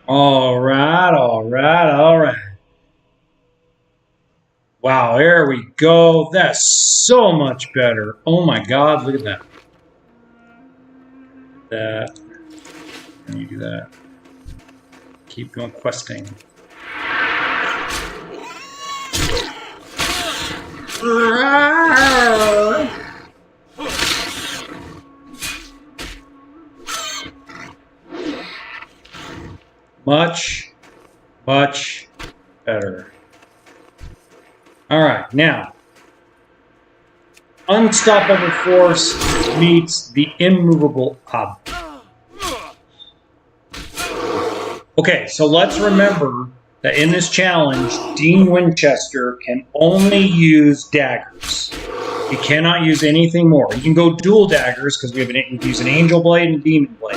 All right, all right, all right. Wow, there we go. That's so much better. Oh my God, look at that. That. And you do that. Keep going questing. Much, much better. All right, now. Unstoppable force meets the immovable object. Okay, so let's remember that in this challenge, Dean Winchester can only use daggers. He cannot use anything more. He can go dual daggers because we can use an angel blade and demon blade.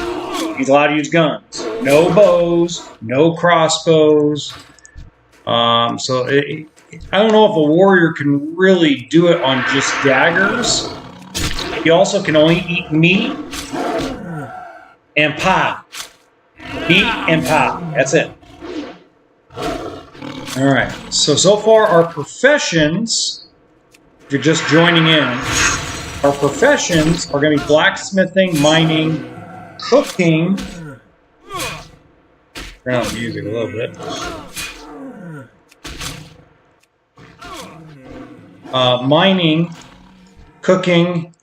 He's allowed to use guns. No bows, no crossbows. I don't know if a warrior can really do it on just daggers. He also can only eat meat and pie. Meat and pie. That's it. All right. So far our professions, if you're just joining in, our professions are going to be blacksmithing, mining, cooking. Turn on the music a little bit. Mining, cooking.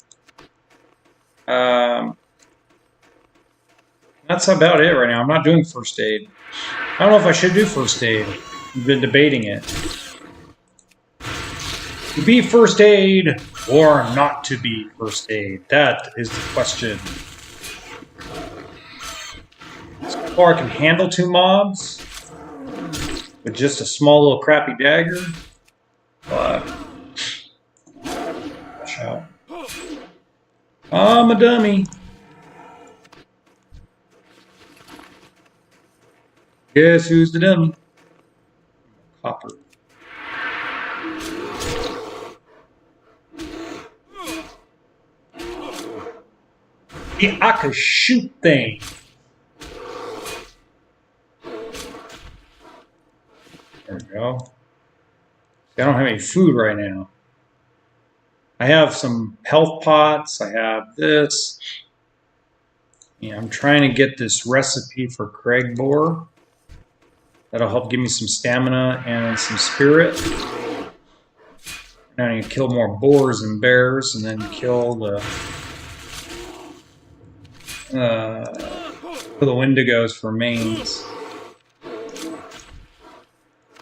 That's about it right now. I'm not doing first aid. I don't know if I should do first aid. I've been debating it. To be first aid or not to be first aid? That is the question. So far I can handle 2 mobs with just a small little crappy dagger. But watch out. I'm a dummy. Guess who's the dummy? Copper. Yeah, I could shoot things. There we go. I don't have any food right now. I have some health pots. I have this. Yeah, I'm trying to get this recipe for Craig Boar. That'll help give me some stamina and some spirit. Now I need to kill more boars and bears and then kill the wendigos for mains.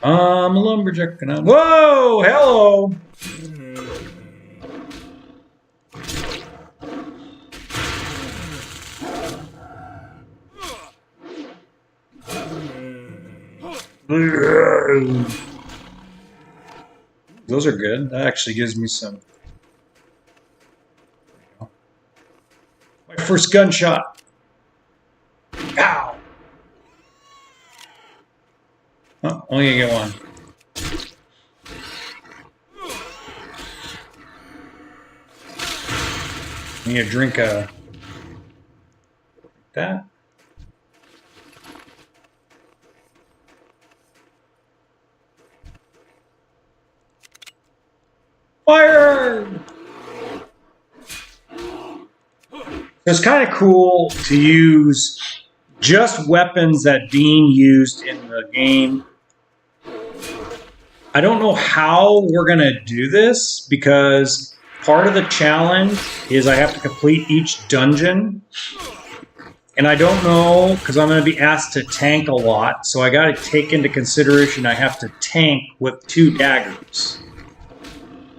I'm a lumberjack and I'm... Whoa! Hello! Those are good. That actually gives me some... My first gunshot. Ow! Oh, only gonna get one. I need to drink that. Fire! It's kind of cool to use just weapons that Dean used in the game. I don't know how we're going to do this because part of the challenge is I have to complete each dungeon. And I don't know because I'm going to be asked to tank a lot. So I got to take into consideration I have to tank with 2 daggers.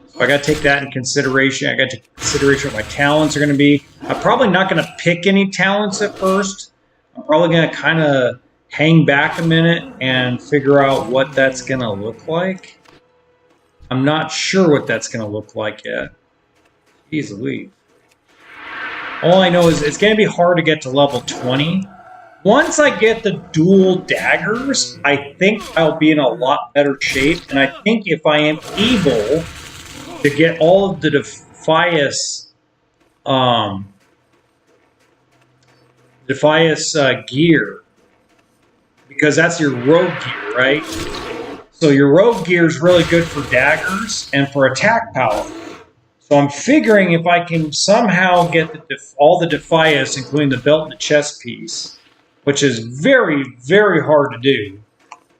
So I got to take that in consideration. I got to take consideration what my talents are going to be. I'm probably not going to pick any talents at first. I'm probably going to kind of hang back a minute and figure out what that's going to look like. I'm not sure what that's going to look like yet. Jeez Louise. All I know is it's going to be hard to get to level 20. Once I get the dual daggers, I think I'll be in a lot better shape. And I think if I am able to get all of the Defias gear, because that's your rogue gear, right? So your rogue gear is really good for daggers and for attack power. So I'm figuring if I can somehow get all the Defias, including the belt and the chest piece, which is very, very hard to do.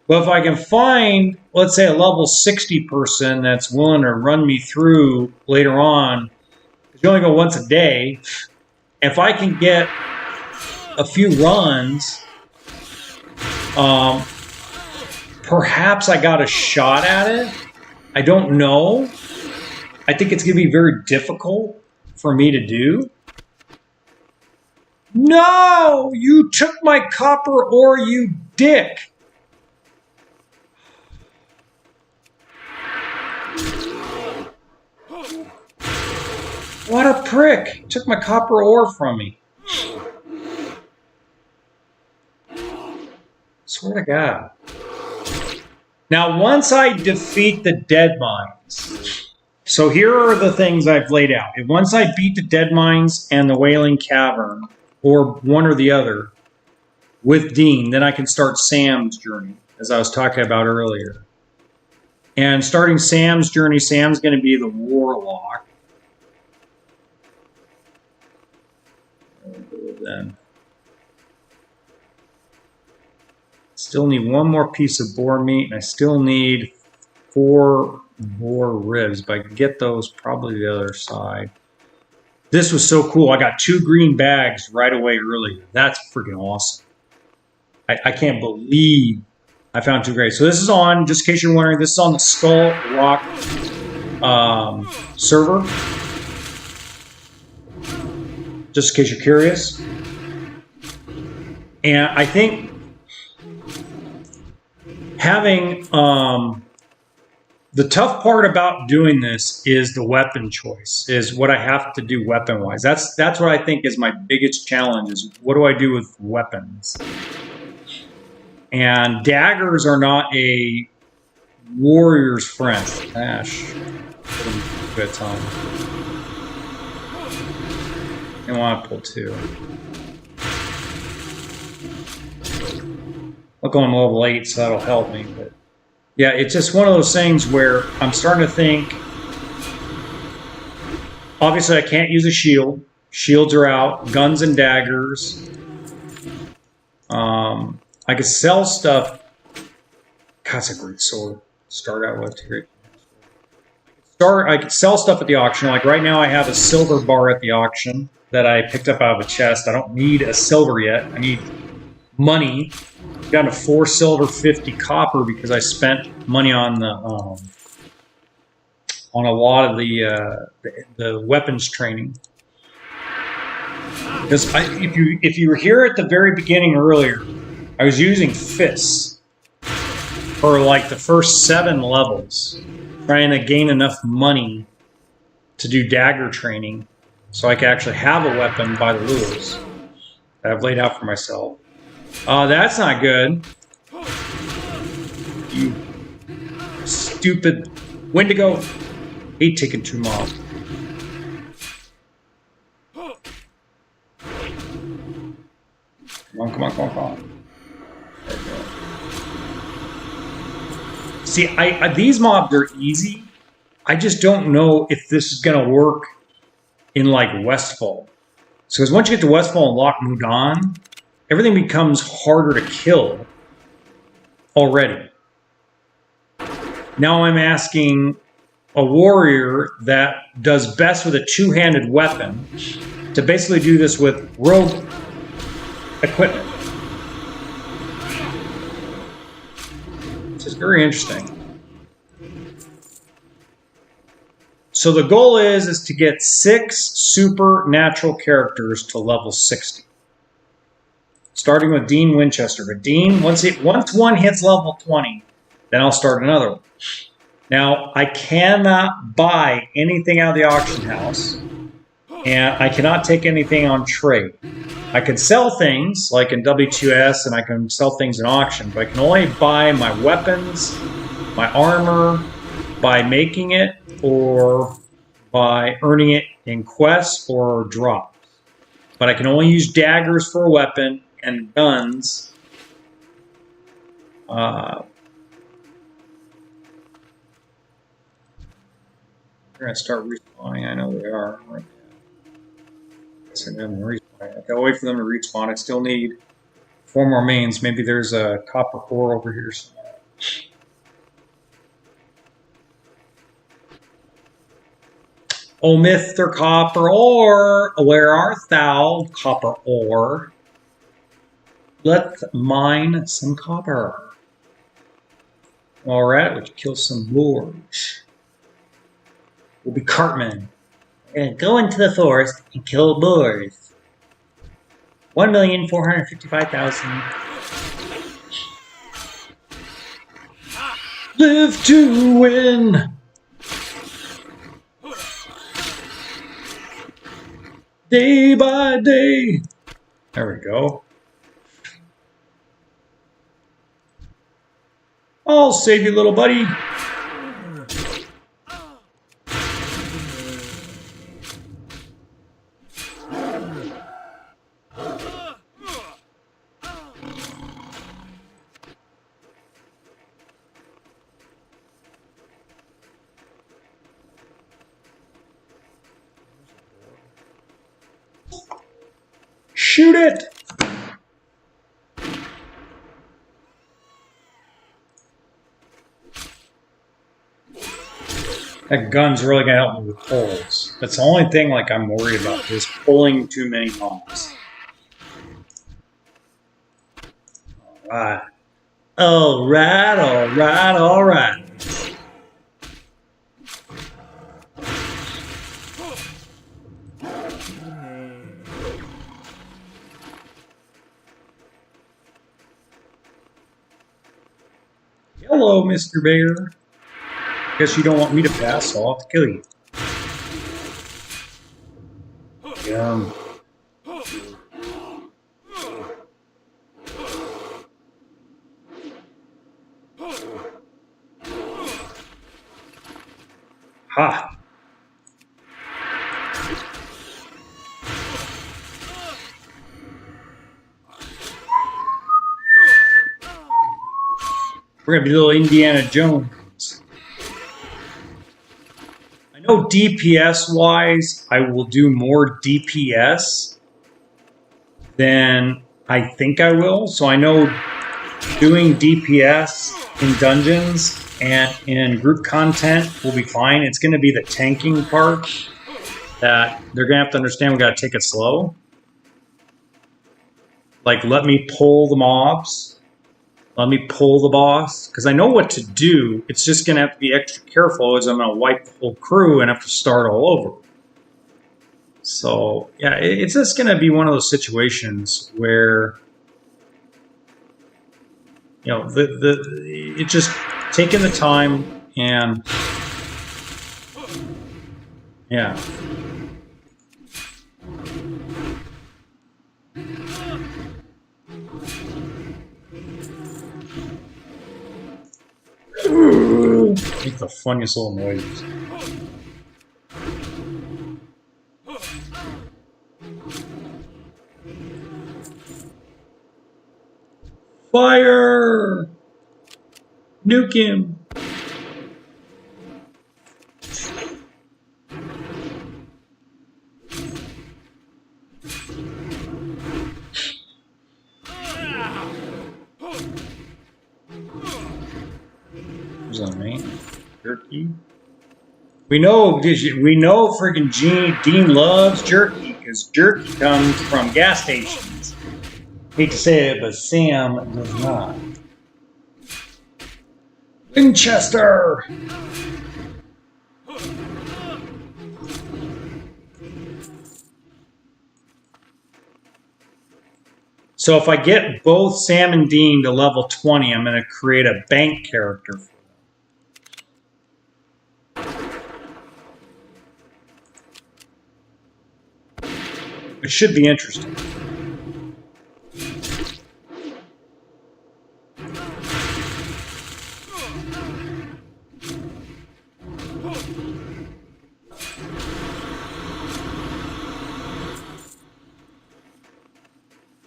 But if I can find, let's say, a level 60 person that's willing to run me through later on, because you only go once a day, if I can get a few runs, perhaps I got a shot at it. I don't know. I think it's going to be very difficult for me to do. No! You took my copper ore, you dick! What a prick! Took my copper ore from me. Swear to God. Now, once I defeat the dead mines, so here are the things I've laid out. And once I beat the dead mines and the Wailing Cavern, or one or the other, with Dean, then I can start Sam's journey, as I was talking about earlier. And starting Sam's journey, Sam's going to be the Warlock. Then still need one more piece of boar meat, and I still need 4 boar ribs, but I can get those probably the other side. This was so cool. I got 2 green bags right away earlier. That's freaking awesome. I can't believe I found 2 grapes. So this is on, just in case you're wondering, this is on the Skull Rock server. Just in case you're curious. And I think having the tough part about doing this is the weapon choice, is what I have to do weapon-wise. That's what I think is my biggest challenge, is what do I do with weapons? And daggers are not a warrior's friend. Ash. Good time. I want to pull 2. Look, I'm level 8, so that'll help me. But yeah, it's just one of those things where I'm starting to think, obviously I can't use a shield. Shields are out. Guns and daggers. I could sell stuff. God, that's a great sword. Start out with here. I could sell stuff at the auction. Like right now I have a silver bar at the auction that I picked up out of a chest. I don't need a silver yet. I need money. Down to 4 silver, 50 copper because I spent money on the on a lot of the weapons training. Because if you were here at the very beginning earlier, I was using fists for like the first 7 levels, trying to gain enough money to do dagger training so I could actually have a weapon by the rules that I've laid out for myself. That's not good. You stupid Wendigo. Hate taking too long. Come on. There we go. See, these mobs are easy. I just don't know if this is going to work in, like, Westfall. So, because once you get to Westfall and Loch Mudan, everything becomes harder to kill already. Now I'm asking a warrior that does best with a 2-handed weapon to basically do this with rogue equipment. This is very interesting. So the goal is to get 6 supernatural characters to level 60. Starting with Dean Winchester. But Dean, once one hits level 20, then I'll start another one. Now, I cannot buy anything out of the auction house, and I cannot take anything on trade. I can sell things, like in W2S, and I can sell things in auction, but I can only buy my weapons, my armor, by making it, or by earning it in quests or drops. But I can only use daggers for a weapon, and guns They're going to start respawning. I know they are. Right. I gotta wait for them to respawn. I still need 4 more mains. Maybe there's a copper ore over here somewhere. O Mr. Copper Ore, where art thou, copper ore? Let's mine some copper. Alright, we can kill some boars. We'll be cartmen. We're gonna go into the forest and kill boars. 1,455,000. Live to win! Day by day. There we go. I'll save you, little buddy. Shoot it! That gun's really gonna help me with pulls. That's the only thing like I'm worried about is pulling too many mobs. Alright. Alright, alright, alright. Hello, Mr. Bear. Guess you don't want me to pass, so I'll have to kill you. Yum. Ha! We're gonna be little Indiana Jones. I know DPS wise, I will do more DPS than I think I will. So I know doing DPS in dungeons and in group content will be fine. It's gonna be the tanking part that they're gonna have to understand we gotta take it slow. Like, let me pull the mobs. Let me pull the boss, because I know what to do. It's just going to have to be extra careful as I'm going to wipe the whole crew and have to start all over. So, yeah, it's just going to be one of those situations where, you know, it's just taking the time and, yeah. Make the funniest little noises. Fire! Nuke him! Jerky. We know freaking Dean loves jerky because jerky comes from gas stations. Hate to say it, but Sam does not. Winchester! So if I get both Sam and Dean to level 20, I'm going to create a bank character. It should be interesting.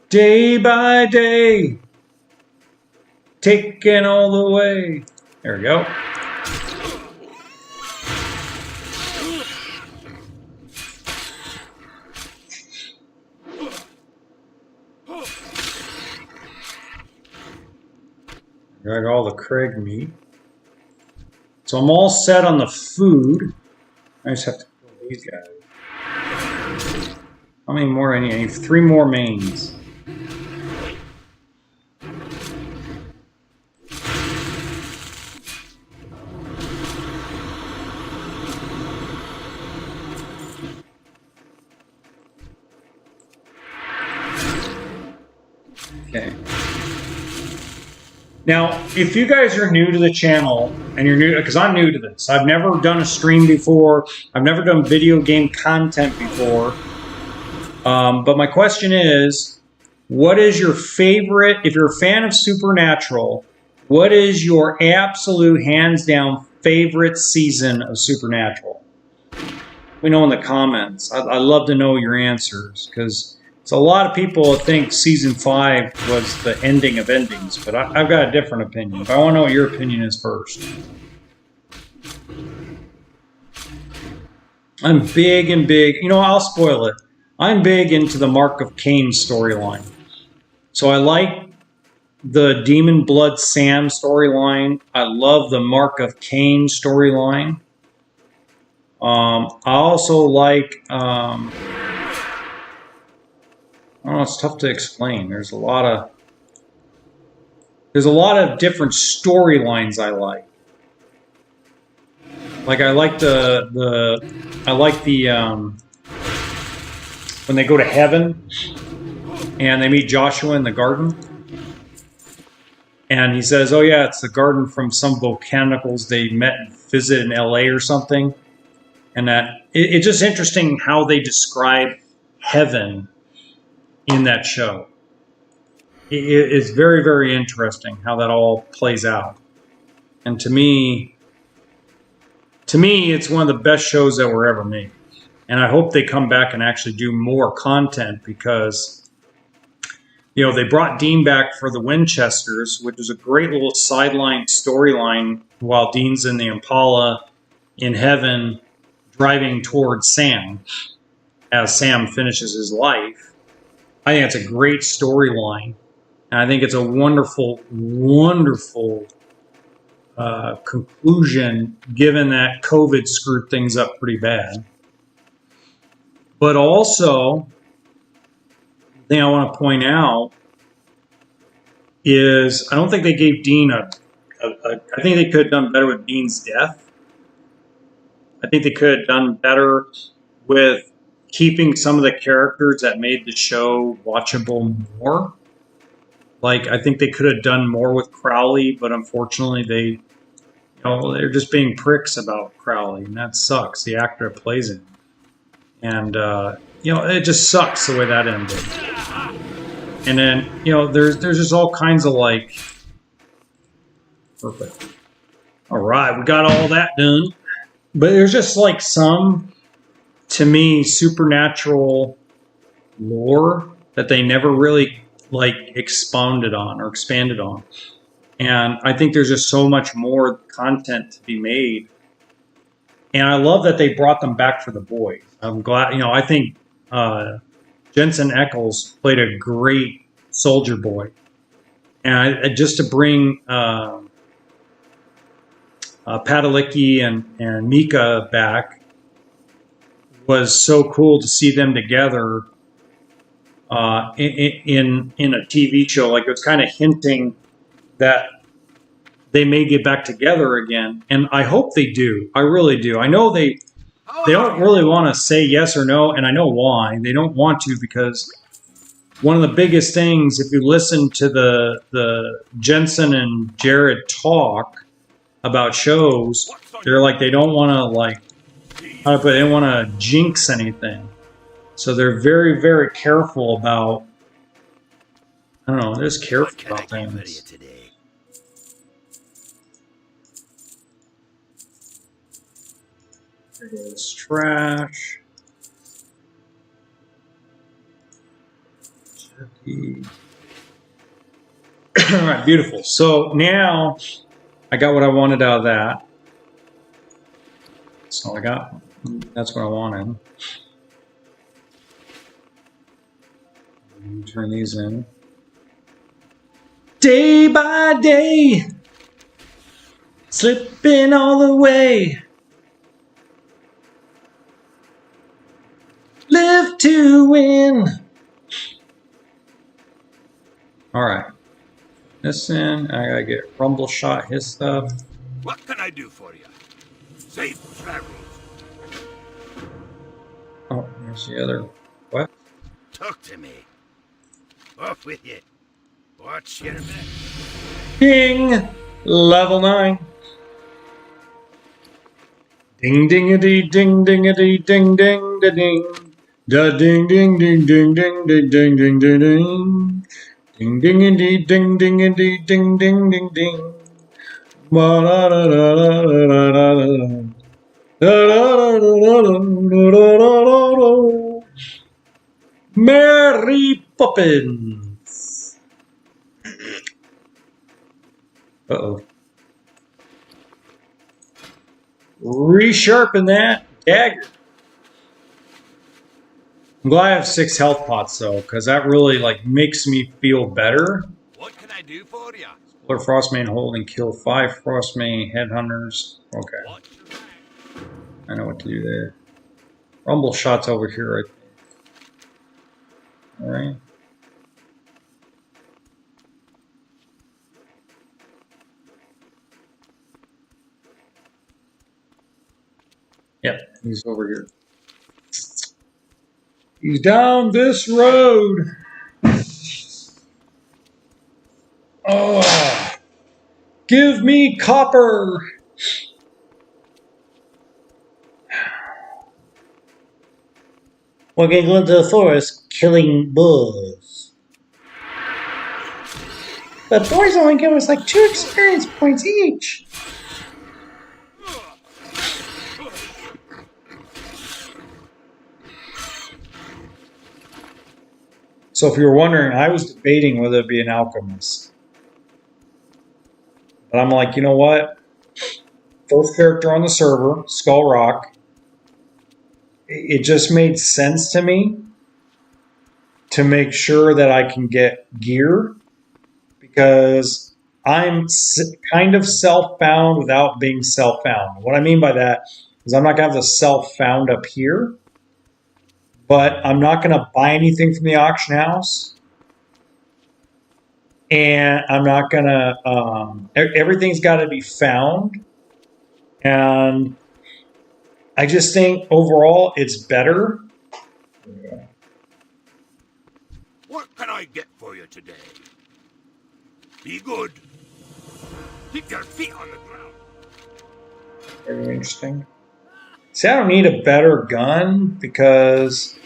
Day by day. taken all the way. There we go. Got all the Craig meat. So I'm all set on the food. I just have to kill these guys. How many more I need? I need 3 more mains. Okay. Now, if you guys are new to the channel, and you're new, because I'm new to this, I've never done a stream before, I've never done video game content before, but my question is, what is your favorite, if you're a fan of Supernatural, what is your absolute, hands-down favorite season of Supernatural? Let me know in the comments. I'd love to know your answers, because so a lot of people think season 5 was the ending of endings, but I've got a different opinion. But I want to know what your opinion is first. I'm big, you know, I'll spoil it. I'm big into the Mark of Cain storyline. So I like the Demon Blood Sam storyline. I love the Mark of Cain storyline. I also like... I don't know, it's tough to explain. There's a lot of different storylines I like. Like I like when they go to heaven and they meet Joshua in the garden. And he says, "Oh yeah, it's the garden from some volcanicals they met and visited in LA or something." And that it's just interesting how they describe heaven in that show. It's very, very interesting how that all plays out. And to me, it's one of the best shows that were ever made. And I hope they come back and actually do more content because, you know, they brought Dean back for the Winchesters, which is a great little sideline storyline while Dean's in the Impala in heaven driving towards Sam as Sam finishes his life. I think it's a great storyline, and I think it's a wonderful, wonderful conclusion, given that COVID screwed things up pretty bad. But also, the thing I want to point out is I don't think they gave Dean I think they could have done better with Dean's death. I think they could have done better with keeping some of the characters that made the show watchable more. Like, I think they could have done more with Crowley, but unfortunately they're just being pricks about Crowley, and that sucks, the actor that plays him. And, you know, it just sucks the way that ended. And then, you know, there's just all kinds of, like... Perfect. Alright, we got all that done. But there's just, like, some... to me, supernatural lore that they never really like expounded on or expanded on. And I think there's just so much more content to be made. And I love that they brought them back for the boys. I'm glad, you know, I think Jensen Ackles played a great soldier boy. And just to bring Padalecki and Mika back was so cool to see them together in a TV show. Like, it was kind of hinting that they may get back together again, and I hope they do. I really do. I know they don't really want to say yes or no, and I know why. They don't want to because one of the biggest things, if you listen to the Jensen and Jared talk about shows, they're like, they don't want to, like, how to put it, they don't want to jinx anything. So they're very, very careful about, I don't know, they're just careful about things. There goes trash. Alright, beautiful. So now I got what I wanted out of that. That's all I got. That's what I wanted. Turn these in. Day by day, slipping all the way. Live to win. All right. This in. I gotta get Rumble Shot his stuff. What can I do for you? Safe travels. Oh, there's the other. What? Talk to me. Off with you. Watch your back. Ding! Level 9. Ding ding a dee ding ding a dee ding ding da ding. Da ding ding ding ding ding ding ding ding ding ding. Ding ding a dee ding ding a dee ding ding ding ding. Ba da da da da da da da. Da da da da da da da da. Mary Poppins. Uh-oh. Resharpen that dagger. I'm glad I have 6 health pots though, because that really like makes me feel better. What can I do for you? Explore Frostmane hold and kill 5 Frostmane headhunters. Okay. I know what to do there. Rumble Shot's over here, I think. Alright. Yep, he's over here. He's down this road. Oh, give me copper. We're going to go into the forest killing bulls. But boys only give us like 2 experience points each. So if you were wondering, I was debating whether it be an alchemist. But I'm like, you know what? First character on the server, Skull Rock. It just made sense to me to make sure that I can get gear. Because I'm kind of self-found without being self-found. What I mean by that is I'm not going to have the self-found up here. But I'm not going to buy anything from the auction house. And I'm not going to... everything's got to be found. And I just think overall it's better. What can I get for you today? Be good. Keep your feet on the ground. Very interesting. See, I don't need a better gun because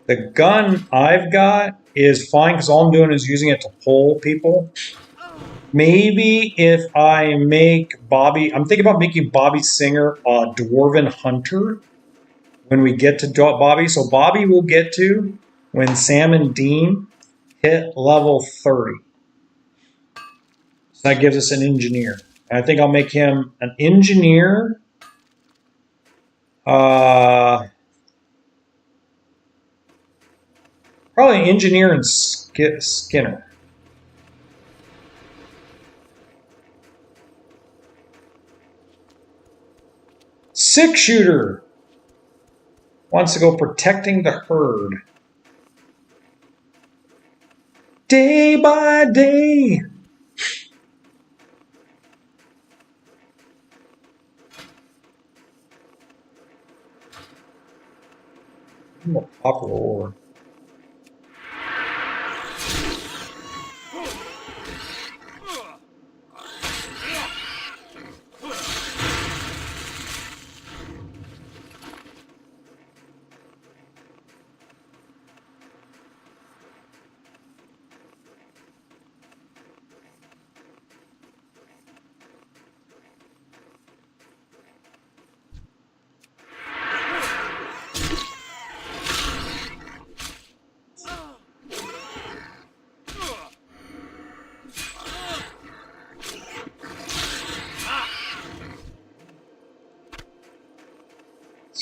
the gun I've got is fine because all I'm doing is using it to pull people. Maybe if I make Bobby... I'm thinking about making Bobby Singer a Dwarven Hunter when we get to Bobby. So Bobby will get to when Sam and Dean hit level 30. So that gives us an engineer. And I think I'll make him an engineer... probably engineer and Skinner. Six shooter wants to go protecting the herd. Day by day. More copper ore.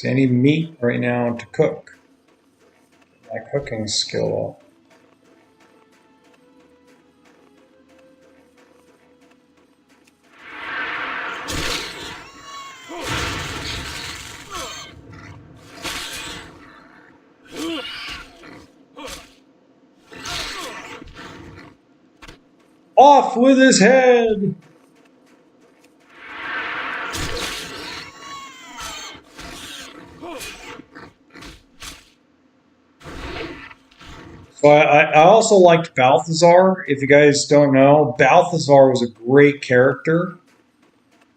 See, I need meat right now to cook. My cooking skill up. Off with his head! So I also liked Balthazar. If you guys don't know, Balthazar was a great character.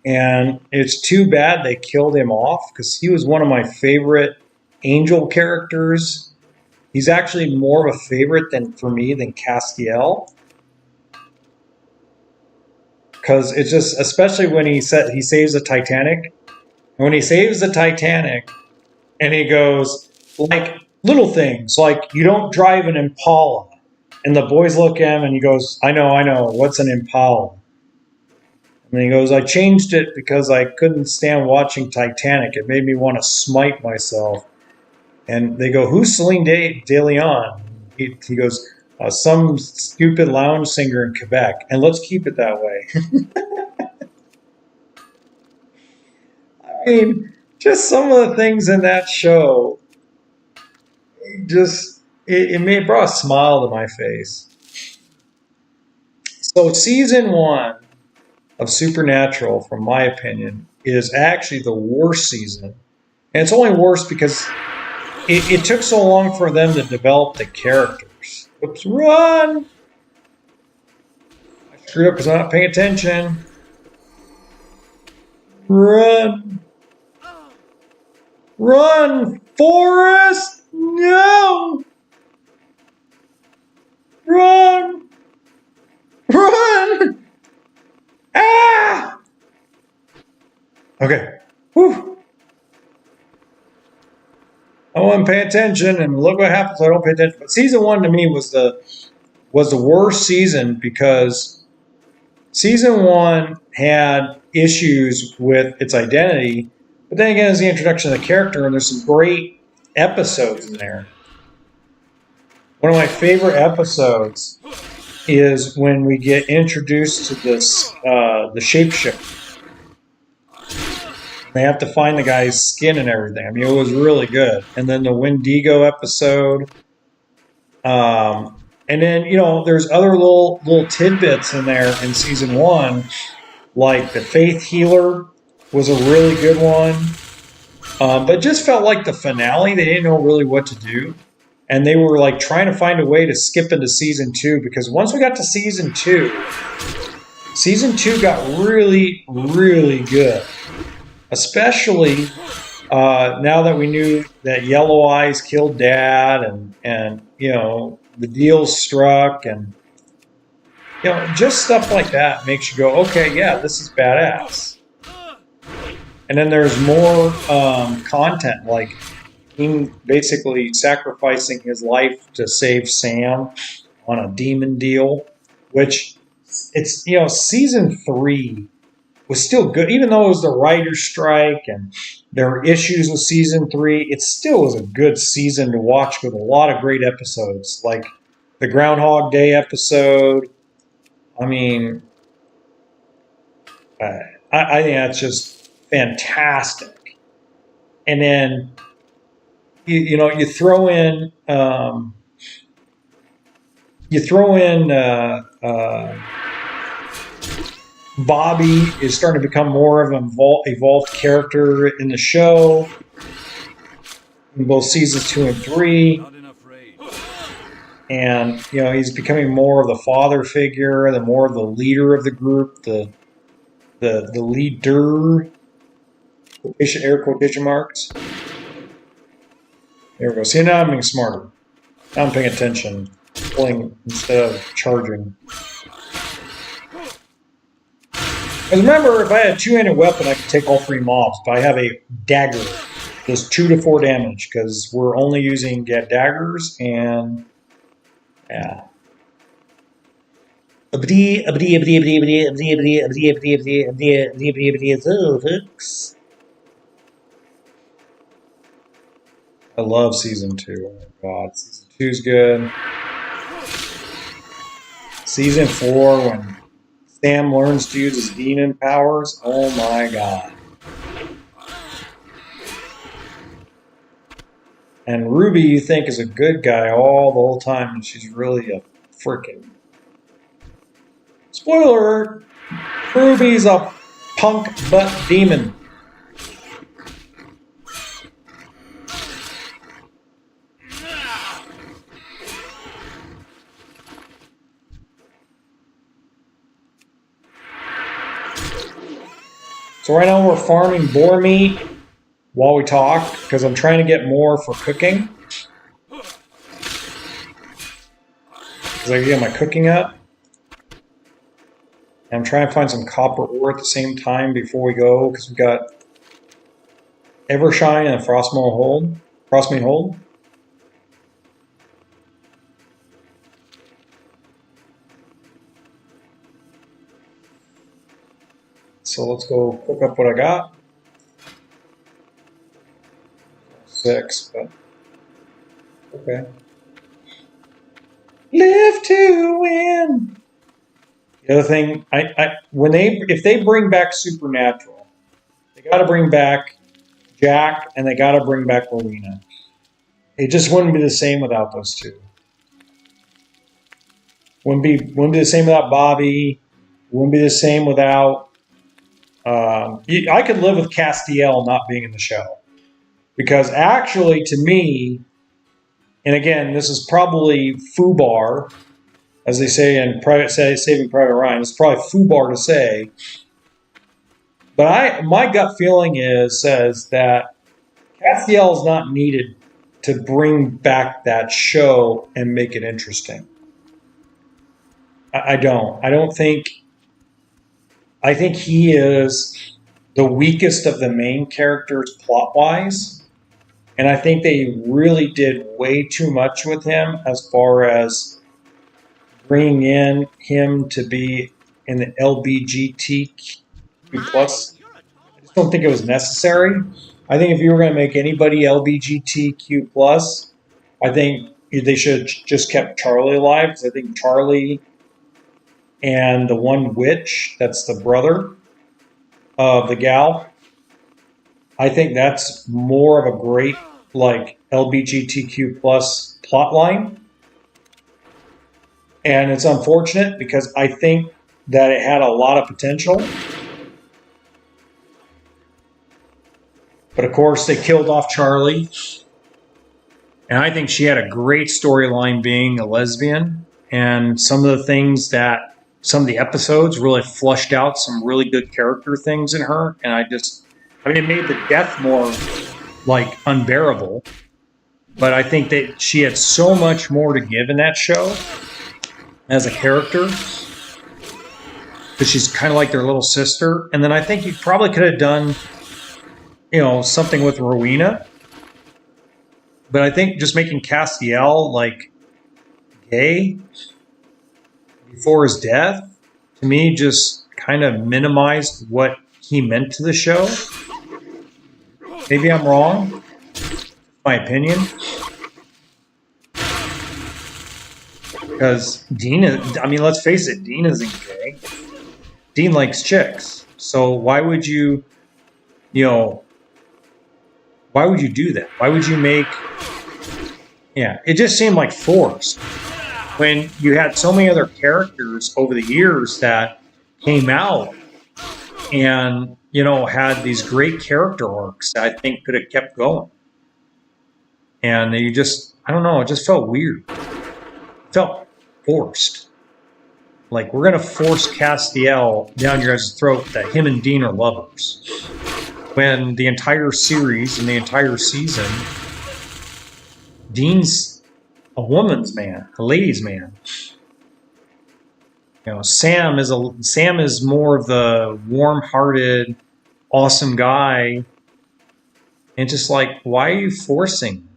And it's too bad they killed him off because he was one of my favorite angel characters. He's actually more of a favorite for me than Castiel. Because it's just, especially when he saves the Titanic. And when he saves the Titanic and he goes, like, little things, like you don't drive an Impala. And the boys look at him and he goes, I know, what's an Impala? And he goes, I changed it because I couldn't stand watching Titanic. It made me want to smite myself. And they go, who's Celine Dion? He goes, some stupid lounge singer in Quebec. And let's keep it that way. I mean, just some of the things in that show, it brought a smile to my face. So season 1 of Supernatural, from my opinion, is actually the worst season. And it's only worse because it took so long for them to develop the characters. Oops, run! I screwed up because I'm not paying attention. Run! Run, Forrest! No! Run! Run! Ah! Okay. Whew. I wasn't paying attention, and look what happens when I don't pay attention. But season 1 to me was the worst season because season 1 had issues with its identity, but then again, it's the introduction of the character, and there's some great episodes in there. One of my favorite episodes is when we get introduced to this the shapeshifter. They have to find the guy's skin and everything. I mean, it was really good. And then the Wendigo episode. And then, there's other little tidbits in there in season 1, like the Faith Healer was a really good one. But it just felt like the finale. They didn't know really what to do. And they were like trying to find a way to skip into season 2, because once we got to season 2 got really, really good. Especially now that we knew that Yellow Eyes killed Dad, and the deal struck, and just stuff like that makes you go, okay, yeah, this is badass. And then there's more content, like him basically sacrificing his life to save Sam on a demon deal, which it's season 3 was still good, even though it was the writer's strike and there were issues with season 3. It still was a good season to watch with a lot of great episodes, like the Groundhog Day episode. I mean, I think that's just fantastic. And then you throw in Bobby is starting to become more of an evolved character in the show in both seasons 2 and 3. And he's becoming more of the father figure, the more of the leader of the group, the leader, air quotation marks. There we go. See, now I'm being smarter. Now I'm paying attention, pulling instead of charging. Because remember, if I had a 2-handed weapon, I could take all 3 mobs. But I have a dagger. Does 2 to 4 damage, because we're only using daggers, and yeah. Folks. I love season 2. Oh my god, season 2 is good. Season 4, when Sam learns to use his demon powers, oh my god. And Ruby, you think, is a good guy all the whole time, and she's really a freaking... Spoiler alert! Ruby's a punk butt demon. So right now we're farming boar meat while we talk, because I'm trying to get more for cooking. Because I can get my cooking up. And I'm trying to find some copper ore at the same time before we go, because we've got Evershine and Frostmane Hold. So let's go cook up what I got. 6, but okay. Live to win. The other thing, if they bring back Supernatural, they got to bring back Jack and they got to bring back Rowena. It just wouldn't be the same without those two. Wouldn't be the same without Bobby. Wouldn't be the same without. I could live with Castiel not being in the show, because actually, to me, and again, this is probably FUBAR, as they say in Saving Private Ryan. It's probably FUBAR to say, but my gut feeling says that Castiel is not needed to bring back that show and make it interesting. I don't think. I think he is the weakest of the main characters plot-wise, and I think they really did way too much with him as far as bringing in him to be in the LBGTQ+. I just don't think it was necessary. I think if you were going to make anybody LBGTQ+, I think they should have just kept Charlie alive, because I think Charlie and the one witch, that's the brother of the gal, I think that's more of a great, like, LGBTQ+ plot line. And it's unfortunate, because I think that it had a lot of potential. But of course, they killed off Charlie. And I think she had a great storyline being a lesbian. And some of the episodes really flushed out some really good character things in her. And it made the death more, like, unbearable. But I think that she had so much more to give in that show as a character, because she's kind of like their little sister. And then I think you probably could have done, something with Rowena. But I think just making Castiel, like, gay before his death, to me, just kind of minimized what he meant to the show. Maybe I'm wrong. My opinion. Because let's face it, Dean isn't gay. Dean likes chicks. So why would you do that? Why would you make... Yeah, it just seemed like forced. When you had so many other characters over the years that came out and, had these great character arcs that I think could have kept going. And you just, I don't know, it just felt weird. It felt forced. Like, we're going to force Castiel down your guys' throat that him and Dean are lovers. When the entire series and the entire season, Dean's a woman's man, a ladies' man. Sam is more of the warm-hearted, awesome guy. And just like, why are you forcing this?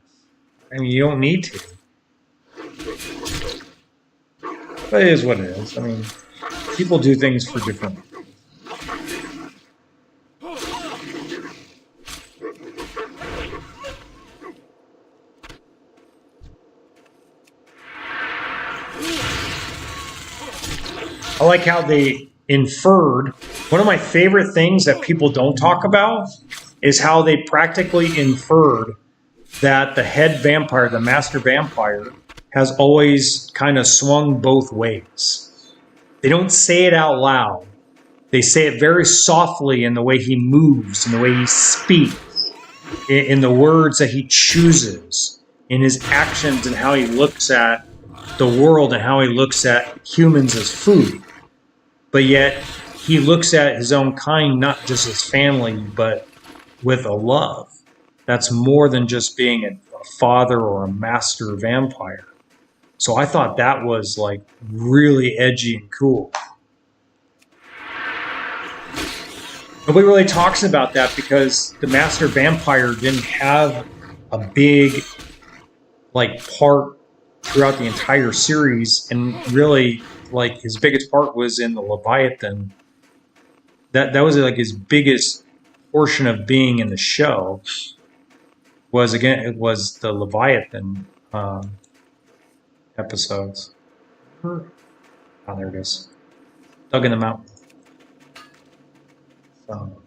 I mean, you don't need to. But it is what it is. I mean, people do things for different reasons. I like how they inferred. One of my favorite things that people don't talk about is how they practically inferred that the head vampire, the master vampire, has always kind of swung both ways. They don't say it out loud. They say it very softly in the way he moves, in the way he speaks, in the words that he chooses, in his actions and how he looks at the world and how he looks at humans as food. But yet he looks at his own kind, not just his family, but with a love. That's more than just being a father or a master vampire. So I thought that was like really edgy and cool. Nobody really talks about that because the master vampire didn't have a big like part throughout the entire series, and really like his biggest part was in the Leviathan. That was like his biggest portion of being in the show. It was the Leviathan episodes. Oh, there it is. Dug in the mountain. So,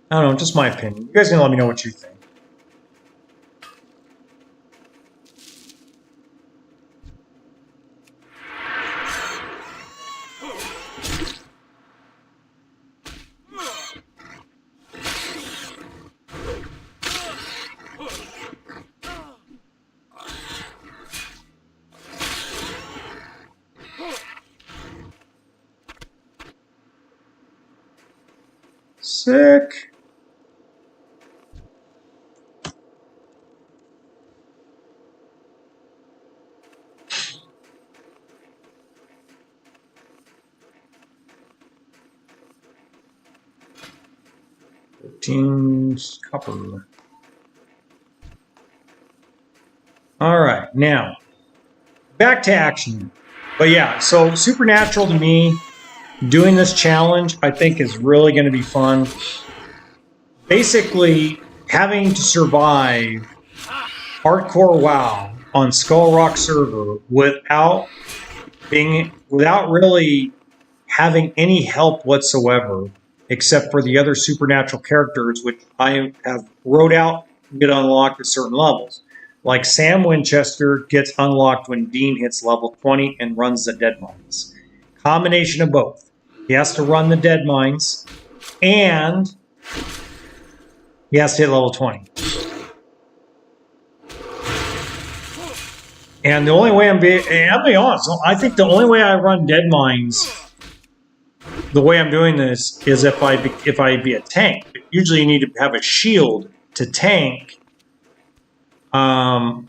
I don't know, just my opinion. You guys can let me know what you think. Sick. Copper. All right, now back to action. But yeah, so Supernatural to me, doing this challenge, I think is really going to be fun. Basically, having to survive hardcore WoW on Skull Rock server without really having any help whatsoever, except for the other supernatural characters, which I have wrote out get unlocked at certain levels. Like Sam Winchester gets unlocked when Dean hits level 20 and runs the Dead Mines. Combination of both. He has to run the Dead Mines, and he has to hit level 20. And the only way I'll be honest, I think the only way I run Dead Mines, the way I'm doing this, is if I be a tank. Usually you need to have a shield to tank when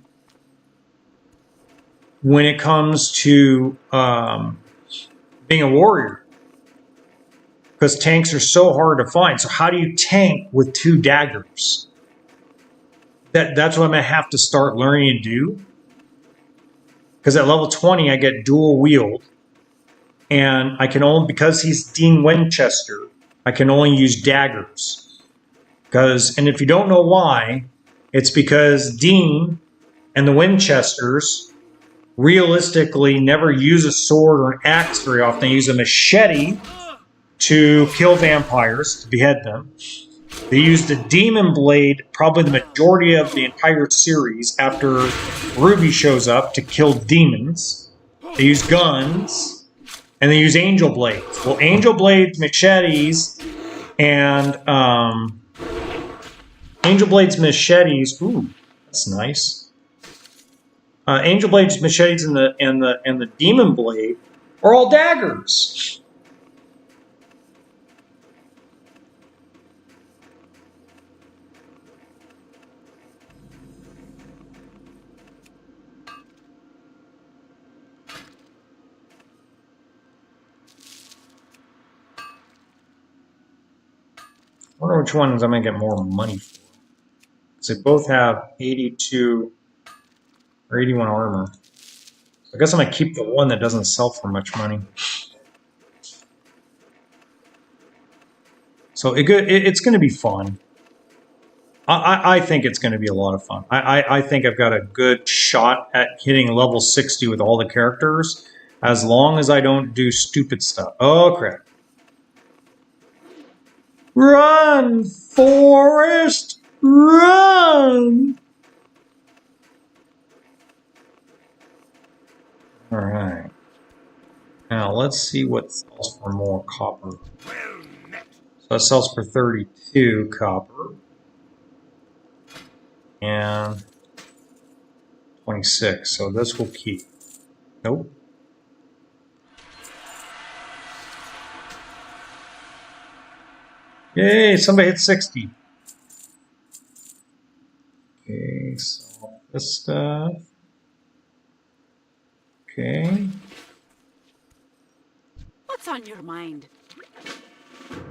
it comes to being a warrior. Because tanks are so hard to find. So how do you tank with 2 daggers? That's what I'm going to have to start learning to do. Because at level 20, I get dual wield. And I can only, because he's Dean Winchester, I can only use daggers. And if you don't know why, it's because Dean and the Winchesters realistically never use a sword or an axe very often. They use a machete to kill vampires, to behead them. They use the demon blade probably the majority of the entire series after Ruby shows up to kill demons. They use guns, and they use angel blades. Well, angel blades, machetes, and angel blades, machetes. Ooh, that's nice. Angel blades, machetes, and the demon blade are all daggers. I wonder which ones I'm going to get more money for. Because they both have 82 or 81 armor. I guess I'm going to keep the one that doesn't sell for much money. So it's going to be fun. I think it's going to be a lot of fun. I think I've got a good shot at hitting level 60 with all the characters. As long as I don't do stupid stuff. Oh, crap. Run, Forrest! Run! Alright. Now, let's see what sells for more copper. Well met. So that sells for 32 copper. And 26. So this will keep. Nope. Yay, somebody hit 60. Okay, so this stuff. Okay. What's on your mind?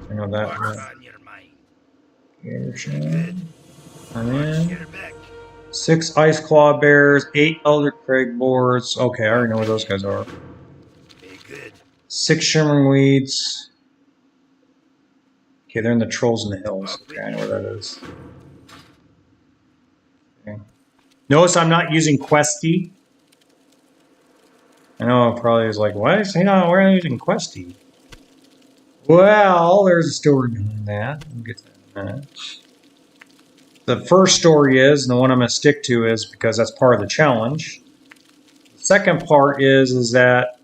I know that What's one. on your mind? And Watch then your back. 6 ice claw bears, 8 elder crag boards. Okay, I already know where those guys are. Be good. 6 shimmering weeds. Okay, they're in the trolls in the hills. Okay, I know where that is. Okay. Notice I'm not using Questy. I know it probably is like, why is he not where are you using Questy? Well, there's a story behind that. We'll get to that in a minute. The first story is, and the one I'm going to stick to is because that's part of the challenge. The second part is that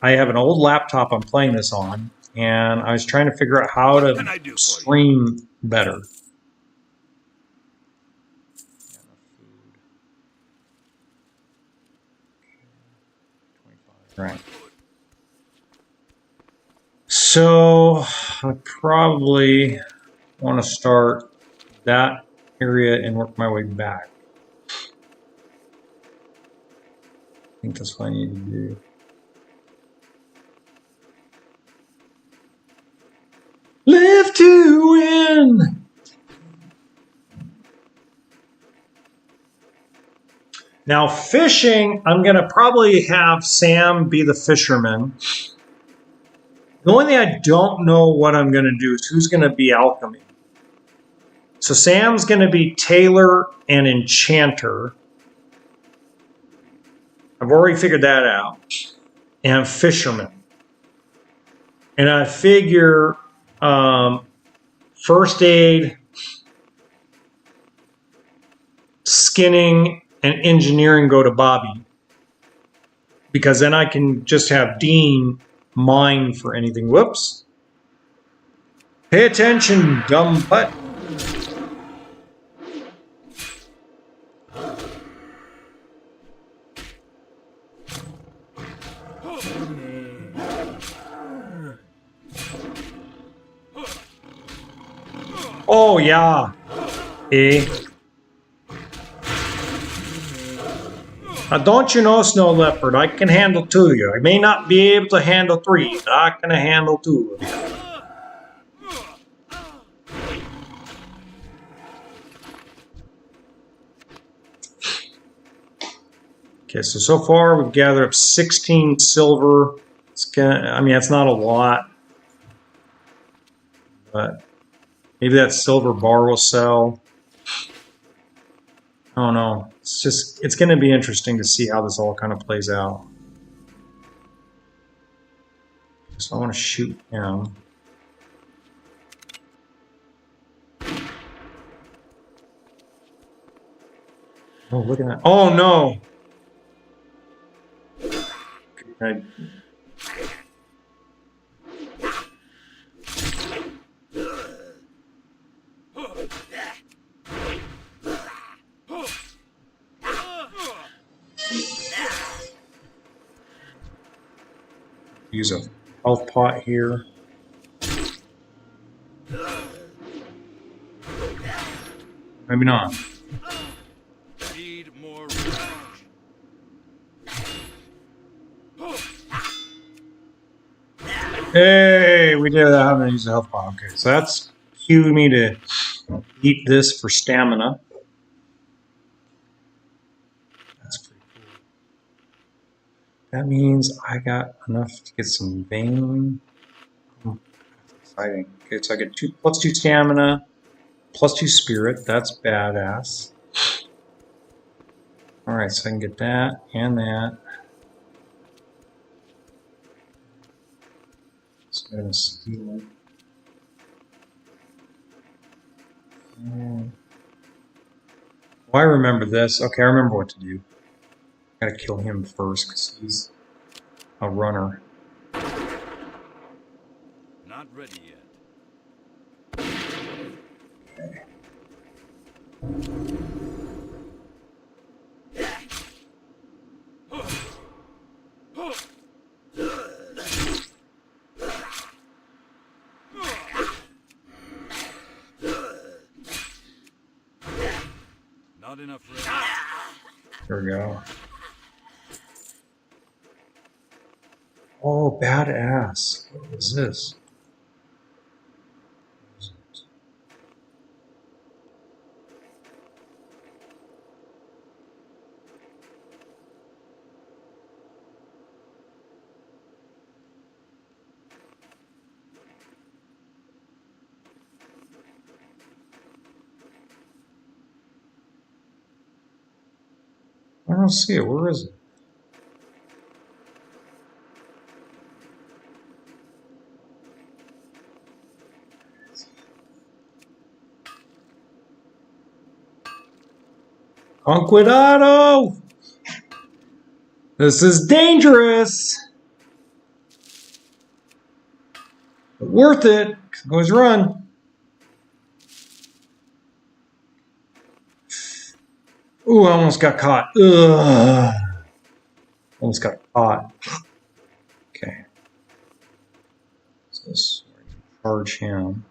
I have an old laptop I'm playing this on, and I was trying to figure out how What can I do to for you? stream better. Right. So I probably want to start that area and work my way back. I think that's what I need to do. Live to win! Now fishing, I'm going to probably have Sam be the fisherman. The only thing I don't know what I'm going to do is who's going to be alchemy. So Sam's going to be tailor and enchanter. I've already figured that out. And fisherman. And I figure first aid, skinning, and engineering go to Bobby. Because then I can just have Dean mine for anything. Whoops. Pay attention, dumb butt. Oh, yeah. Now, don't you know, Snow Leopard, I can handle 2 of you. I may not be able to handle 3, but I can handle 2 of you. Okay, so far we've gathered up 16 silver. I mean, that's not a lot, but maybe that silver bar will sell. I don't know. It's going to be interesting to see how this all kind of plays out. So I want to shoot him. Oh, look at that. Oh, no. I, use a health pot here. Maybe not. Need more revenge. Hey, we did that. I'm going to use a health pot. Okay, so that's cued me to eat this for stamina. That's pretty cool. That means I got enough to get some vein. That's exciting. Okay, so I get +2 stamina, +2 spirit. That's badass. Alright, so I can get that and that. gonna steal it. Well, I remember this. Okay, I remember what to do. Gotta kill him first because he's a runner. Not ready yet. Not enough ready. There we go. Oh, badass. What is this? I don't see it. Where is it? Con cuidado! This is dangerous! But worth it! Always run. Ooh, I almost got caught. Ugh. Almost got caught. Okay. So this, charge him.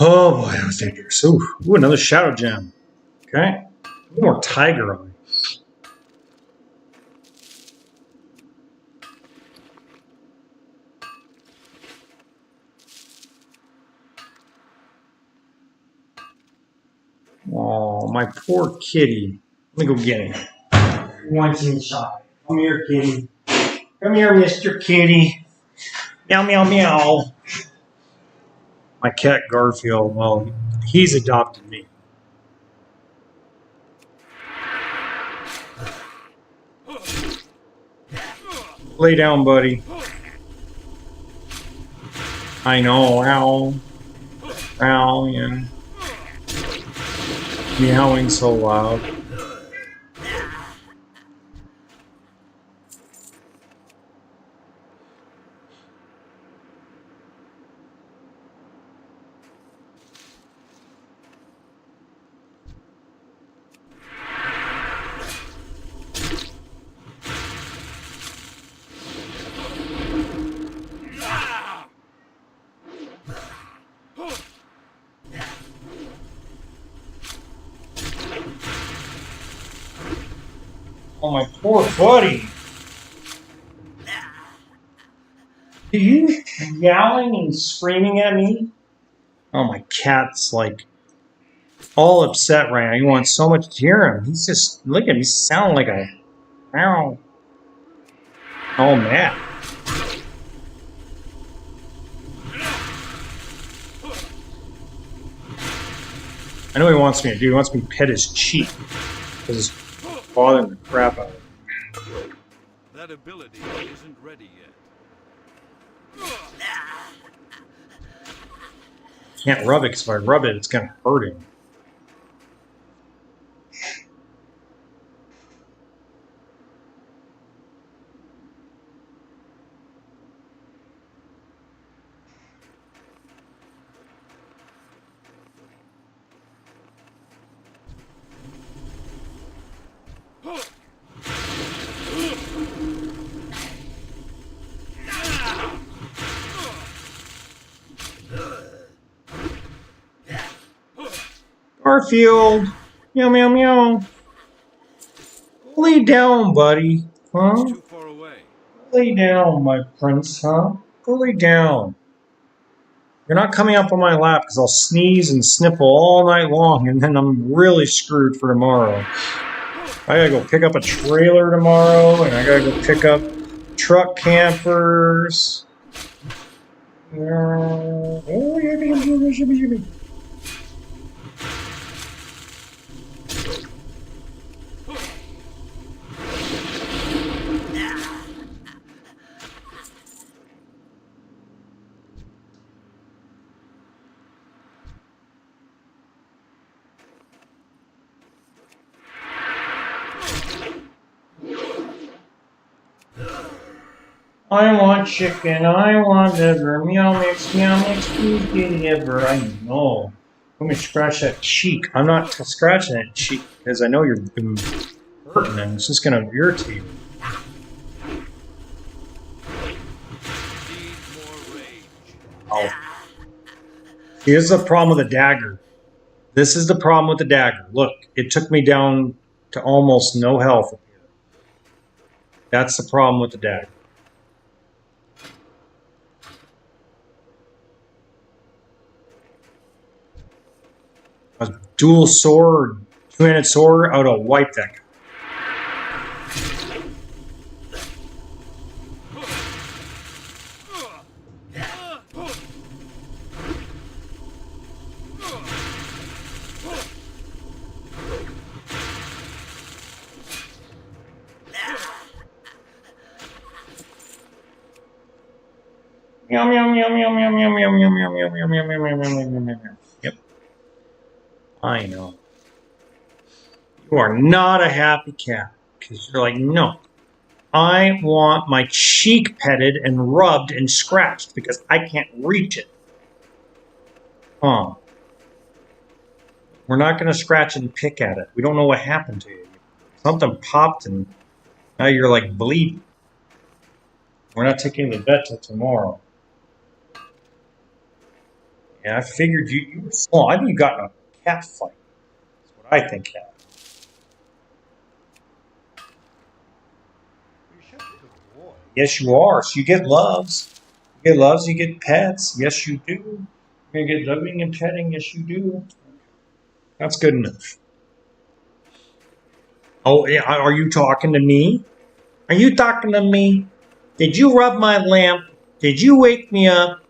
Oh boy, that was dangerous. Ooh, another shadow gem. Okay. More tiger eye. Oh, my poor kitty. Let me go get him. He wants inside. Come here, kitty. Come here, Mr. Kitty. Meow, meow, meow. My cat Garfield, well, he's adopted me. Lay down, buddy. I know, ow. Ow, yeah. Meowing so loud. Oh, my poor buddy. Are you yowling and screaming at me? Oh, my cat's like all upset right now. He wants so much to hear him. He's just, look at him. He's sounding like a, ow. Oh, man. I know what he wants me to do. He wants me to pet his cheek. Because it's bothering the crap out of him. That ability isn't ready yet. Can't rub it because if I rub it, it's going to hurt him. Garfield, meow, meow, meow. Lay down, buddy. Huh? Too far away. Lay down, my prince, huh? Go lay down. You're not coming up on my lap because I'll sneeze and sniffle all night long, and then I'm really screwed for tomorrow. I gotta go pick up a trailer tomorrow, and I gotta go pick up truck campers. Oh, yippee. I want chicken, I want liver, meow mix, please get liver. I know. Let me scratch that cheek. I'm not scratching that cheek because I know you're hurting and it's just going to irritate you. Oh. Here's the problem with the dagger. This is the problem with the dagger. Look, it took me down to almost no health. That's the problem with the dagger. A dual sword, two-handed sword, I would have wiped that guy. Meow meow meow meow meow meow meow meow meow meow meow meow meow meow meow meow meow. Yep. I know. You are not a happy cat. Because you're like, no. I want my cheek petted and rubbed and scratched because I can't reach it. Huh. We're not going to scratch and pick at it. We don't know what happened to you. Something popped and now you're like bleeding. We're not taking the vet till tomorrow. Yeah, I figured you were small. I think you got in a cat fight. That's what I think happened. Yes, you are. So you get loves. You get loves, you get pets. Yes, you do. You're going to get loving and petting. Yes, you do. That's good enough. Oh, yeah, are you talking to me? Are you talking to me? Did you rub my lamp? Did you wake me up?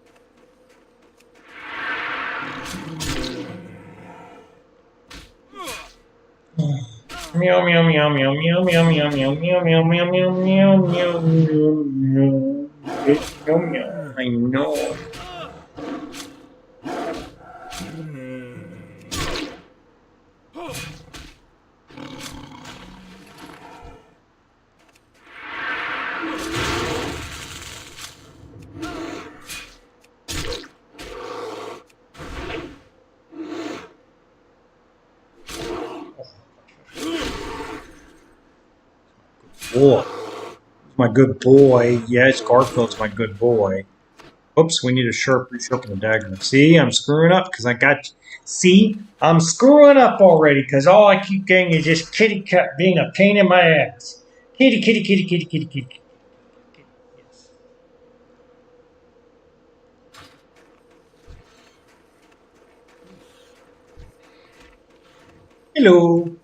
Meow meow meow meow meow meow meow meow meow meow meow meow meow meow meow meow meow. I know. Boy. My good boy. Yes, Garfield's my good boy. Oops, we need a resharpen the dagger. See, I'm screwing up because I got... See, I'm screwing up already because all I keep getting is just kitty cat being a pain in my ass. Kitty, kitty, kitty, kitty, kitty, kitty. Yes. Hello.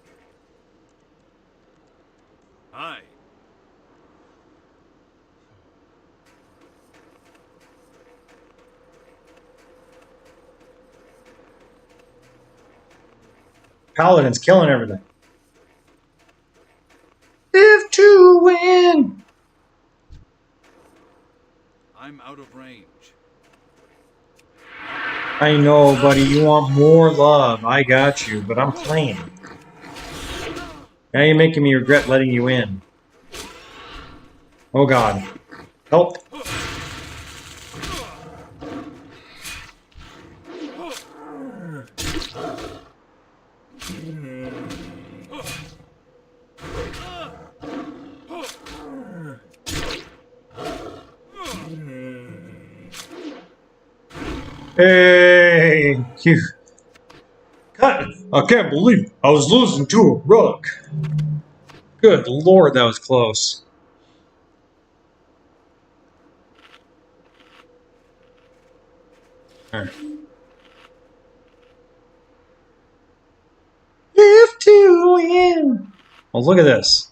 Hi. Paladin's killing everything. Live to win. I'm out of range. I know, buddy. You want more love. I got you, but I'm playing. Now you're making me regret letting you in. Oh, God. Help. Hey, you. God, I can't believe I was losing to a rug. Good Lord, that was close. Alright. Live to win! Well, look at this.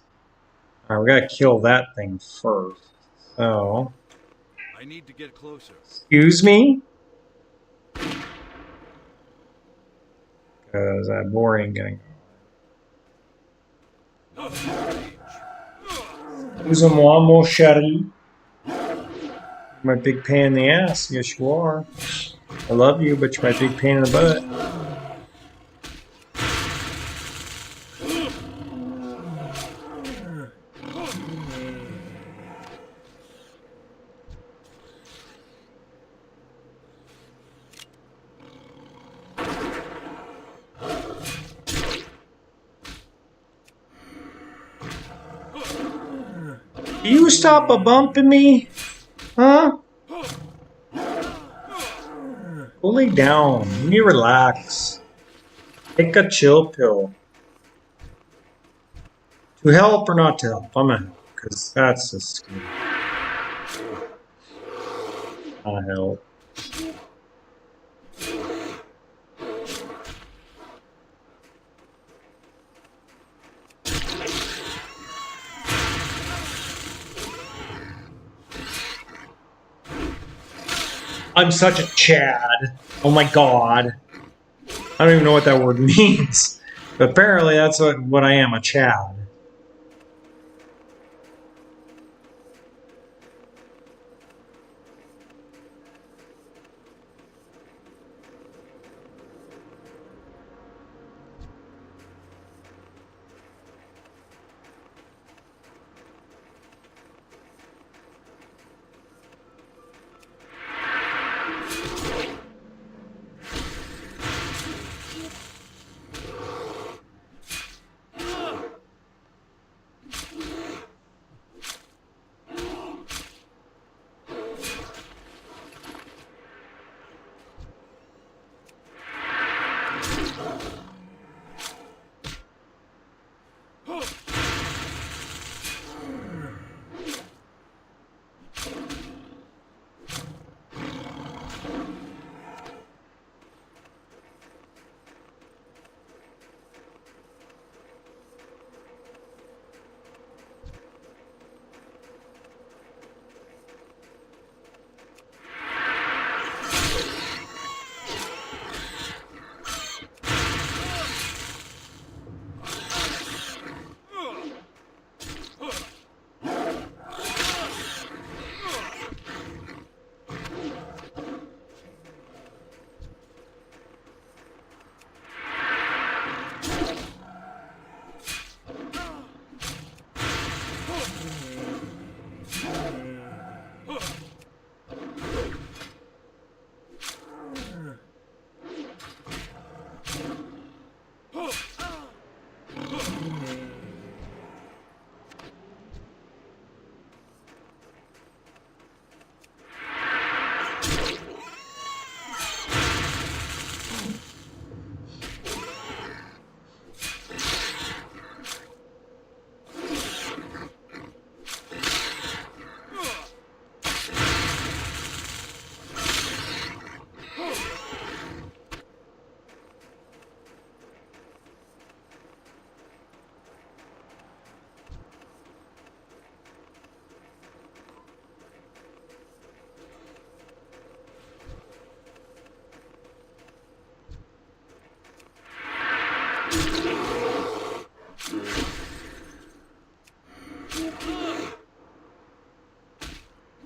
Alright, we gotta kill that thing first. So... I need to get closer. Excuse me? Because that boar ain't gonna go. Use a more sherry. My big pain in the ass. Yes, you are. I love you, but you're my big pain in the butt. You stop a bumping me? Huh? Go lay down. You need to relax. Take a chill pill. To help or not to help? I'm gonna help, because that's just scary. Not help. I'm such a Chad. Oh my god. I don't even know what that word means. But apparently that's what I am, a Chad.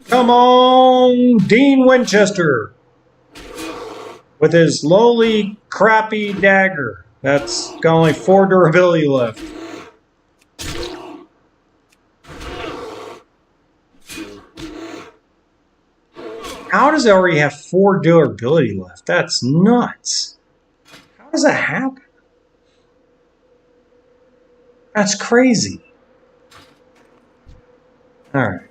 Come on, Dean Winchester. With his lowly, crappy dagger. That's got only 4 durability left. How does it already have 4 durability left? That's nuts. How does that happen? That's crazy. Alright.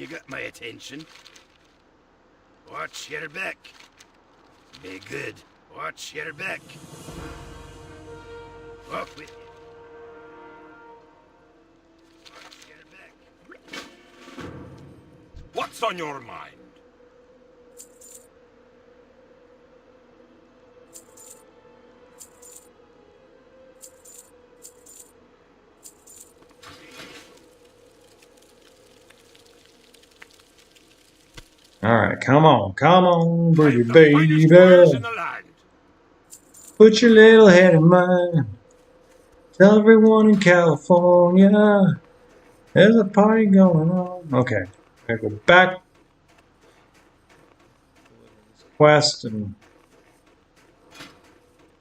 You got my attention. Watch your back. Be good. Watch your back. Off with you. Watch your back. What's on your mind? Alright, come on, pretty I've the finest baby. wares in the land. Put your little head in mine. Tell everyone in California there's a party going on. Okay, I go back quest and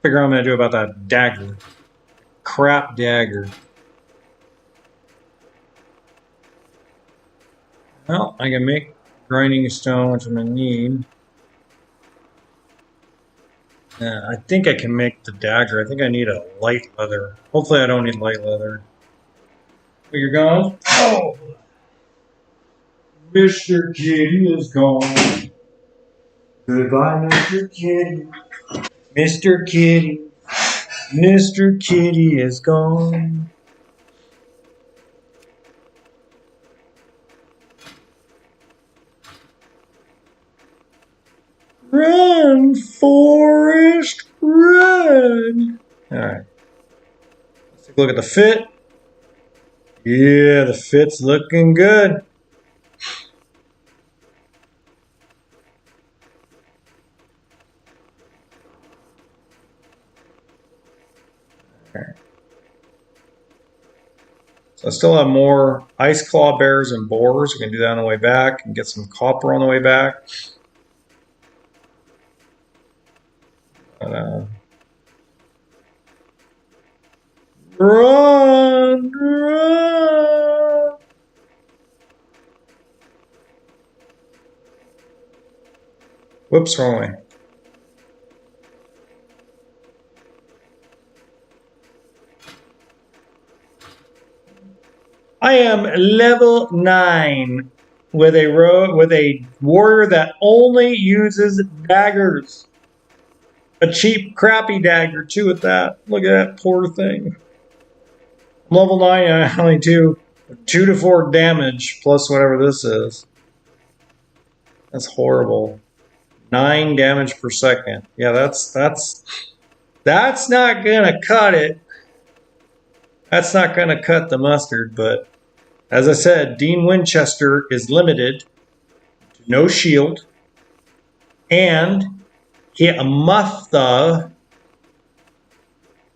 figure out what I'm gonna do about that dagger. Crap dagger. Well, I can make grinding stone, which I'm gonna need. I think I can make the dagger. I think I need a light leather. Hopefully I don't need light leather. Where you're going? Oh! Mr. Kitty is gone. Goodbye, Mr. Kitty. Mr. Kitty. Mr. Kitty is gone. Run, Forrest, run! Alright. Let's take a look at the fit. Yeah, the fit's looking good. Okay. So I still have more ice claw bears and boars. We can do that on the way back and get some copper on the way back. But, run! Run! Whoops, wrong way. I am level 9 with a warrior that only uses daggers. A cheap, crappy dagger too at that. Look at that poor thing. Level 9, I only do 2 to 4 damage plus whatever this is. That's horrible. 9 damage per second. Yeah, that's not gonna cut it. That's not gonna cut the mustard, but as I said, Dean Winchester is limited to no shield, and Mutha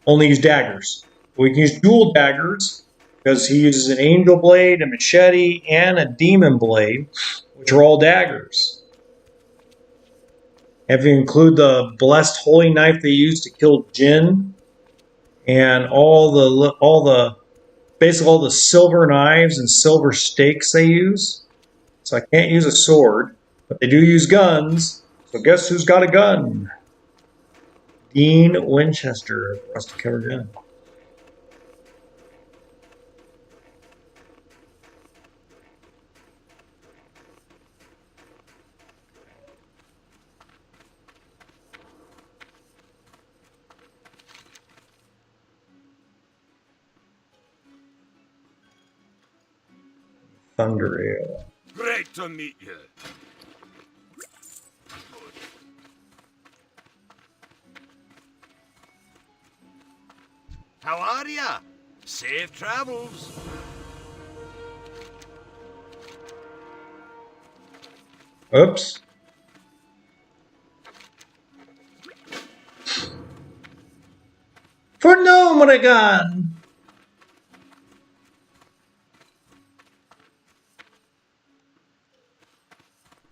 only use daggers. We can use dual daggers because he uses an angel blade, a machete, and a demon blade, which are all daggers. If you include the blessed holy knife they use to kill Jinn, and basically all the silver knives and silver stakes they use. So I can't use a sword, but they do use guns. So guess who's got a gun? Dean Winchester, rusty covered gun. Thunder Ale. Great to meet you. How are ya? Safe travels. Oops. For no with a gun.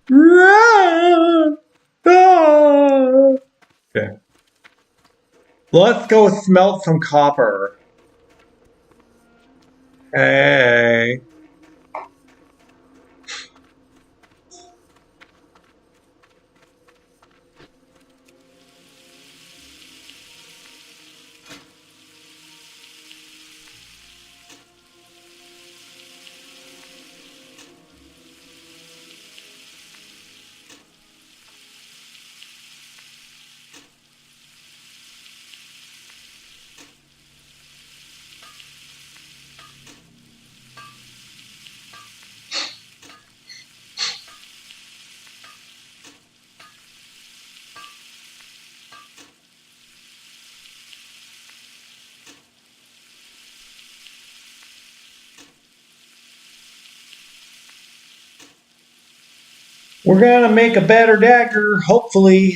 Run! Ah! Okay. Let's go smelt some copper. Hey. We're gonna make a better dagger, hopefully.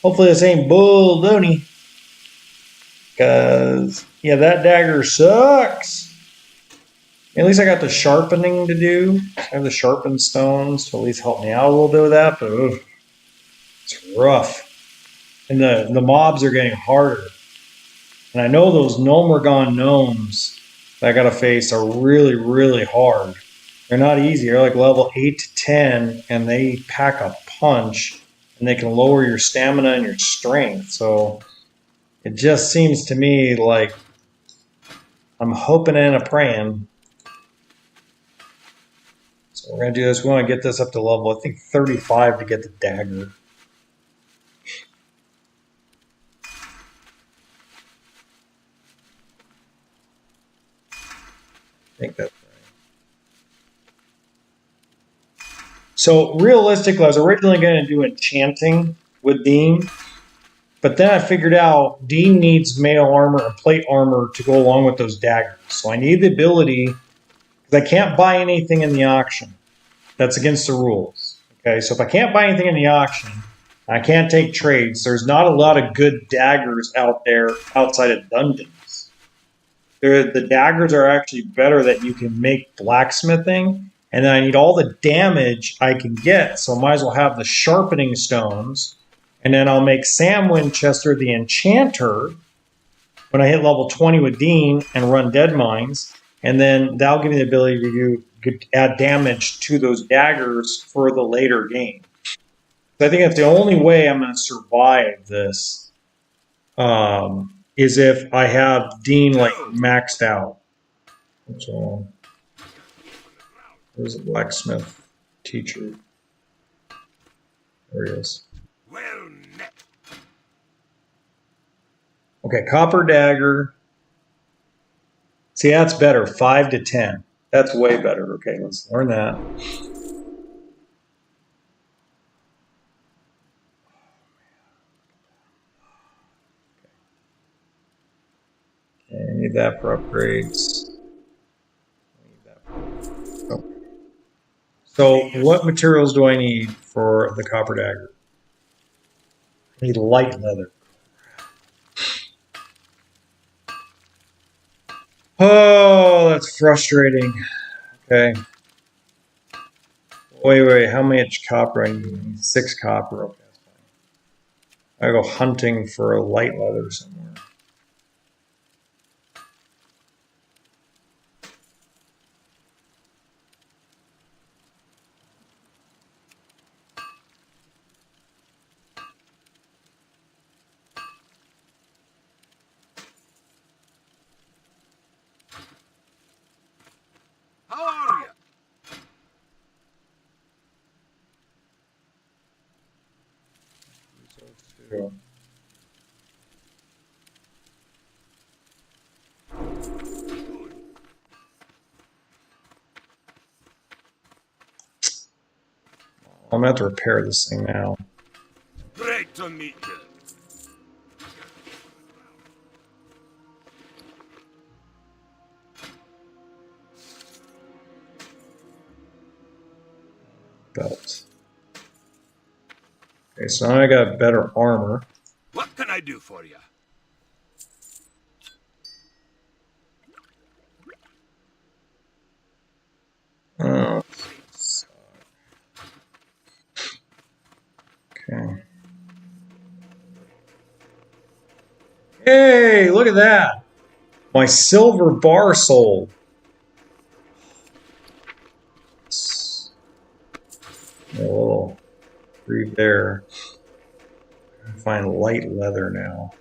Hopefully this ain't bull loony. Cause yeah, that dagger sucks. At least I got the sharpening to do. I have the sharpened stones to at least help me out a little bit with that, but ugh, it's rough. And the mobs are getting harder. And I know those Gnomergon gnomes that I gotta face are really, really hard. They're not easy. They're like level 8 to 10, and they pack a punch, and they can lower your stamina and your strength. So it just seems to me like I'm hoping and a praying. So we're gonna do this. We want to get this up to level, I think, 35 to get the dagger. I think that's right. So realistically, I was originally going to do enchanting with Dean, but then I figured out Dean needs mail armor and plate armor to go along with those daggers. So I need the ability, because I can't buy anything in the auction. That's against the rules. Okay, so if I can't buy anything in the auction, I can't take trades. There's not a lot of good daggers out there outside of dungeons. The daggers are actually better that you can make blacksmithing, and then I need all the damage I can get, so I might as well have the sharpening stones, and then I'll make Sam Winchester the enchanter when I hit level 20 with Dean and run dead mines, and then that'll give me the ability to add damage to those daggers for the later game. So I think that's the only way I'm going to survive this. Is if I have Dean like maxed out. So there's a blacksmith teacher. There he is. Well met. Okay, copper dagger. See, that's better. 5 to 10. That's way better. Okay, let's learn that. Okay, I need that for upgrades. Oh. So what materials do I need for the copper dagger? I need light leather. Oh, that's frustrating. Okay. Wait, how much copper I need? 6 copper. Okay, that's fine. I go hunting for a light leather somewhere. How are you? Yeah. I'm gonna have to repair this thing now. Great to meet you. Belt. Okay, so now I got better armor. What can I do for you? Oh, okay. Hey, look at that! My silver bar sold. A little free there. Find light leather now.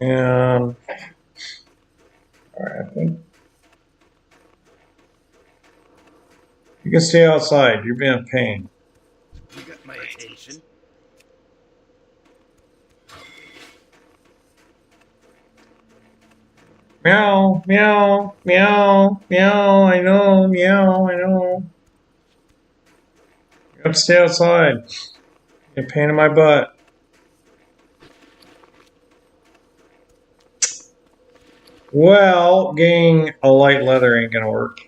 And alright, I think you can stay outside. You're being a pain. You got my attention. Meow, meow, meow, meow. I know, meow, I know. You have to stay outside. You're a pain in my butt. Well, getting a light leather ain't gonna work.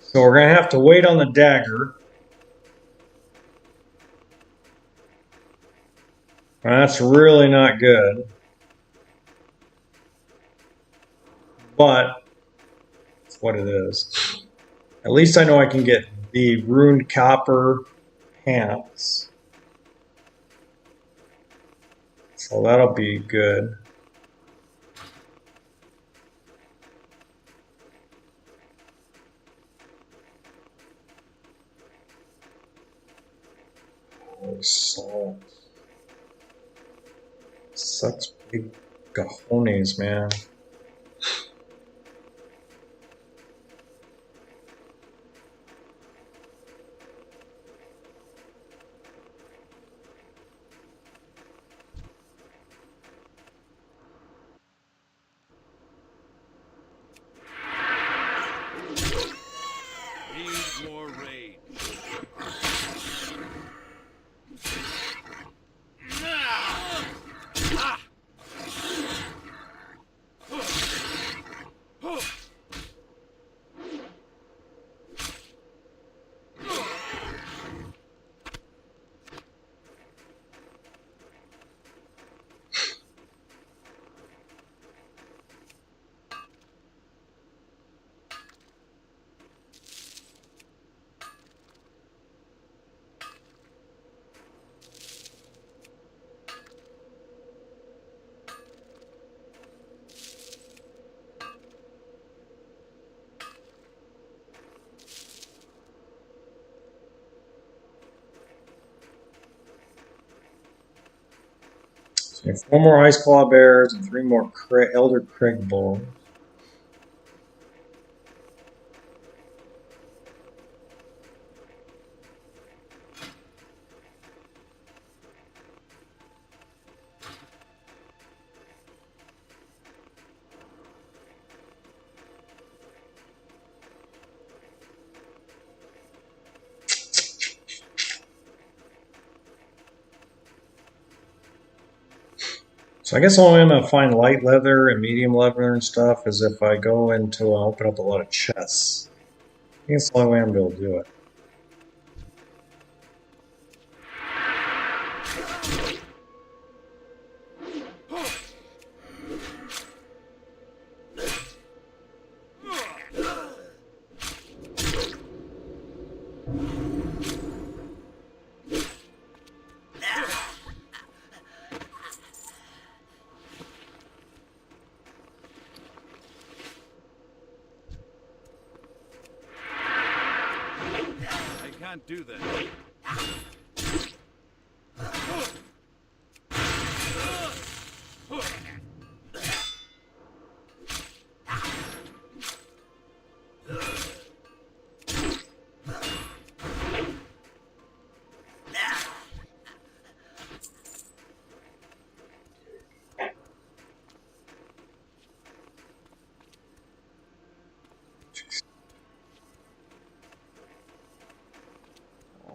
So we're gonna have to wait on the dagger. That's really not good. But it's what it is. At least I know I can get the ruined copper pants. So that'll be good. Salt. Such big cojones, man. Need more rage. So you have 4 more ice claw bears and 3 more elder Craig bulls. So I guess the only way I'm going to find light leather and medium leather and stuff is if I go into open up a lot of chests. I think it's the only way I'm going to be able to do it. Can't do that.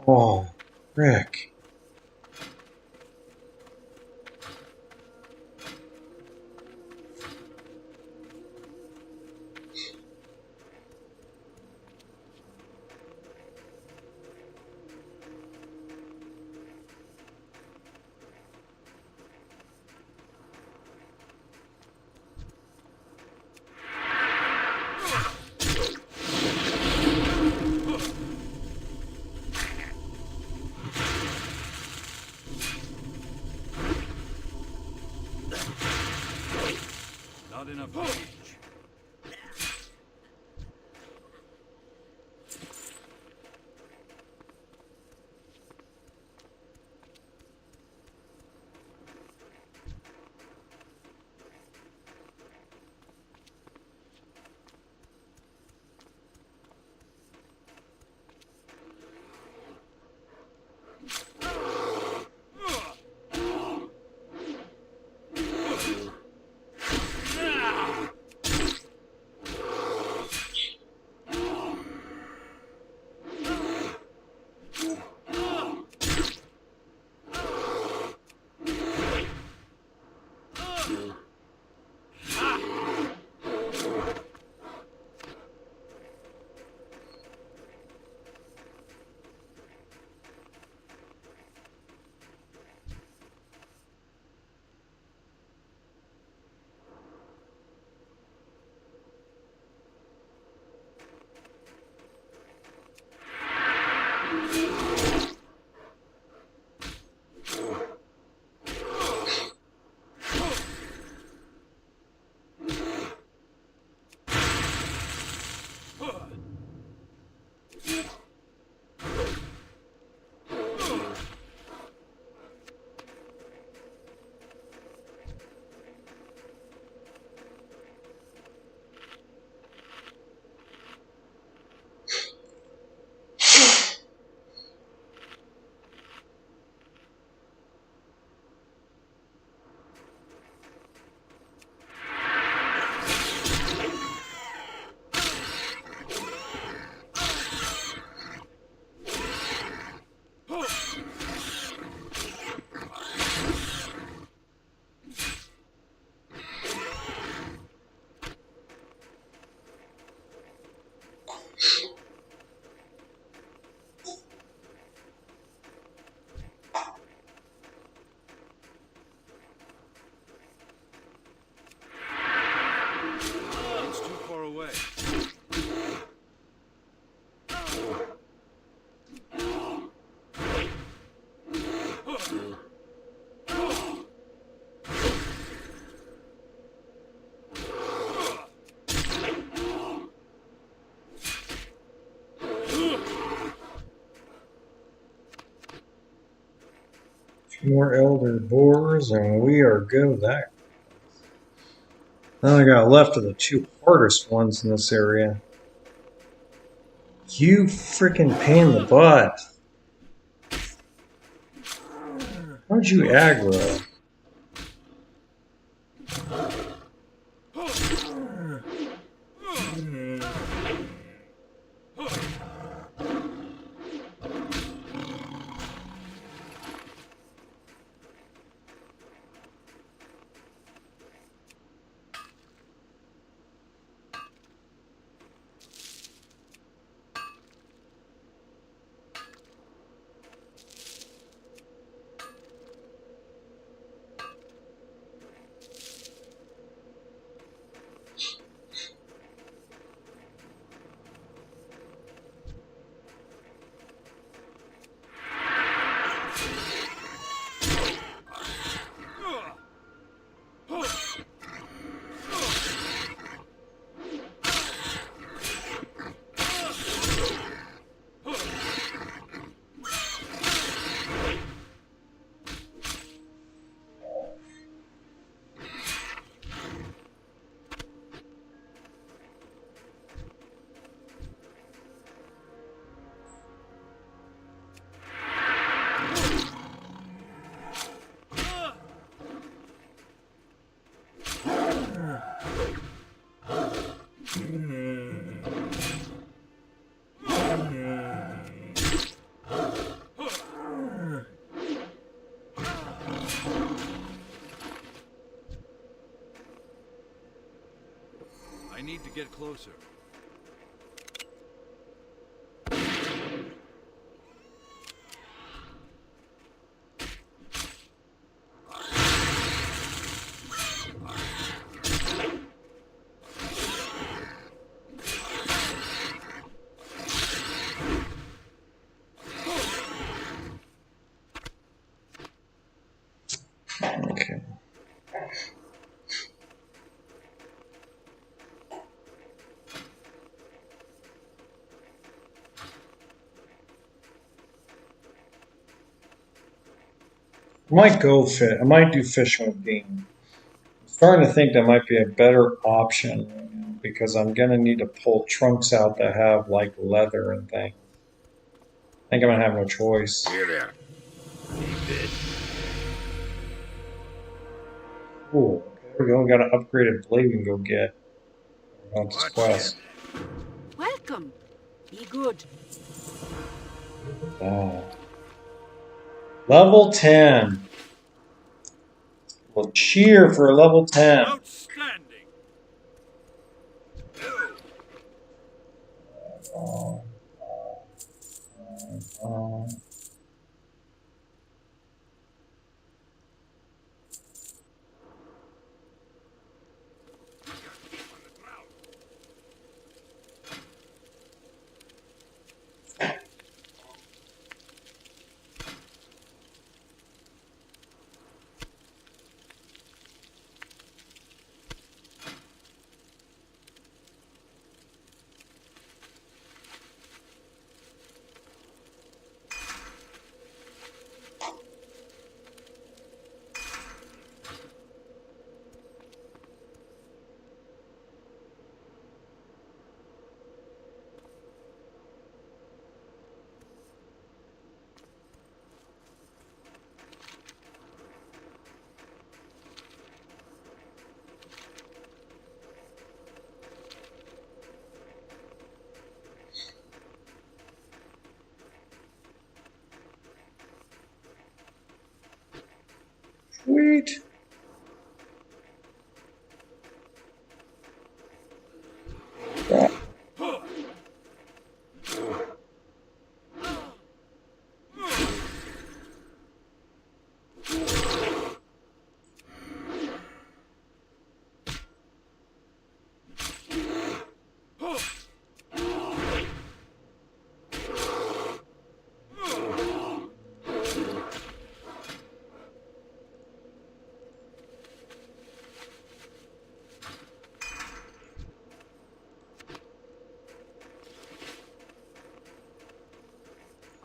Oh, Rick. Not enough rage. It's too far away. More elder boars, and we are good with that. Then I got left of the two hardest ones in this area. You freaking pain in the butt. How'd you aggro? I need to get closer. Okay. I might go fit. I might do fishing with Dean. I'm starting to think that might be a better option right now because I'm gonna need to pull trunks out that have like leather and things. I think I'm gonna have no choice. Here there. Need this? Cool. Okay, there we go. We got an upgraded blade we can go get on this What's quest. Welcome. Be good. Oh. Level 10. We'll cheer for a level 10. Outstanding. Oh, oh. Sweet. Yeah.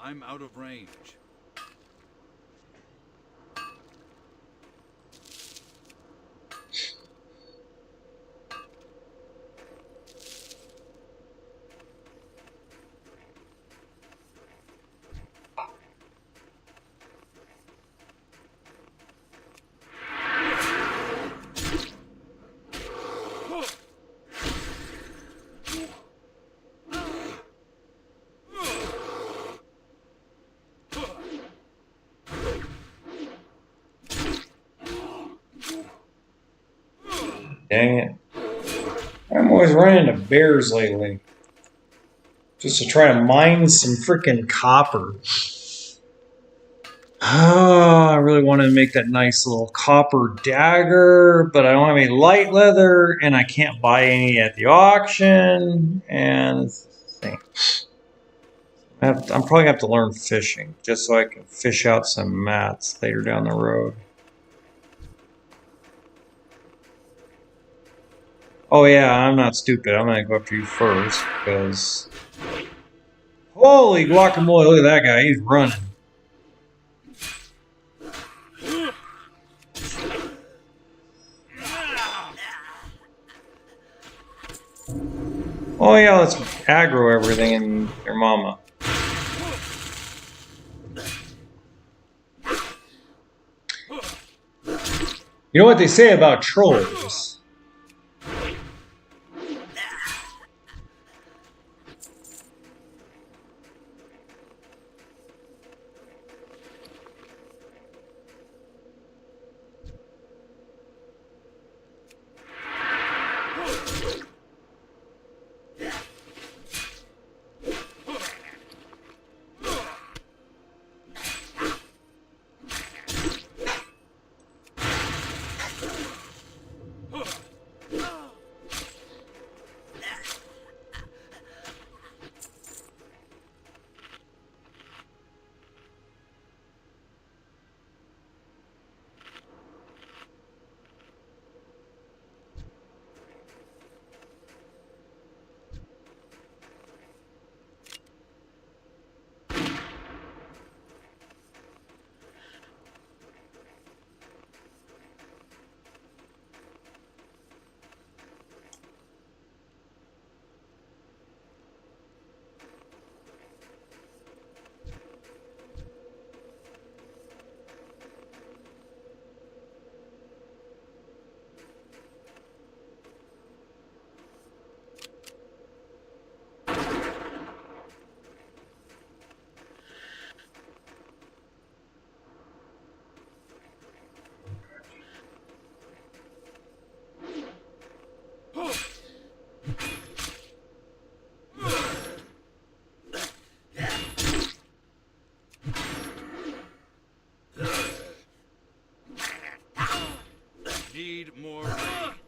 I'm out of range. Dang it. I'm always running into bears lately. Just to try to mine some freaking copper. Oh, I really want to make that nice little copper dagger, but I don't have any light leather, and I can't buy any at the auction. And it's the thing. I'm probably going to have to learn fishing, just so I can fish out some mats later down the road. Oh yeah, I'm not stupid. I'm going to go up to you first, because... Holy guacamole, look at that guy. He's running. Oh yeah, let's aggro everything in your mama. You know what they say about trolls? need more rage.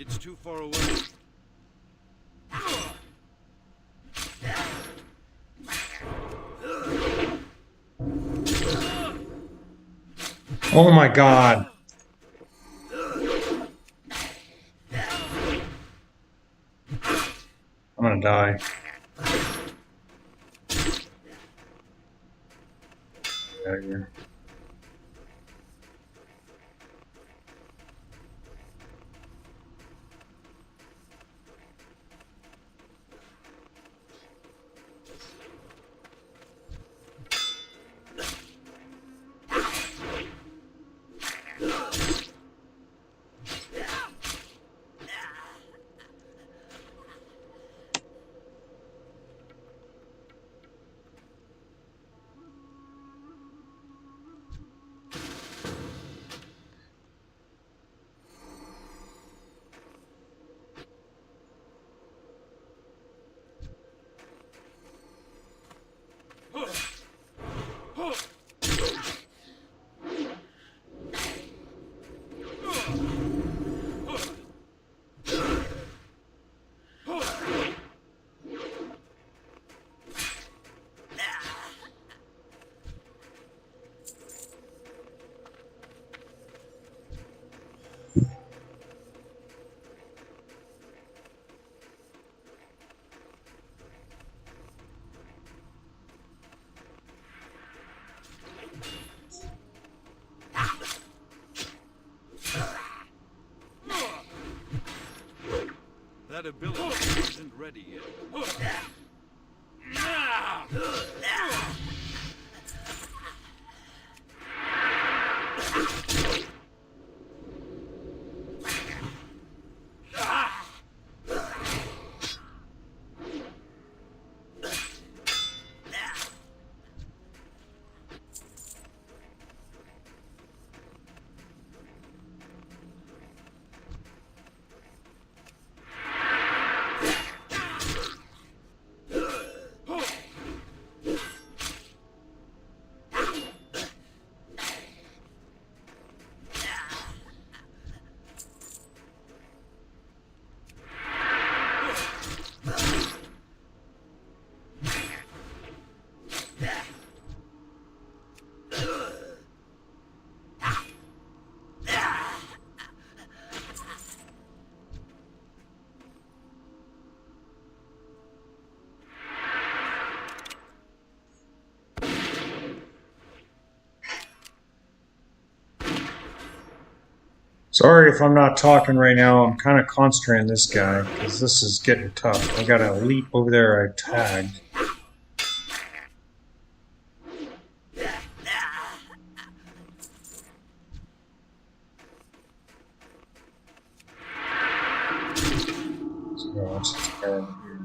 It's too far away. Oh my god. I'm gonna die. Out of here. That ability isn't ready yet. Sorry if I'm not talking right now. I'm kind of concentrating on this guy because this is getting tough. I got an elite over there I tagged. So let's just go over here.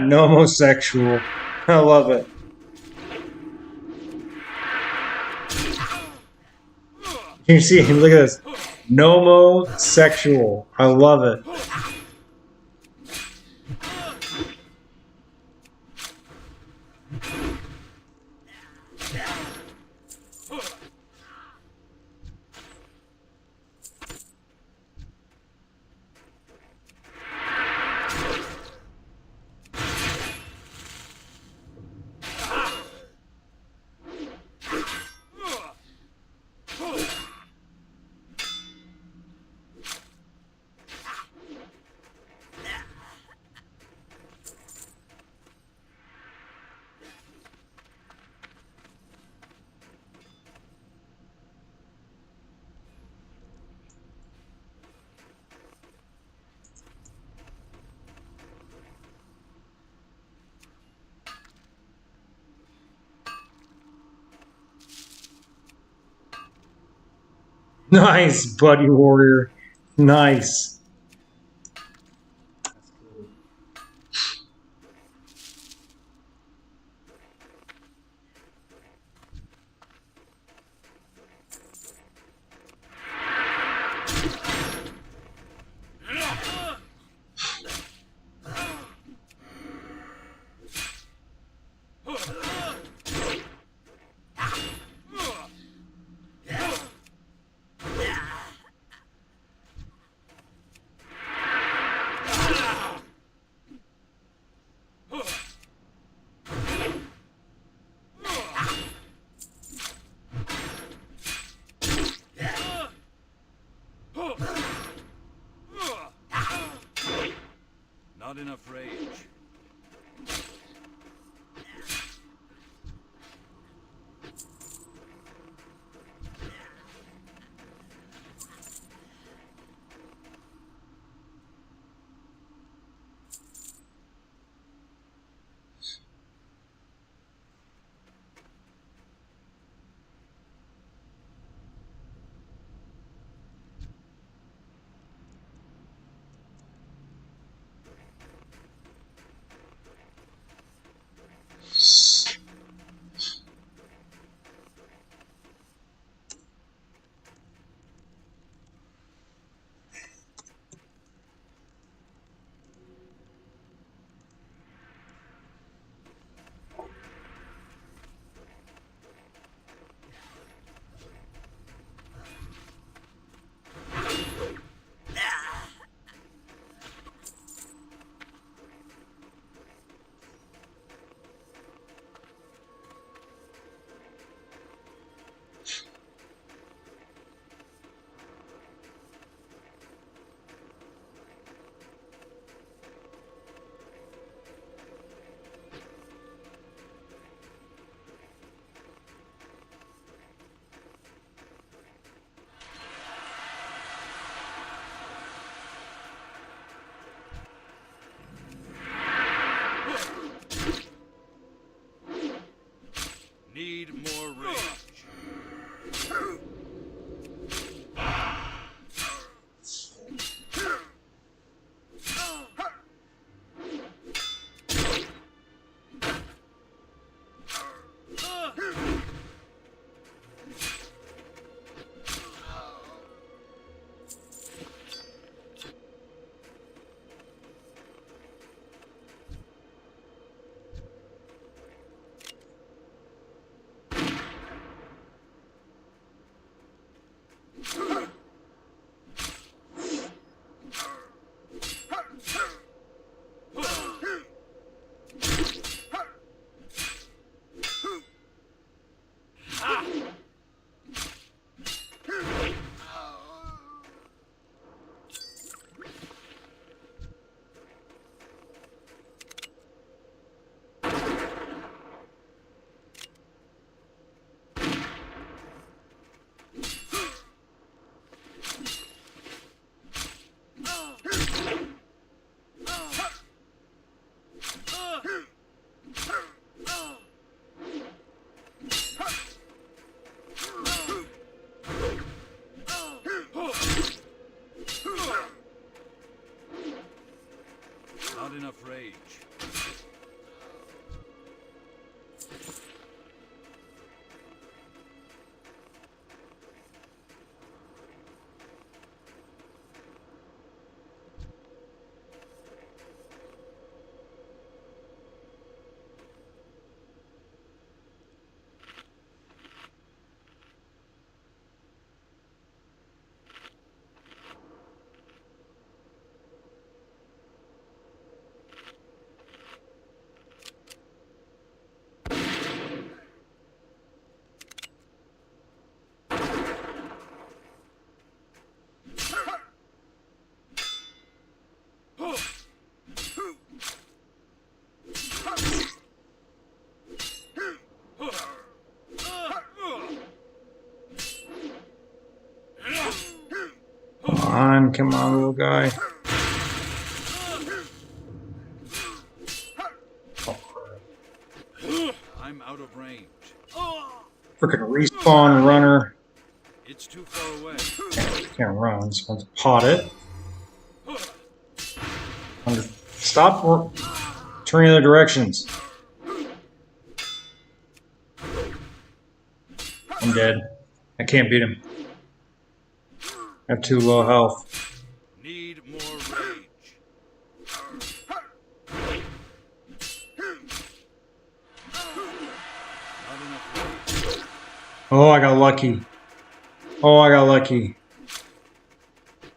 No homosexual. I love it. You see, look at this. Nomosexual. I love it. Nice, buddy warrior. Nice. Not enough rage. Need more rage. Not enough rage. Come on, little guy. I'm out of range. Freaking respawn runner. It's It's too far away. Can't run, so let's pot it. Stop turning other directions. I'm dead. I can't beat him. I have too low health. Need more rage. Not enough rage. Oh, I got lucky. Oh, I got lucky.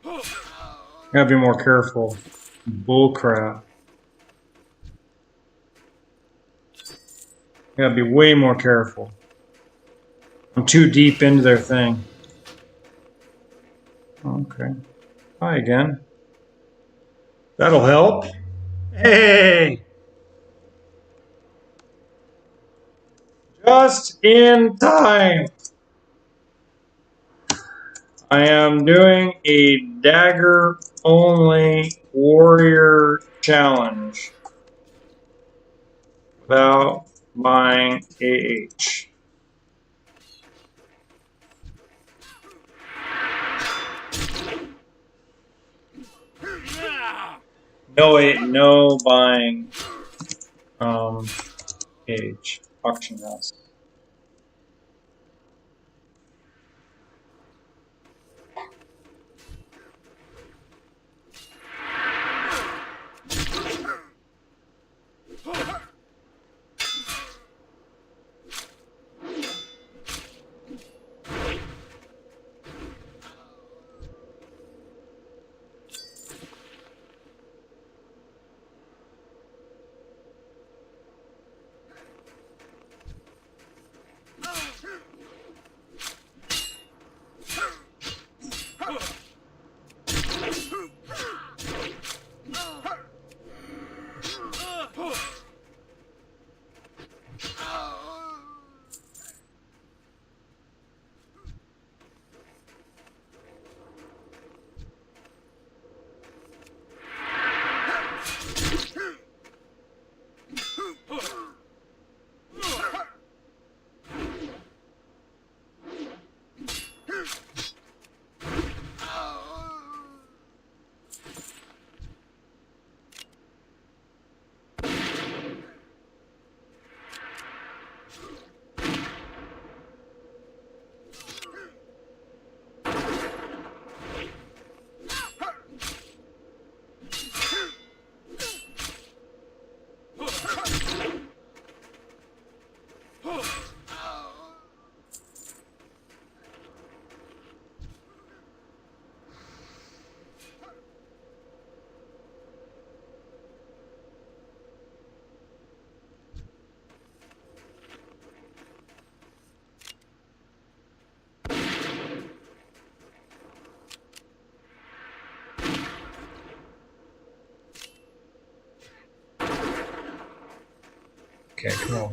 Gotta be more careful. Bullcrap. Gotta be way more careful. I'm too deep into their thing. Okay. Hi again. That'll help. Hey! Just in time. I am doing a dagger only warrior challenge without buying AH. No, wait, no buying AH. Auction house. Okay, come on.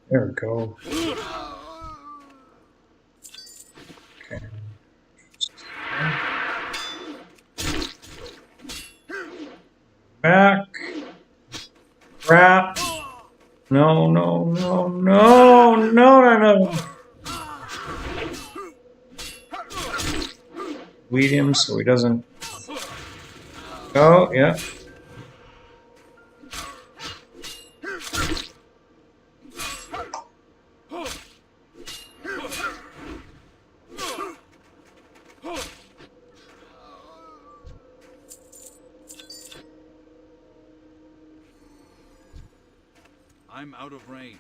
There we go. Okay. Back. Crap. No, no, no, no, no, no, no. Weed him so he doesn't. Oh, yeah. I'm out of range.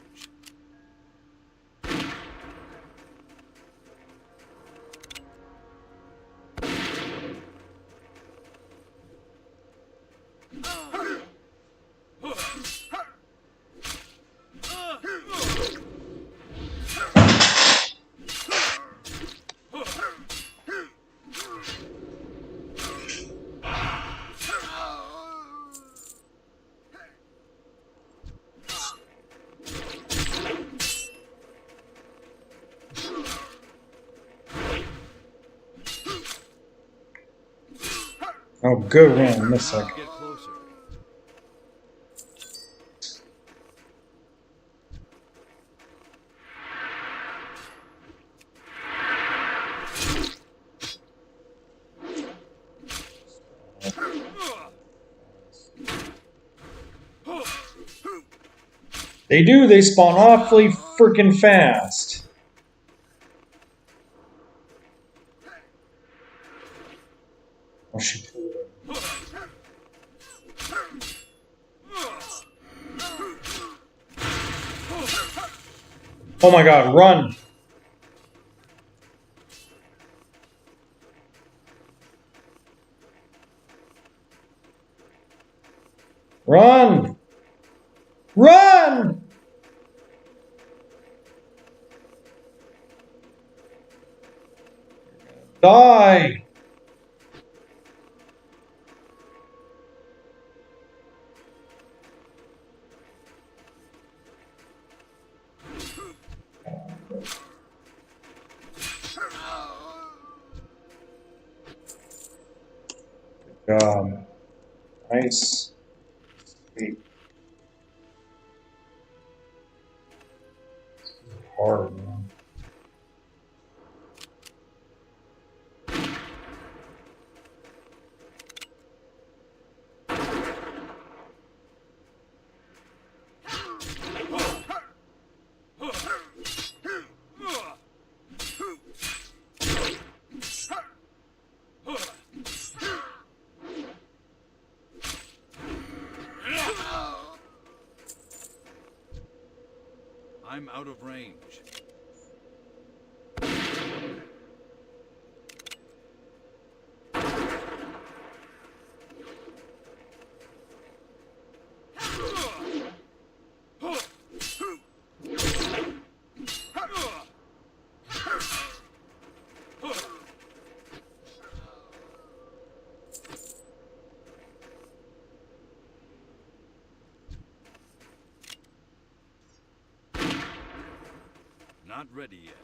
Oh, good one. Miss second. Get closer. They do. They spawn awfully freaking fast. Oh, she pulled it. Oh my god, run! Run! Run! Die! Good job. Nice. Sweet. Hard, man. I'm out of range. Not ready yet.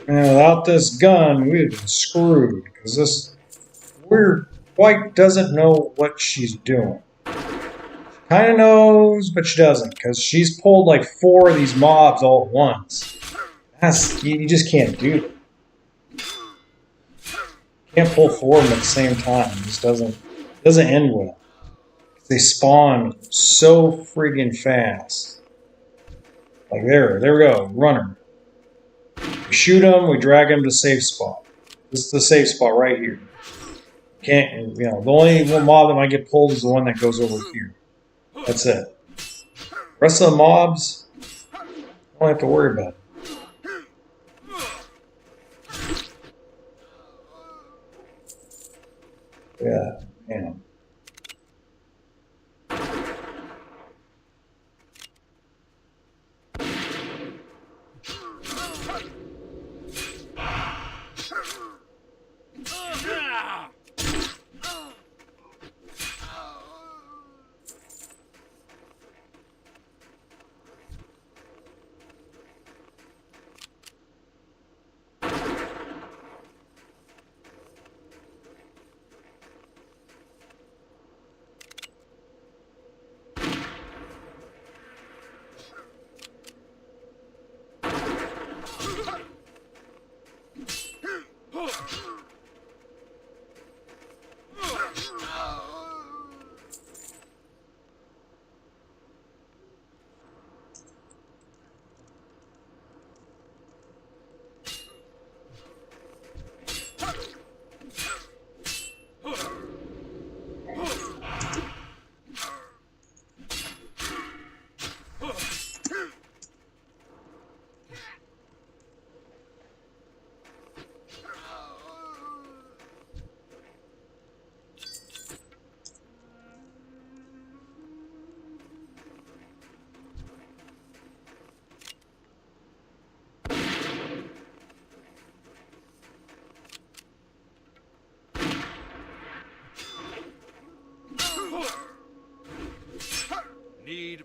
And without this gun, we'd been screwed, because this weird white doesn't know what she's doing. Kind of knows, but she doesn't, because she's pulled like 4 of these mobs all at once. You just can't do that. Can't pull 4 of them at the same time. It just doesn't end well. They spawn so friggin' fast. Like there we go, runner. We shoot them, we drag them to safe spot. This is the safe spot right here. Can't, the only one mob that might get pulled is the one that goes over here. That's it. Rest of the mobs, don't have to worry about it. Yeah, man.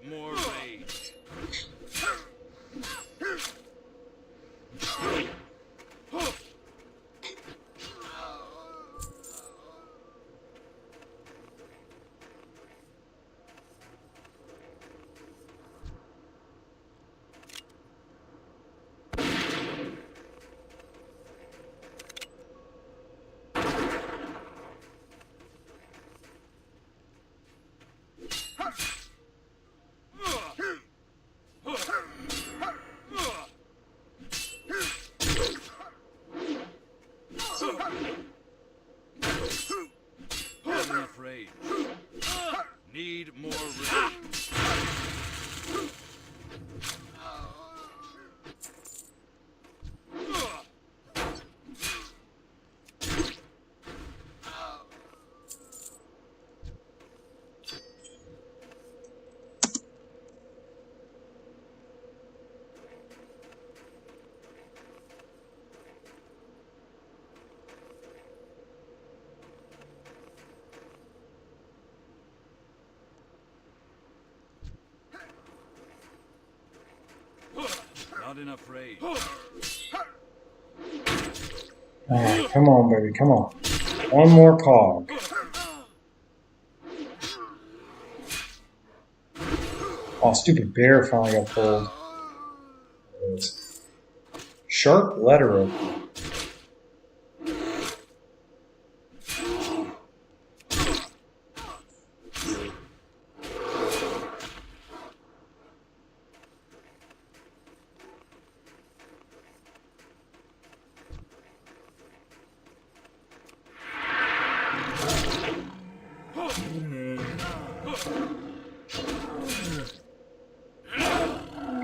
more rage. Have enough rage. Need more rage. Not enough rage. Alright, come on, baby, come on. One more cog. Oh, stupid bear finally got pulled. Sharp letter opener.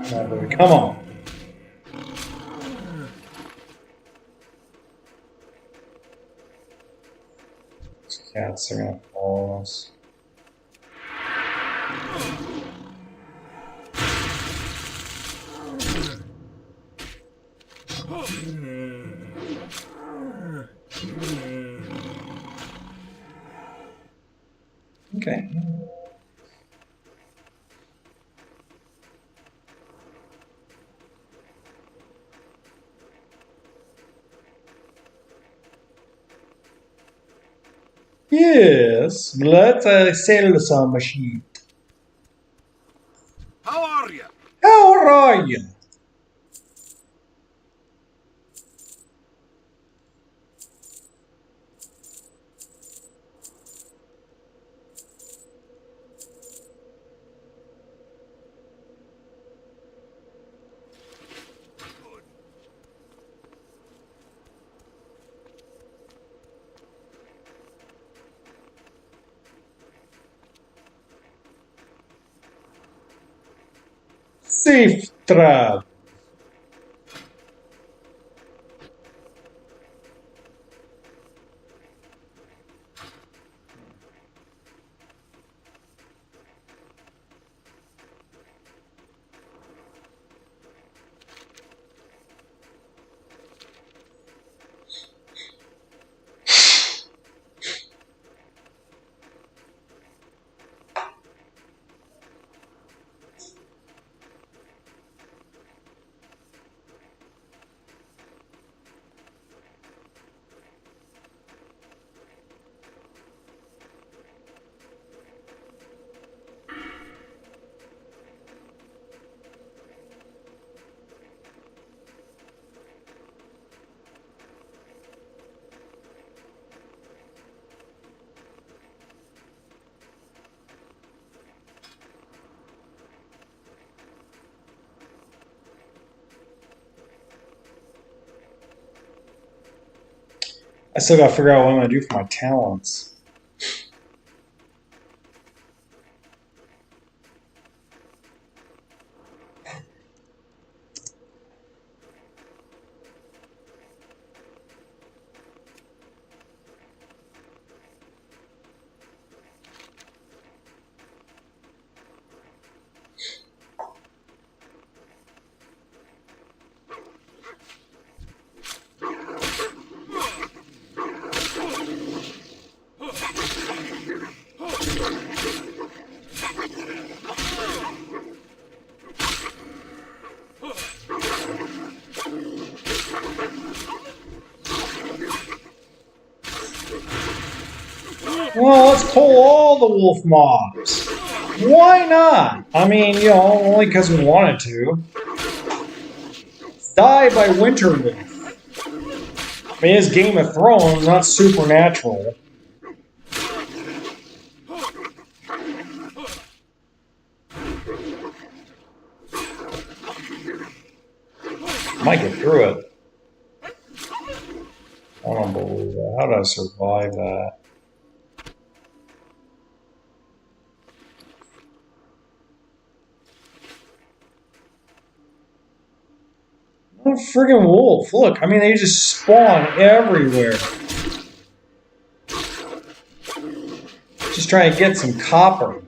Come on, baby, come on. These cats are gonna follow us. Okay. Yes, let's sell some machine. How are you? How are you? Safe travel. I still gotta figure out what I'm gonna do for my talents. Well, let's pull all the wolf mobs. Why not? I mean, you know, only because we wanted to. Die by Winter Wolf. I mean, it's Game of Thrones, not Supernatural. Might get through it. I don't believe that. How did I survive that? Oh, friggin' wolf. Look, I mean, they just spawn everywhere. Just trying to get some copper.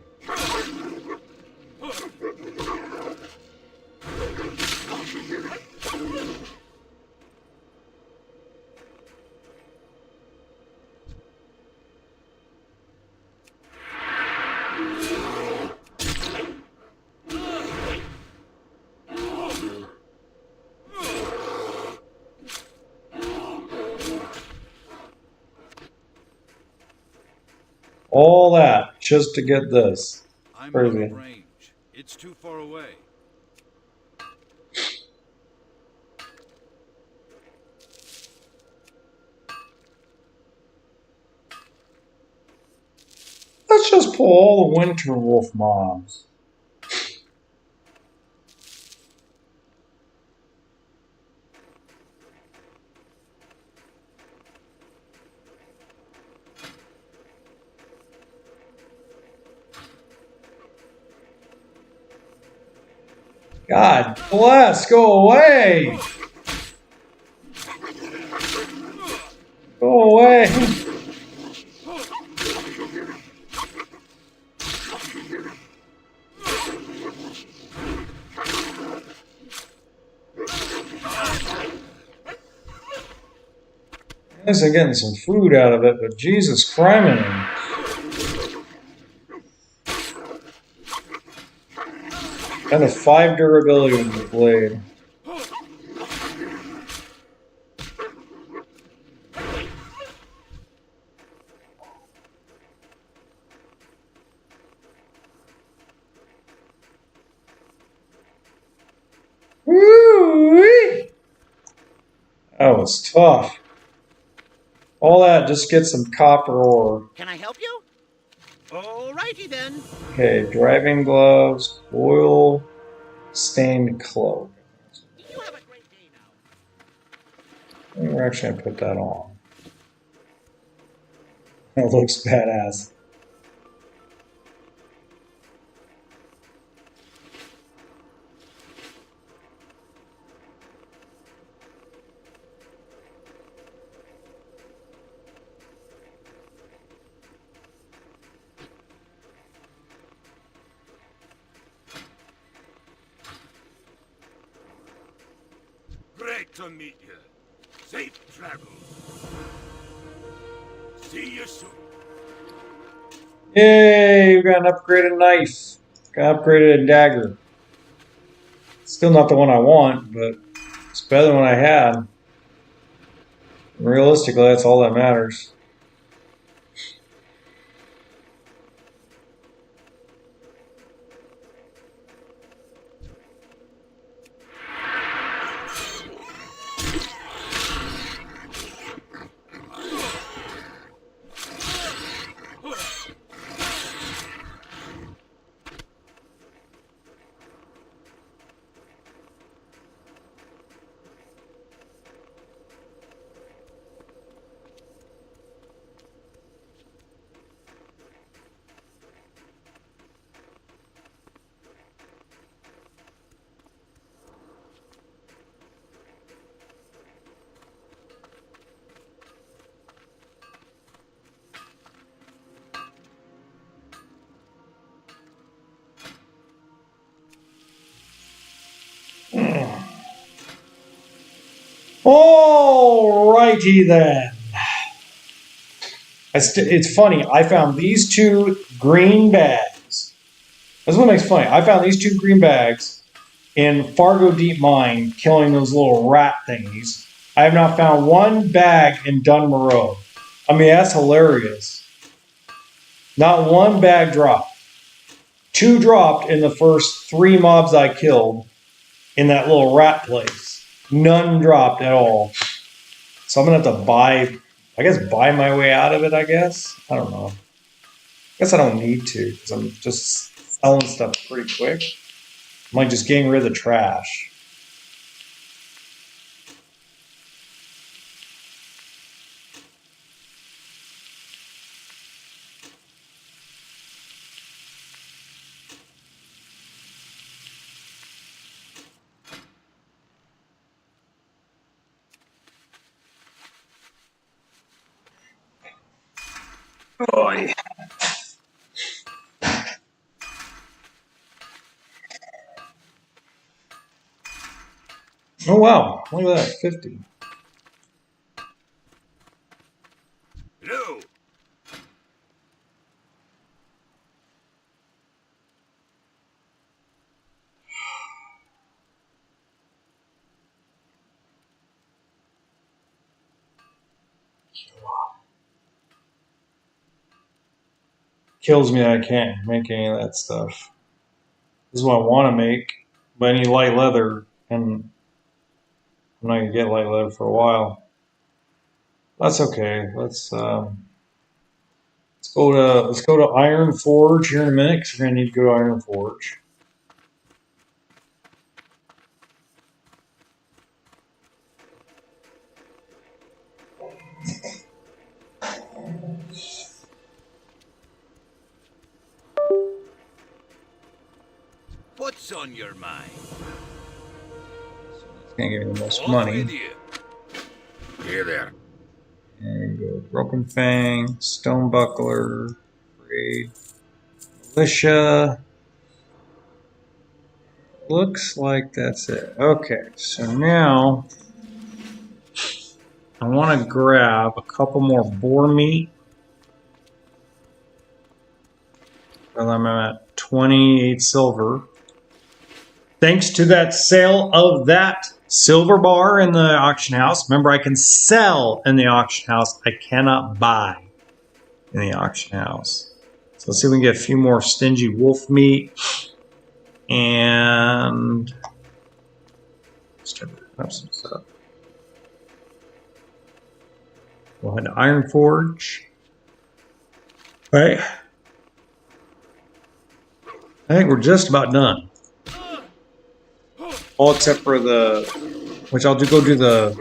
All that just to get this. I'm Crazy. out of range. It's too far away. Let's just pull all the Winter Wolf mobs. God bless, go away! Go away! At least I'm getting some food out of it, but Jesus Christ. And a 5 durability on the blade. Woo-wee! That was tough. All that just get some copper ore. Can I help you? Alrighty then. Okay, driving gloves, oil, stained cloak. You have a great day now. We're actually gonna put that on. That looks badass. Great to meet you. Safe travels. See you soon. Yay, we got an upgraded knife. Got upgraded a dagger. Still not the one I want, but it's better than what I had. Realistically, that's all that matters. Alrighty then. It's funny. I found these 2 green bags. That's what makes it funny. I found these 2 green bags in Fargo Deep Mine, killing those little rat thingies. I have not found one bag in Dunmoreau. I mean, that's hilarious. Not one bag dropped. 2 dropped in the first 3 mobs I killed in that little rat place. None dropped at all. So I'm gonna have to buy my way out of it, I guess. I don't know. I guess I don't need to because I'm just selling stuff pretty quick. I'm like just getting rid of the trash. Boy. Oh wow, look at that, 50. Hello. Kills me that I can't make any of that stuff. This is what I want to make, but I need light leather, and I'm not gonna get light leather for a while. That's okay. Let's go to Iron Forge here in a minute because we're gonna need to go to Iron Forge. What's on your mind? It's gonna give me the most Off money. with you. Here there. There you go. Broken Fang, Stone Buckler, Raid, Militia. Looks like that's it. Okay, so now I want to grab a couple more boar meat. Well, I'm at 28 silver. Thanks to that sale of that silver bar in the auction house. Remember, I can sell in the auction house. I cannot buy in the auction house. So let's see if we can get a few more stingy wolf meat. And start picking up some stuff. We'll head to Iron Forge. Right. I think we're just about done. All except for the, which I'll go do the,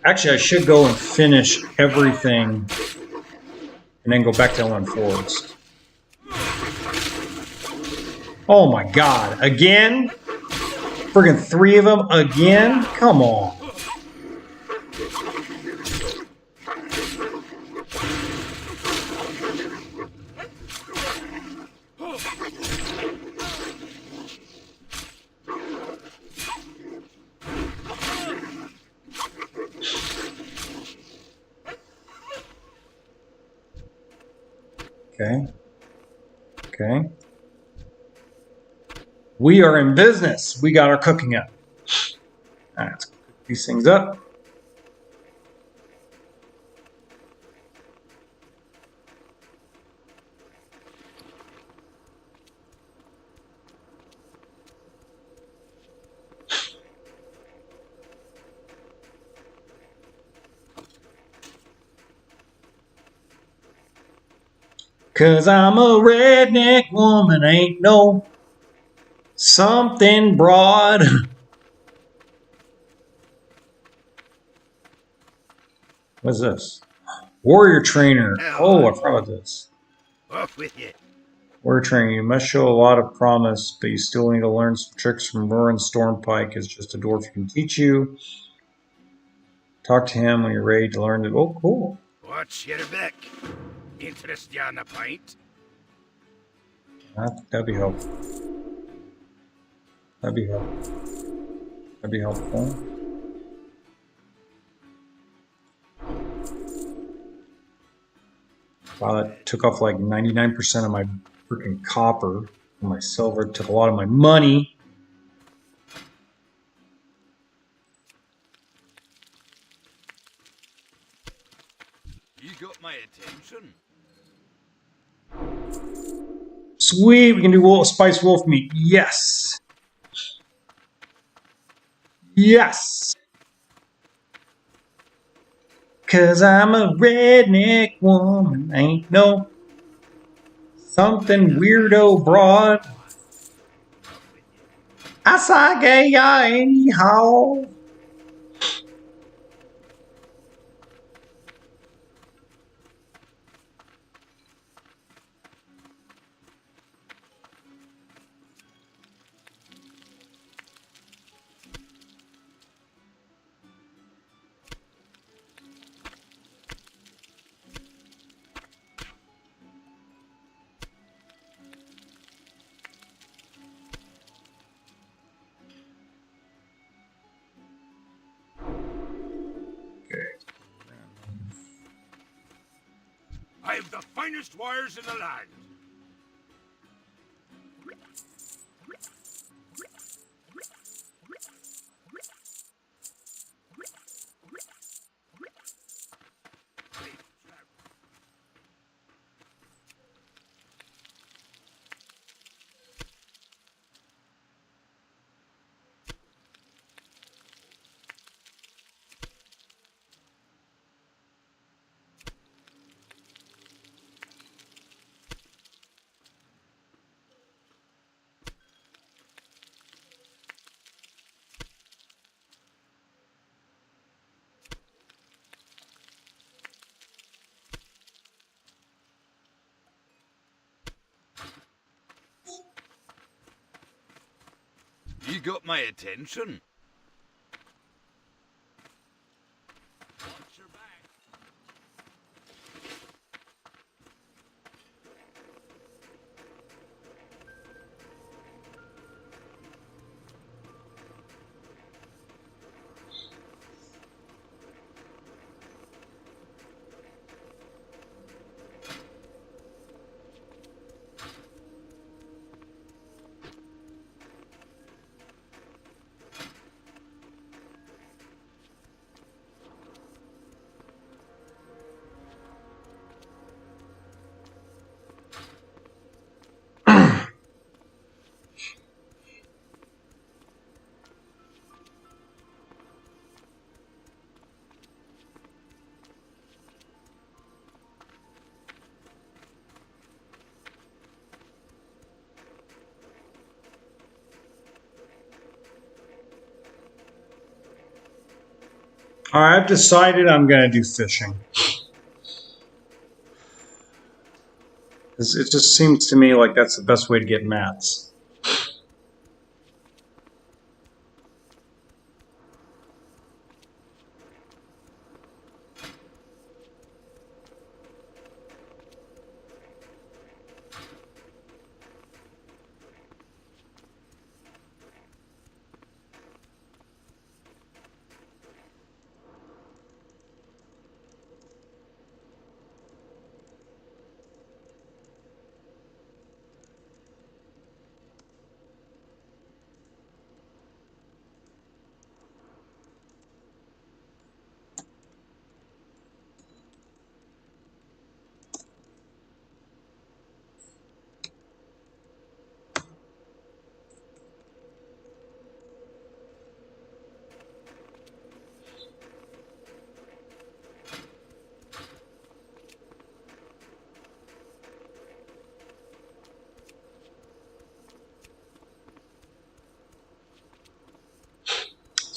actually I should go and finish everything and then go back to Ellen Forest. Oh my god, again? Friggin' 3 of them again? Come on. Okay. Okay. We are in business. We got our cooking up. All right, let's cook these things up. Cause I'm a redneck woman, ain't no something broad. What's this? Warrior trainer. Oh, I forgot about this. Off with you. Warrior trainer. You must show a lot of promise, but you still need to learn some tricks from Merlin Stormpike. Is just a dwarf who can teach you. Talk to him when you're ready to learn it. Oh, cool. What's your back? Interest you on a pint? That'd be helpful. That'd be helpful. That'd be helpful. Wow, that took off like 99% of my freaking copper and my silver. It took a lot of my money. You got my attention. Sweet, we can do spiced wolf meat. Yes. Yes. Cause I'm a redneck woman, ain't no something weirdo broad. I saw gay ya anyhow. I have the finest wires in the land. You got my attention. Watch your back. All right, I've decided I'm going to do fishing. It just seems to me like that's the best way to get mats.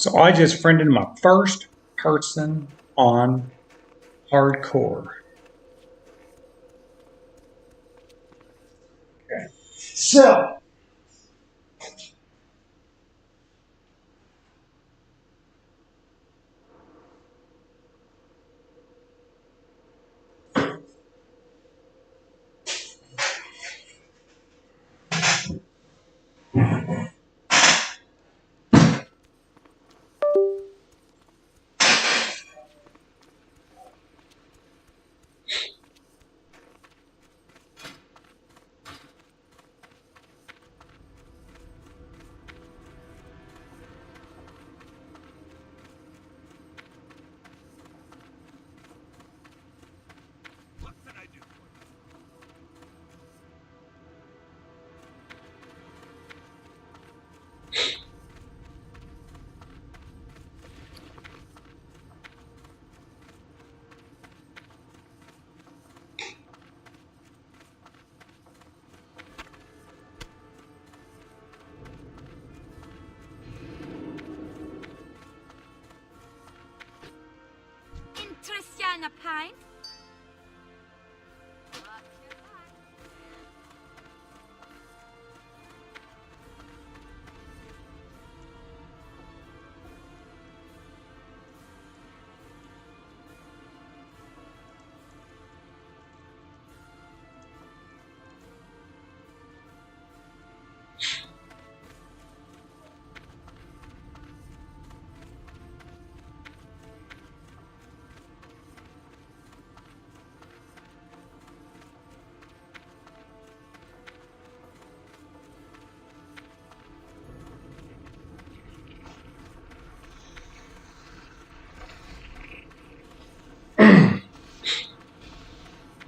So I just friended my first person on Hardcore. Okay. So a pint?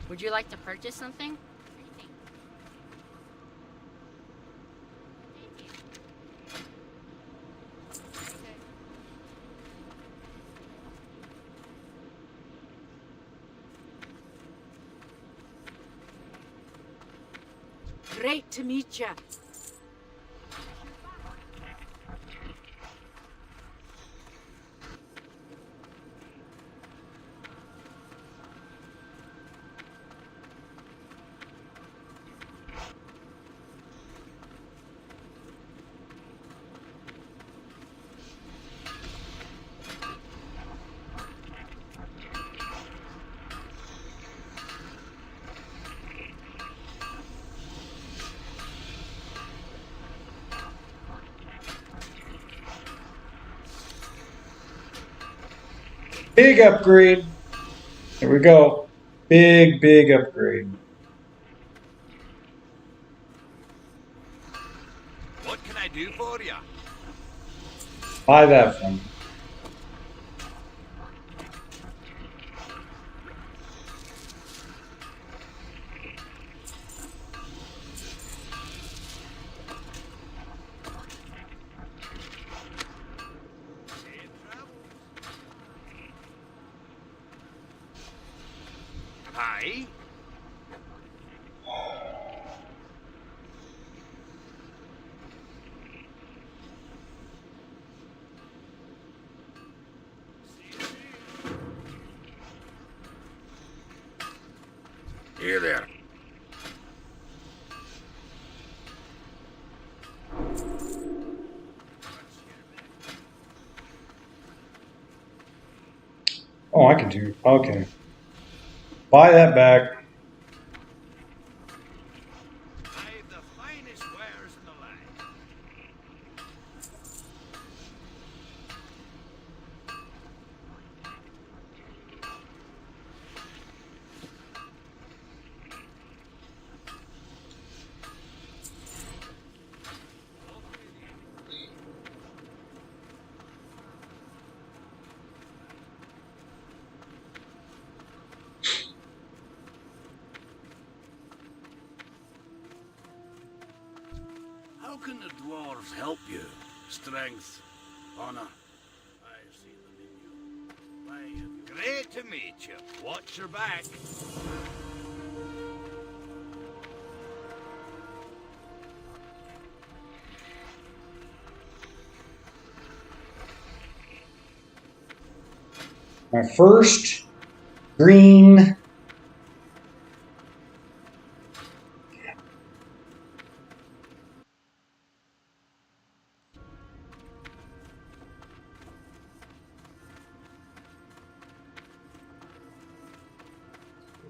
Would you like to purchase something? Great to meet you. Big upgrade. Here we go. Big upgrade. What can I do for you? Buy that from me. Hi. Here there. Oh, I can do. Okay. Buy that back. I've the finest wares in the land. How can the dwarves help you? Strength, honor. I've seen them in you. Why have you... Great to meet you. Watch your back. My first green.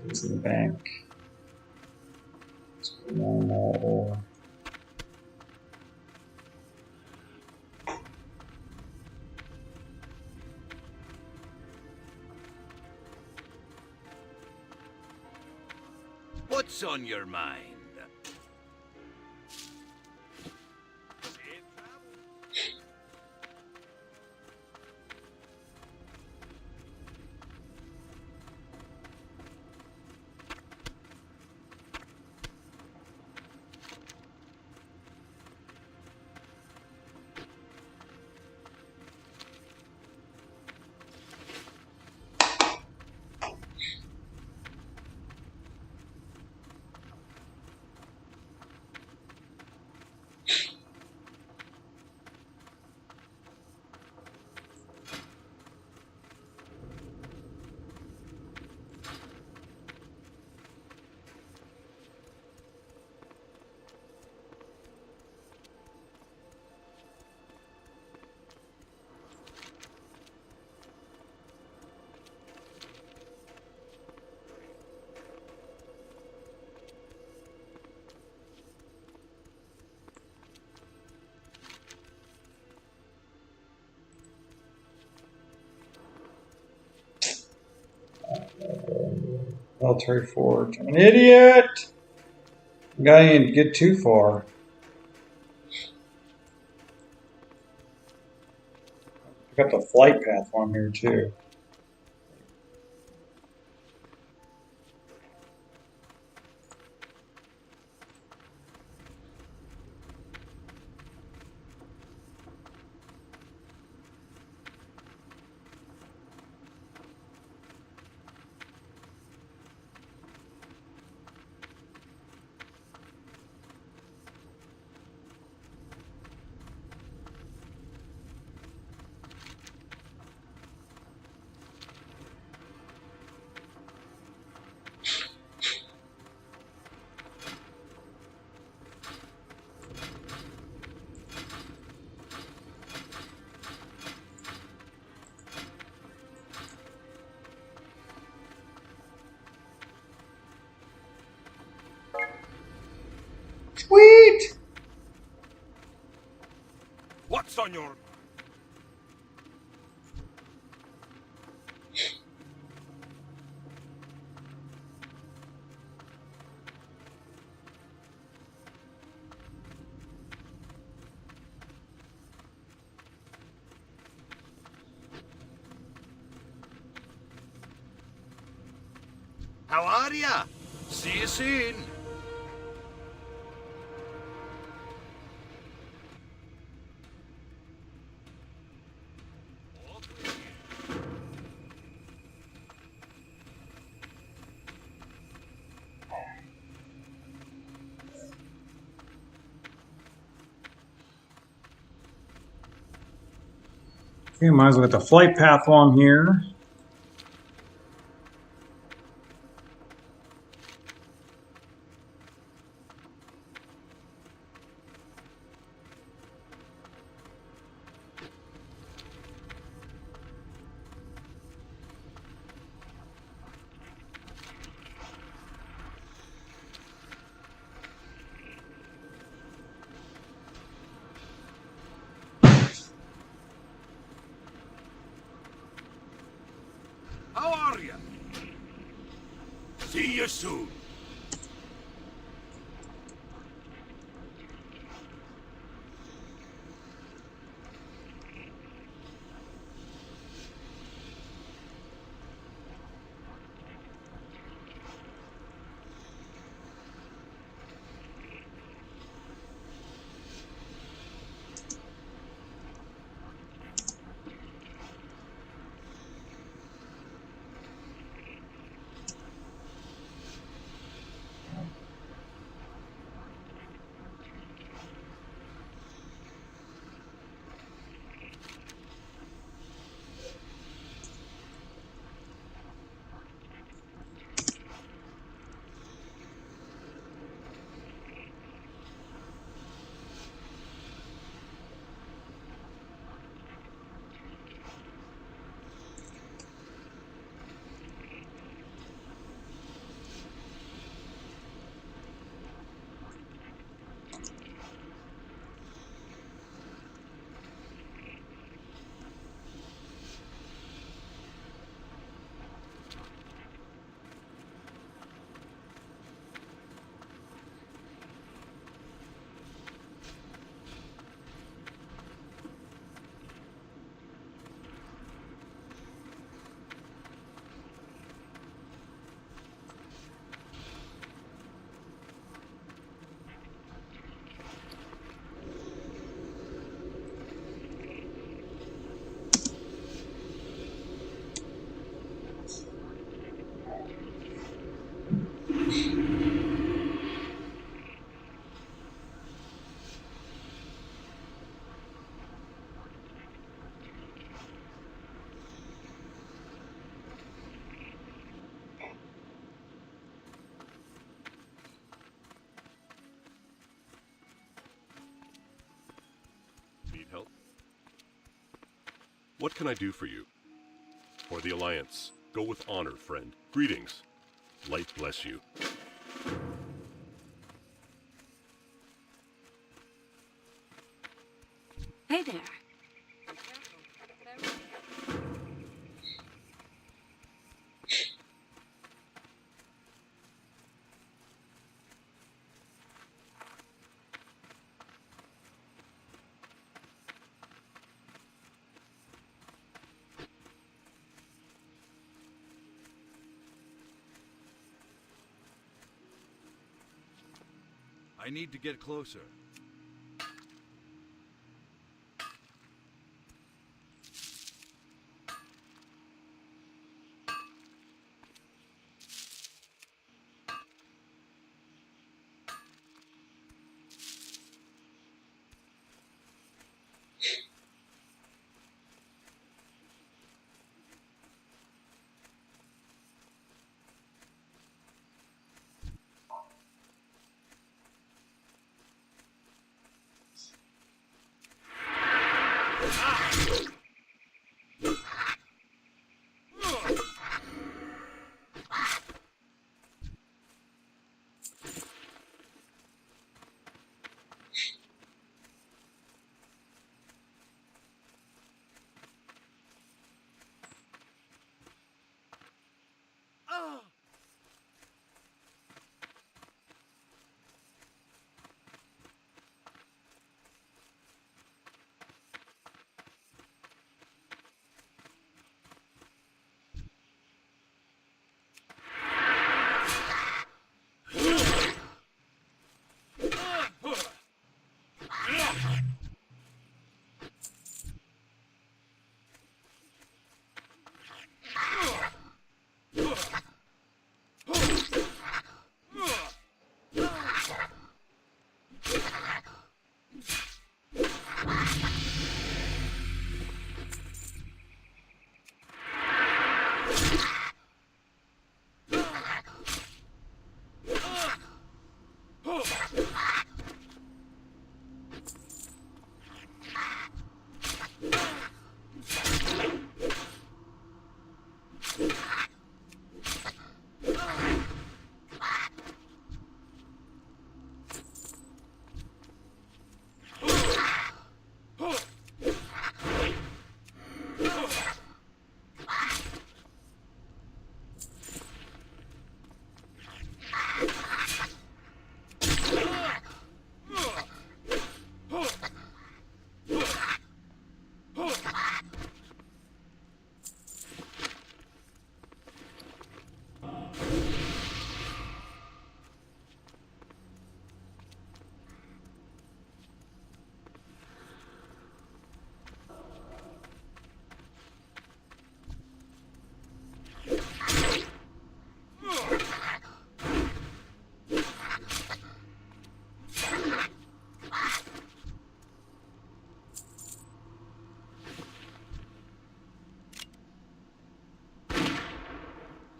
It's in the bank. It's normal. What's on your mind? Military forge. I'm an idiot! Guy didn't get too far. Pick up the flight path on here too. Sweet! What's on your... How are ya? See you soon. Okay, might as well get the flight path on here. How are ya? See you soon. Need help? What can I do for you? For the Alliance, go with honor, friend. Greetings. Light bless you. Hey there. I need to get closer.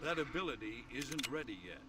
That ability isn't ready yet.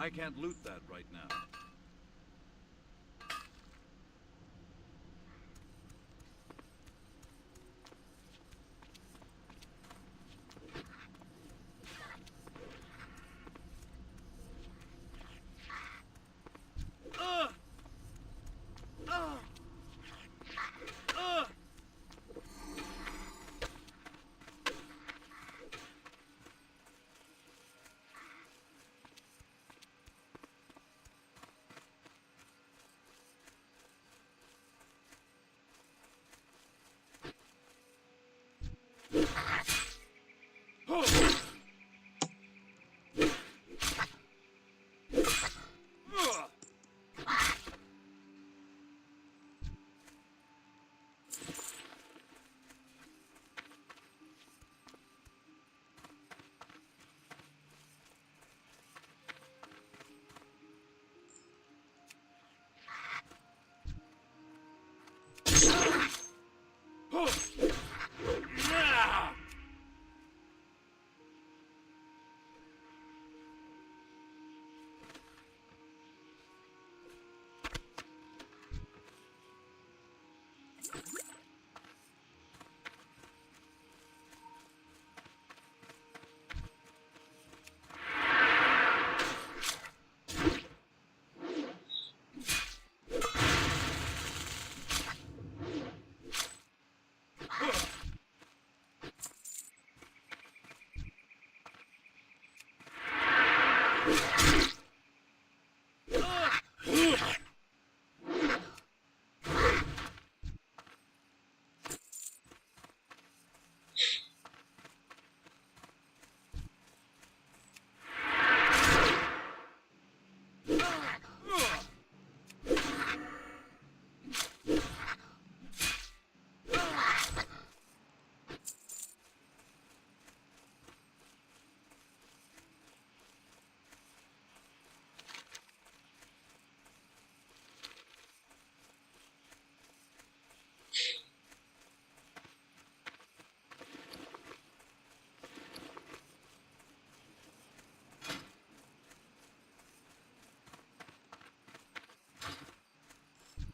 I can't loot that right now.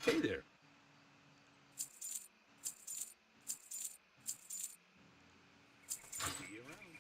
Hey there. See you around.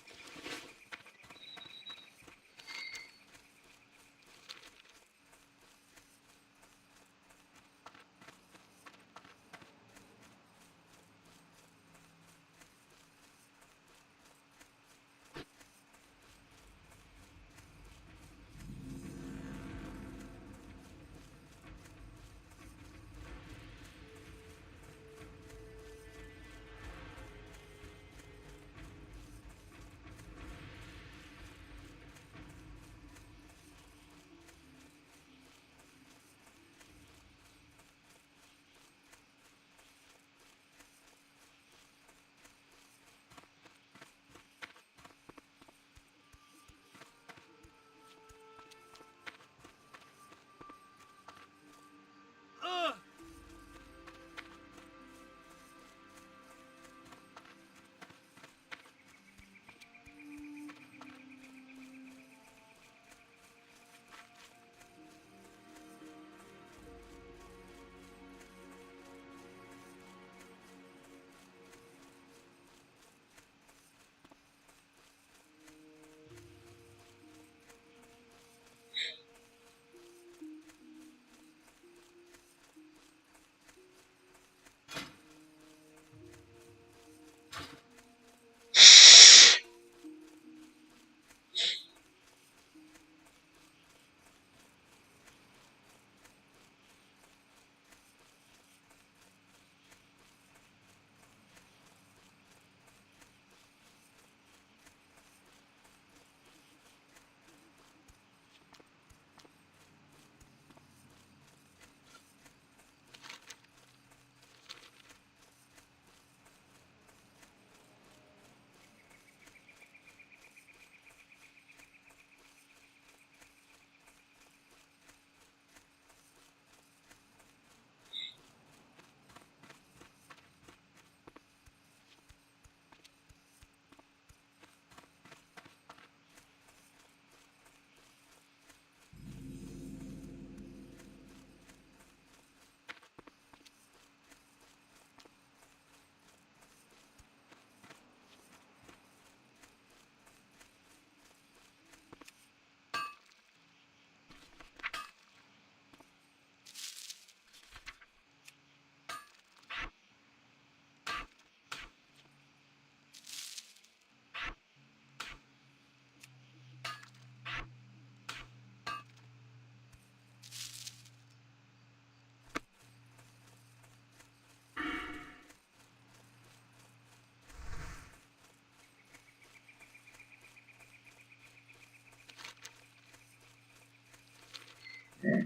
Light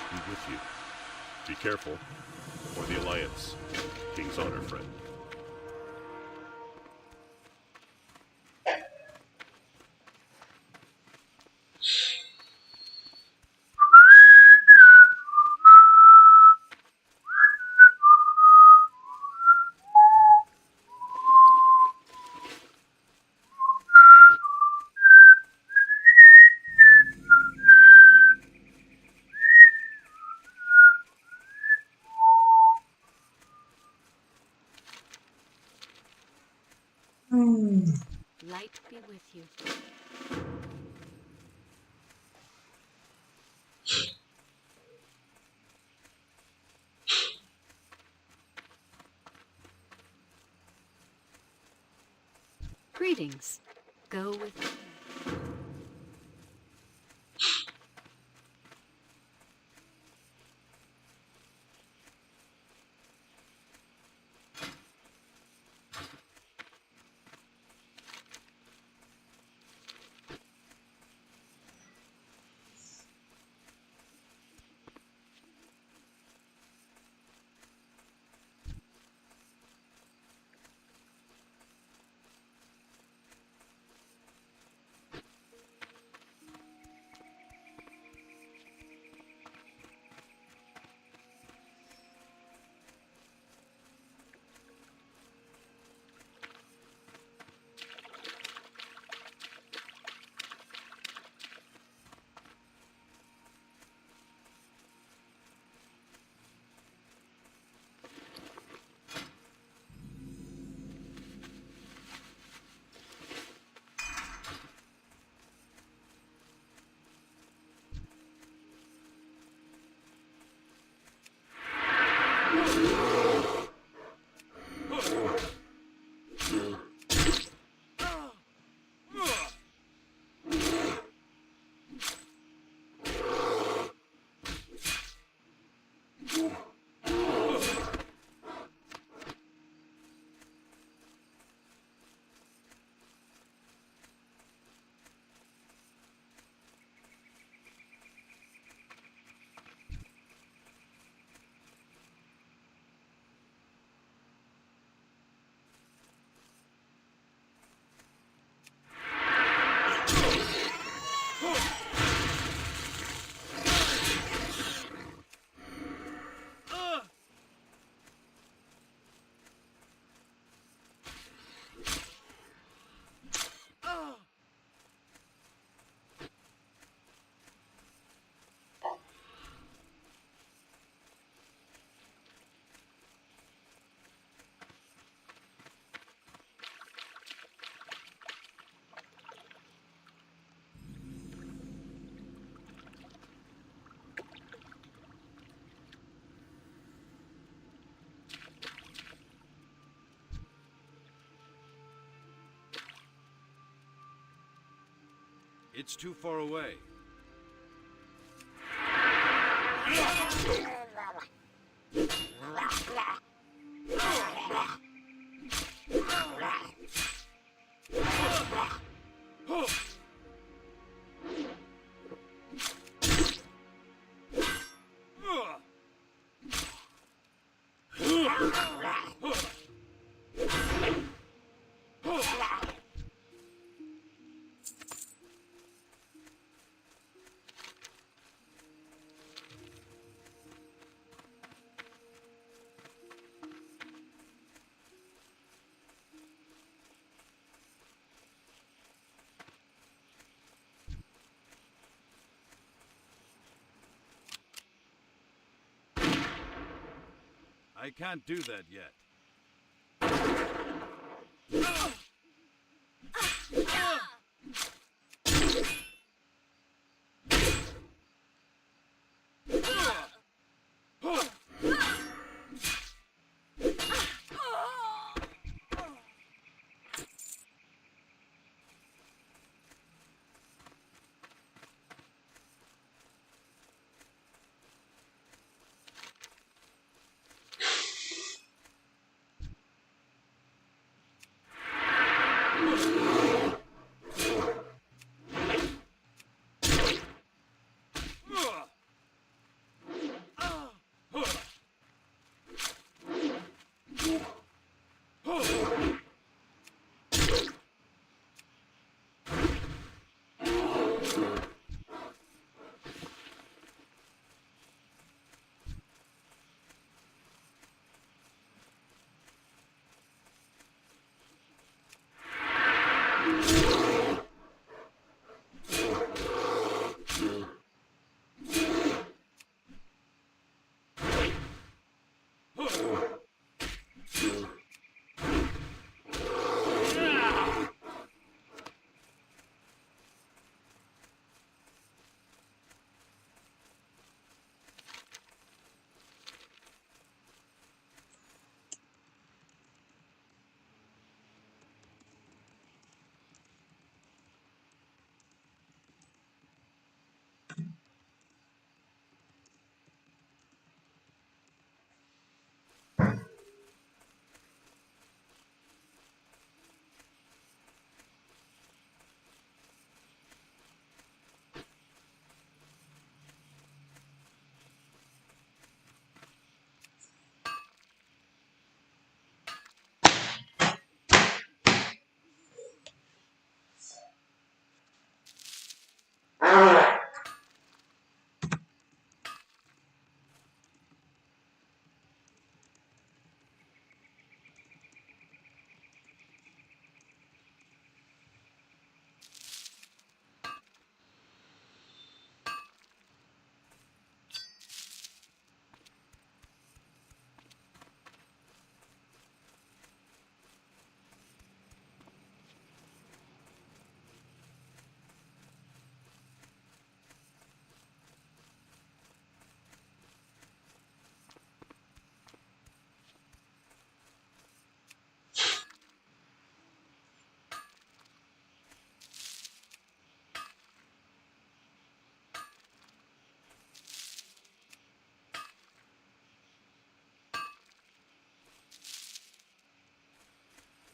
be with you. Be careful. For the Alliance. King's honor, friend. Light be with you. Greetings. Go with me. It's too far away. I can't do that yet.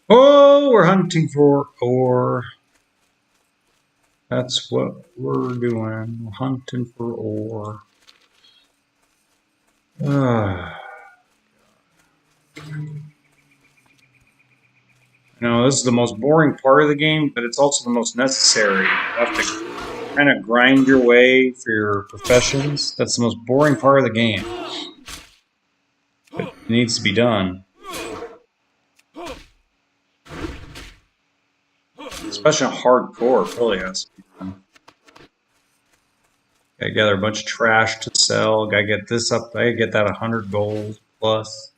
Oh, we're hunting for ore. That's what we're doing. We're hunting for ore. This is the most boring part of the game, but it's also the most necessary. You have to kind of grind your way for your professions. That's the most boring part of the game. But it needs to be done. Especially hardcore, it really has to be done. Gotta gather a bunch of trash to sell. Gotta get this up. I gotta get that 100 gold plus.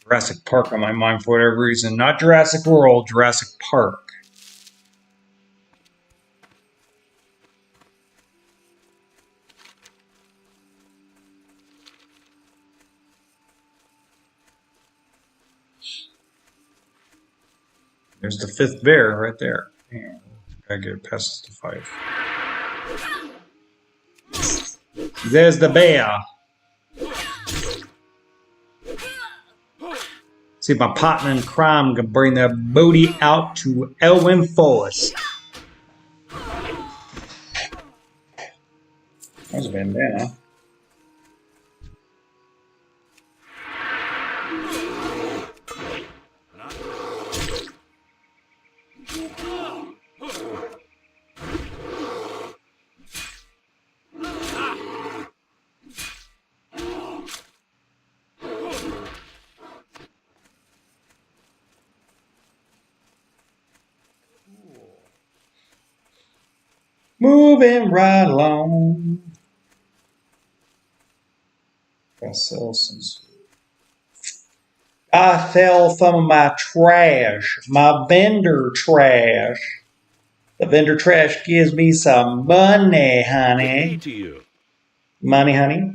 Jurassic Park on my mind for whatever reason. Not Jurassic World, Jurassic Park. There's the 5th bear right there. Man, gotta get it past the 5. There's the bear. See if my partner in crime can bring their booty out to Elwyn Forest. That's a bandana. Moving right along. I sell some. I sell some of my trash, my vendor trash. The vendor trash gives me some money, Good day honey. to you. Money, honey.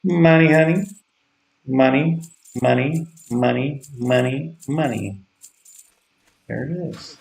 Money, honey. Money, money, money, money, money. There it is.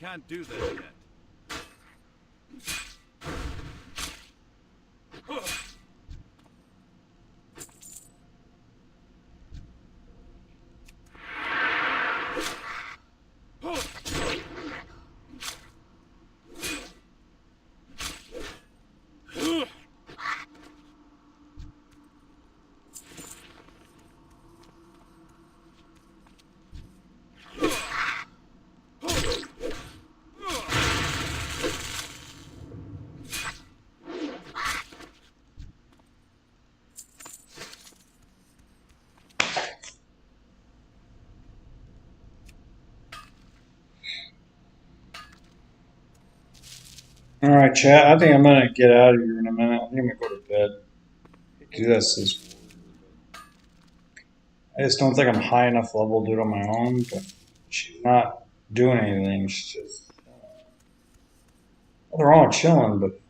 can't do that yet. All right, chat. I think I'm gonna get out of here in a minute. I think I'm gonna go to bed. This I just don't think I'm high enough level to do it on my own. But she's not doing anything. She's just nothing wrong with chilling, but.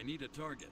I need a target.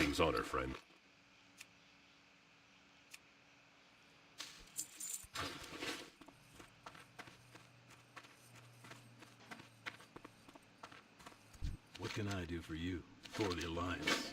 King's honor, friend. What can I do for you? For the Alliance?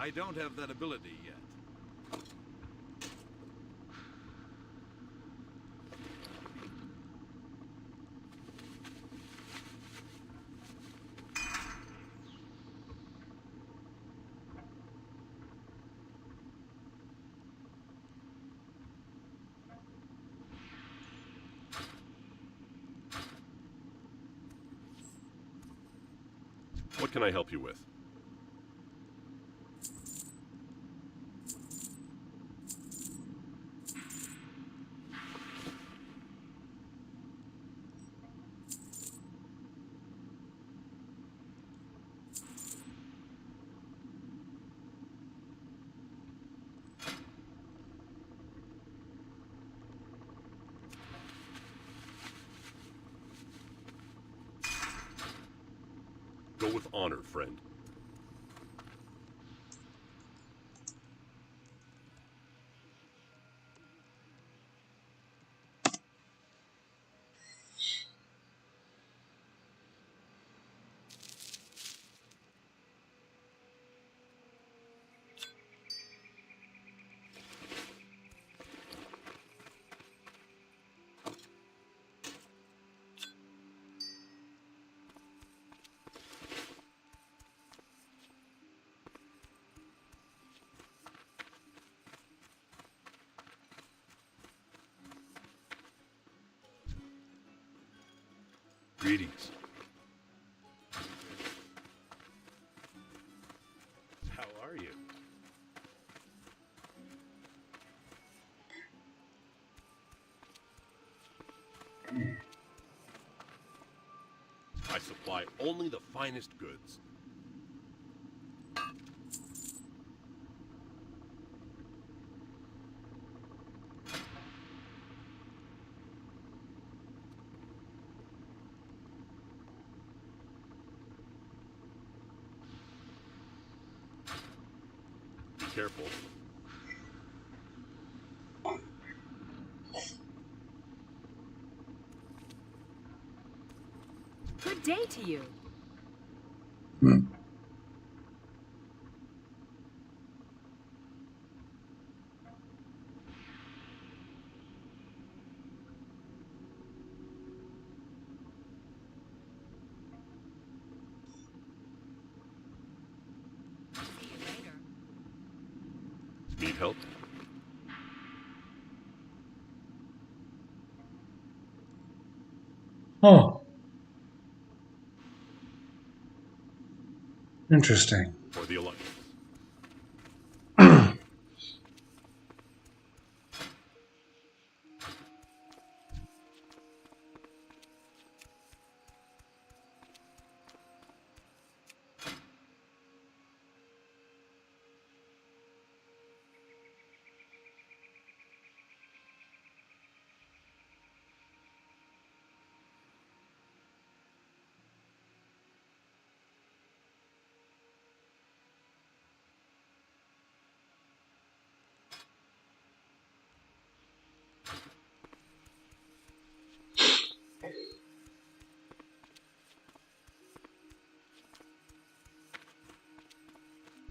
I don't have that ability yet. What can I help you with? Go with honor, friend. Greetings. How are you? I supply only the finest goods. Be careful. Good day to you. See you later. Need help? Oh. Interesting. For the Alliance.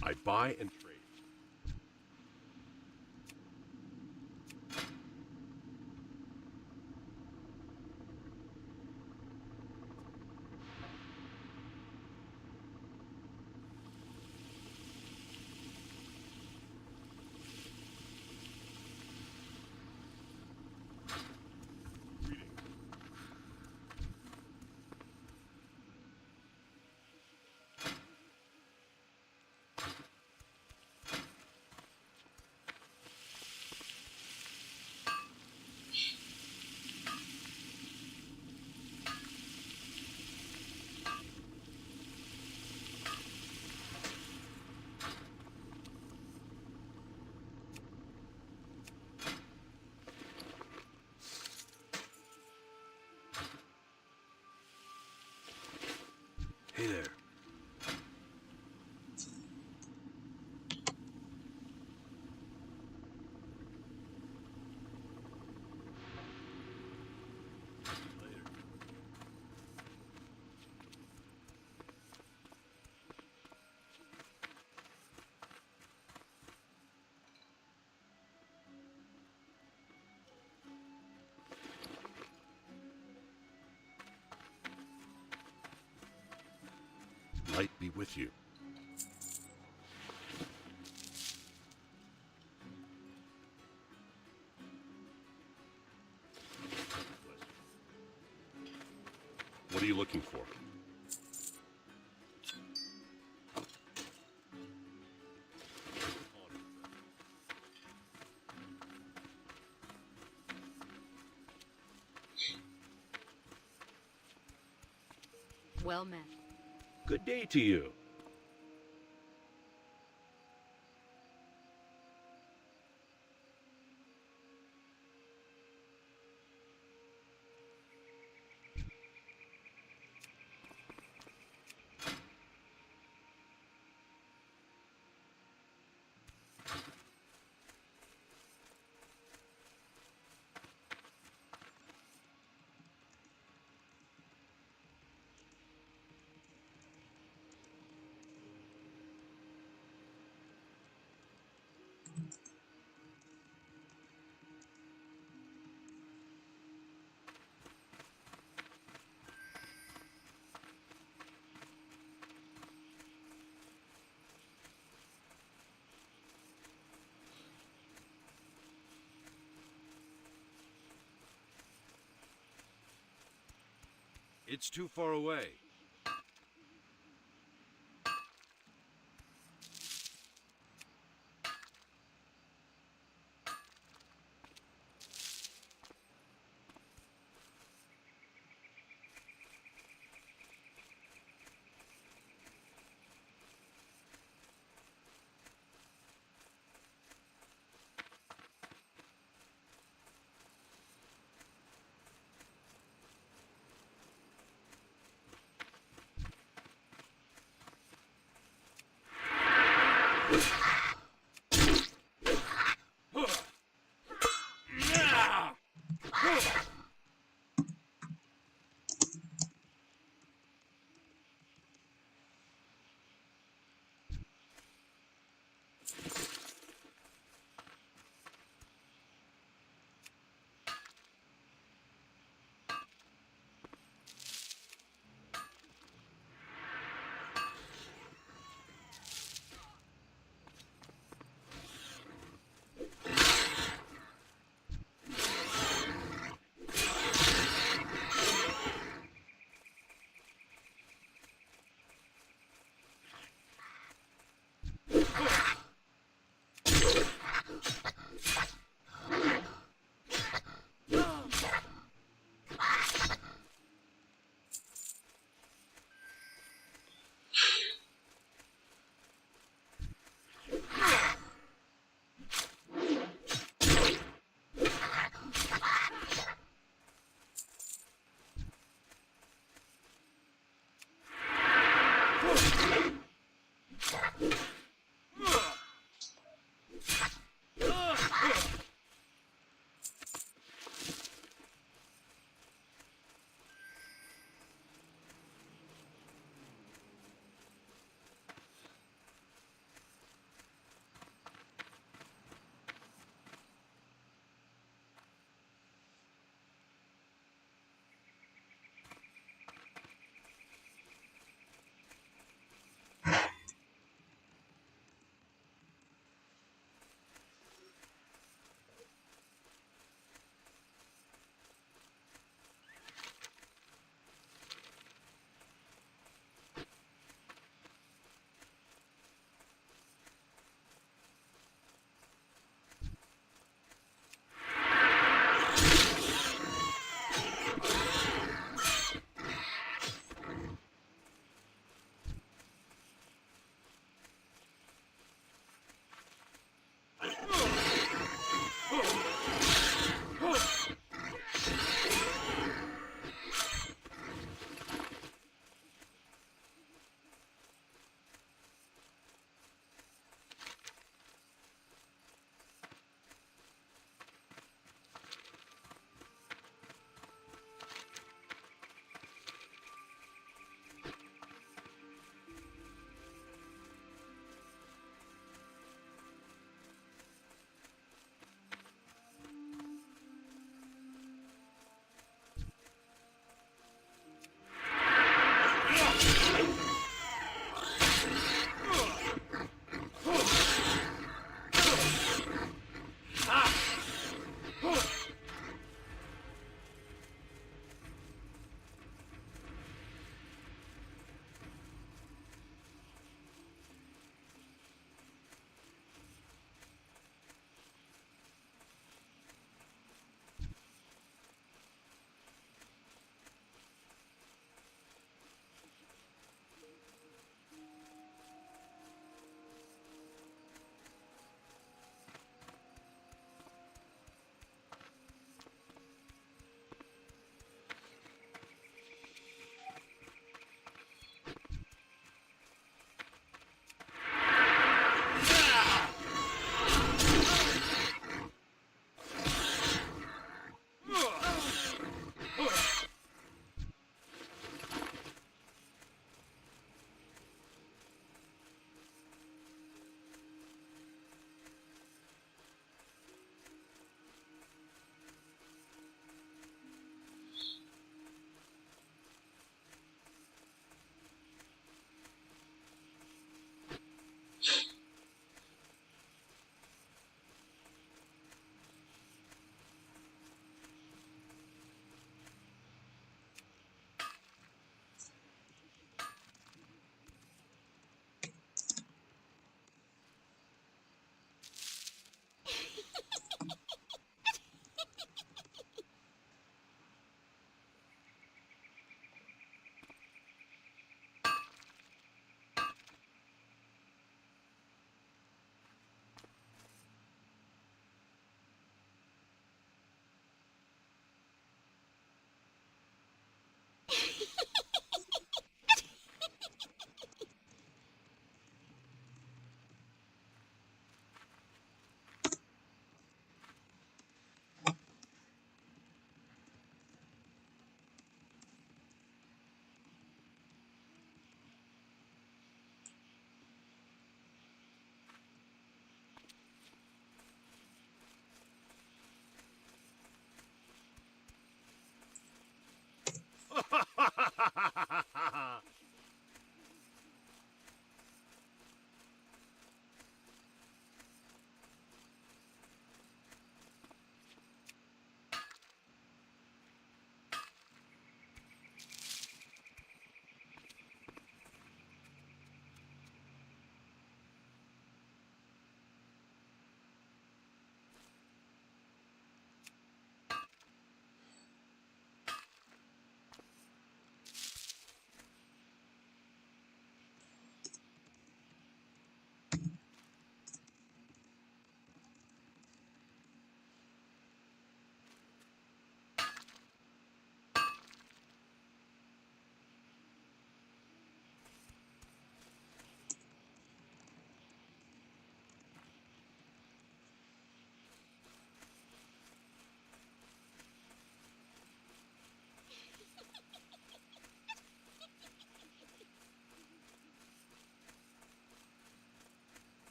I buy and trade. Light be with you. What are you looking for? Well met. Good day to you. It's too far away.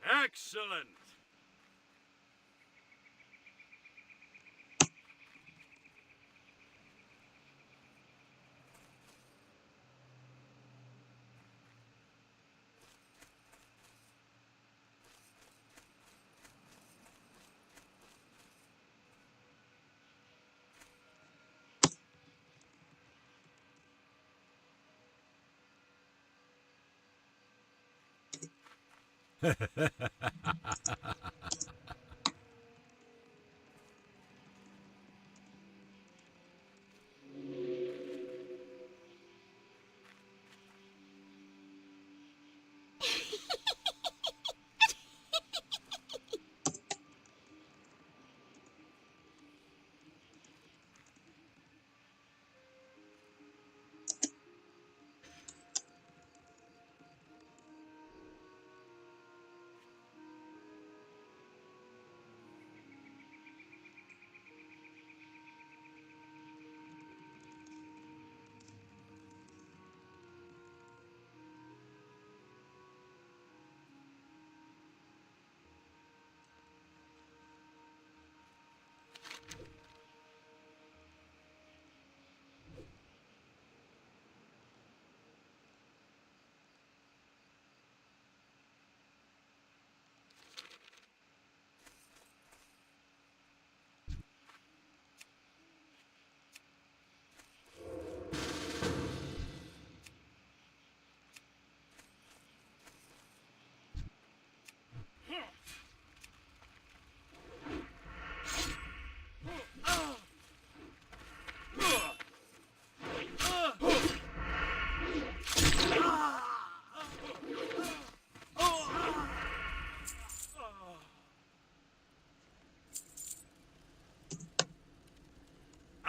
Excellent.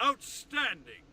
Outstanding.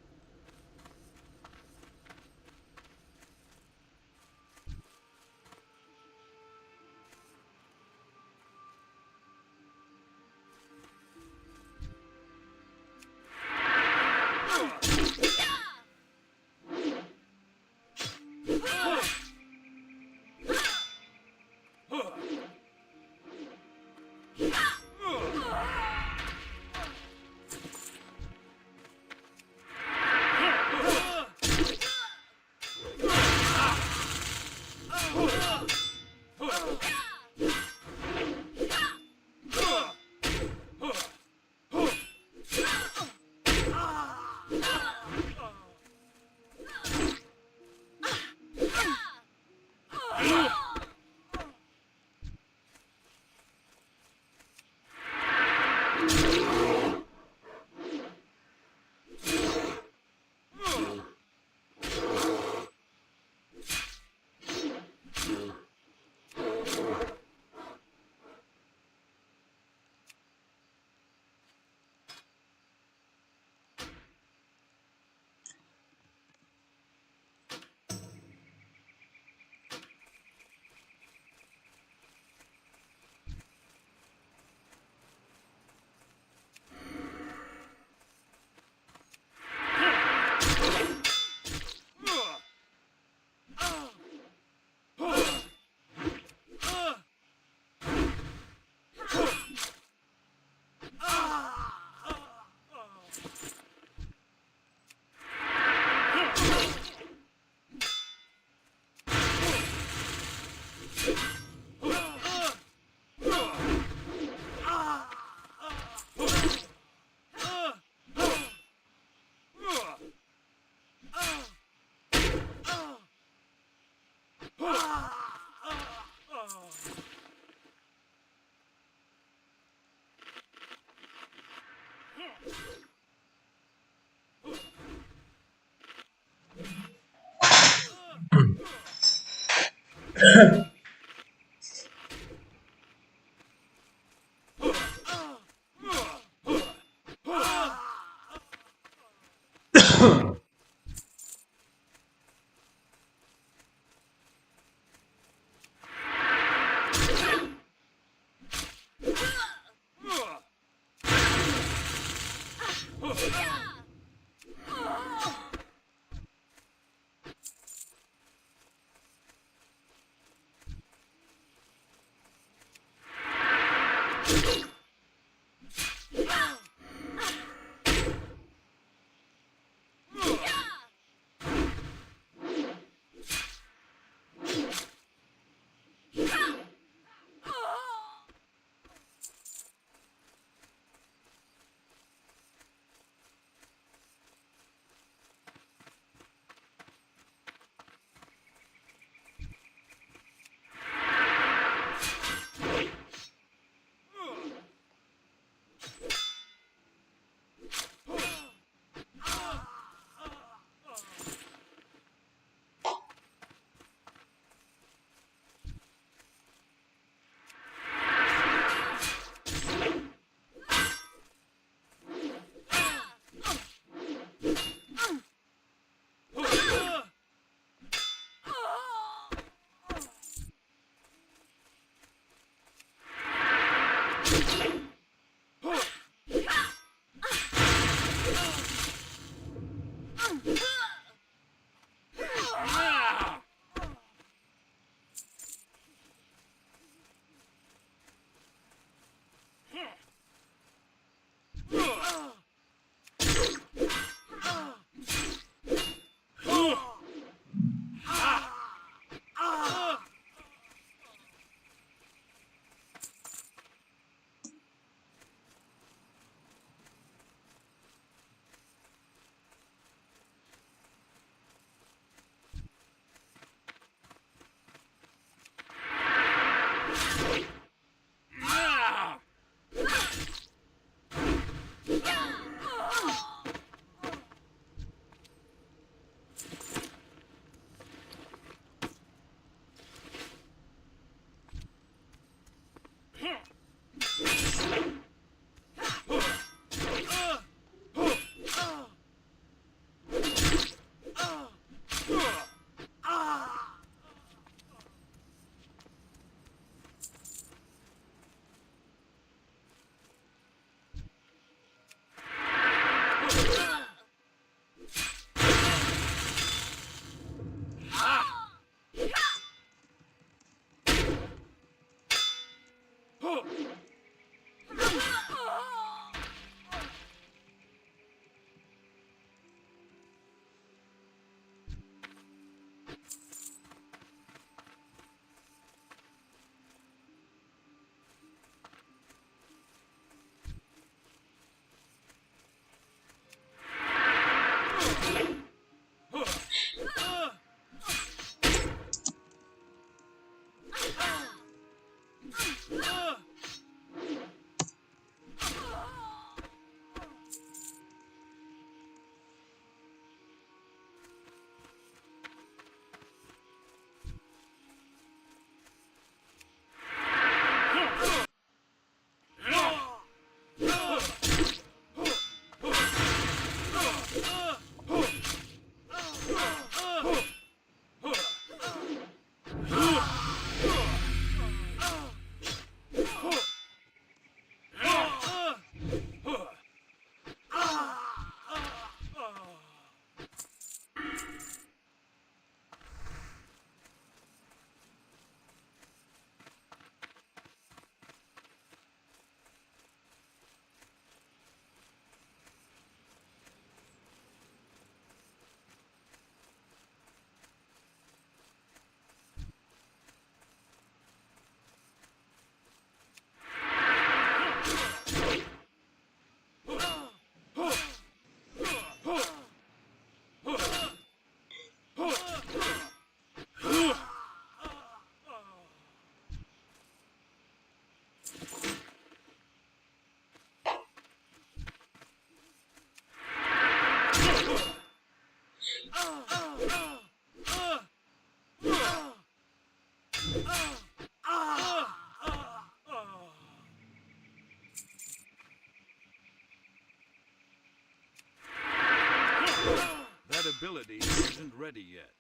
That ability isn't ready yet.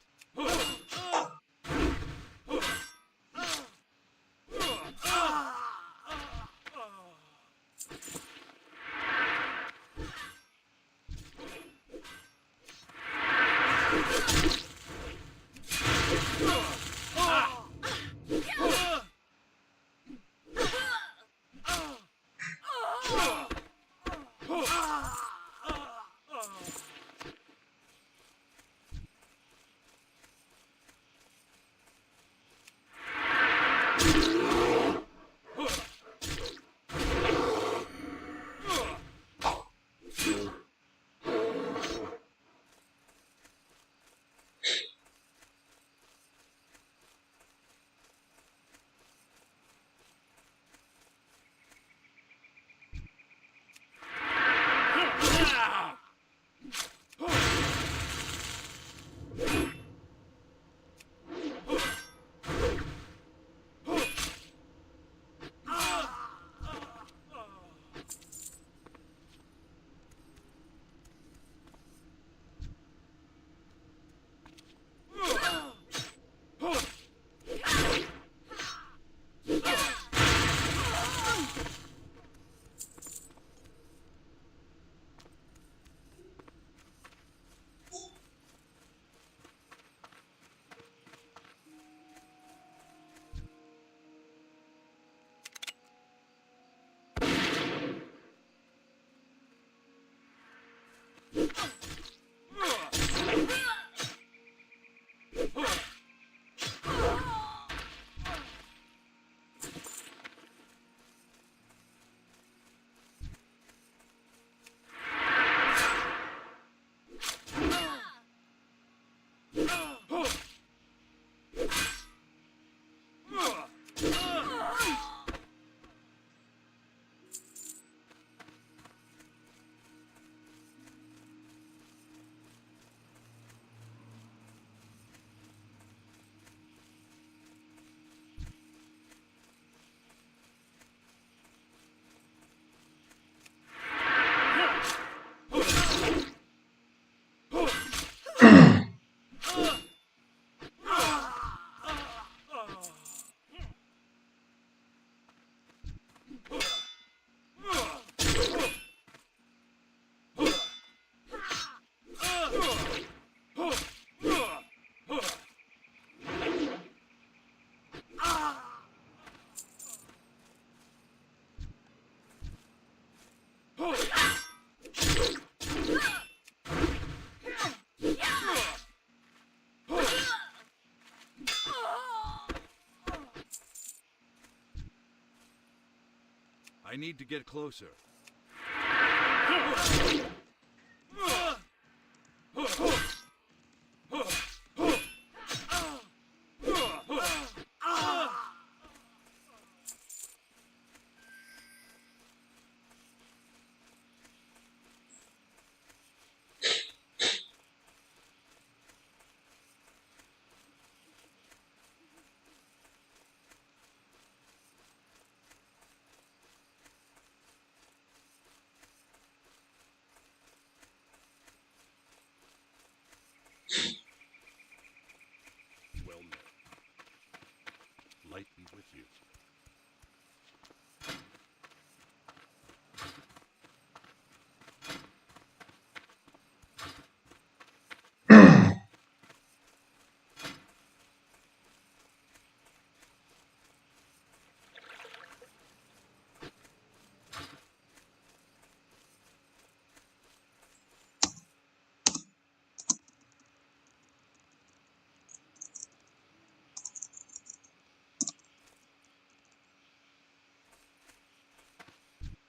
I need to get closer. Well met. Light be with you.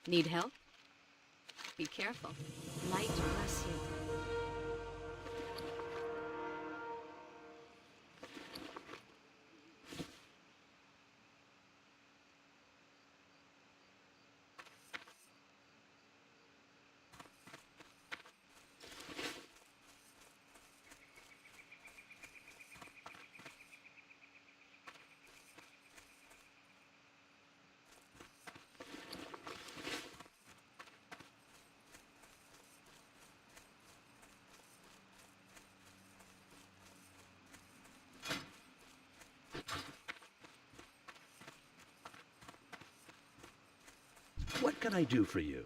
Need help? Be careful. Light bless you. What can I do for you?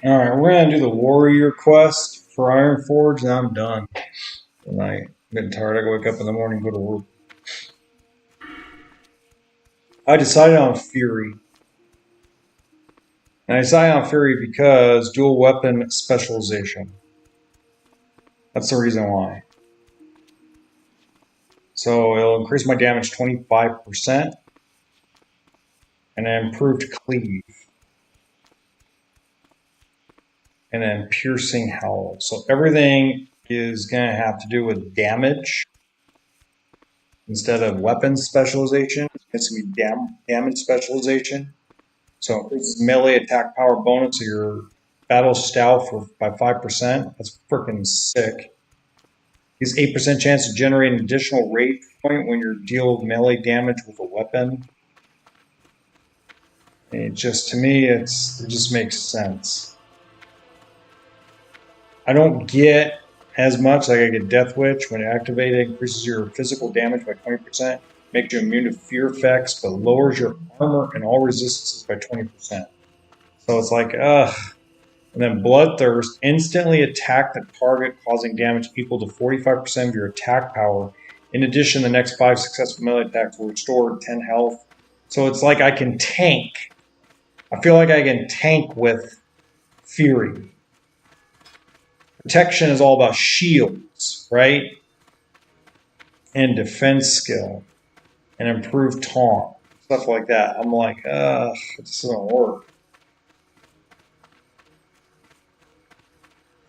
Alright, we're gonna do the warrior quest for Iron Forge, and I'm done tonight. I'm getting tired. I gotta wake up in the morning and go to work. I decided on Fury. And I decided on Fury because dual weapon specialization. That's the reason why. So it'll increase my damage 25% and then improved cleave. And then piercing howl. So everything is going to have to do with damage instead of weapon specialization. It's going to be damage specialization. So it increases melee attack power bonus of your battle style by 5%. That's freaking sick. Gives 8% chance to generate an additional rage point when you deal melee damage with a weapon. And it just, to me, it just makes sense. I don't get as much, like I get Death Witch. When activated, increases your physical damage by 20%, makes you immune to fear effects, but lowers your armor and all resistances by 20%. So it's like, And then Bloodthirst, instantly attack the target, causing damage equal to 45% of your attack power. In addition, the next 5 successful melee attacks will restore 10 health. So it's like I can tank. I feel like I can tank with Fury. Protection is all about shields, right? And defense skill. And improved taunt. Stuff like that. I'm like, this doesn't work.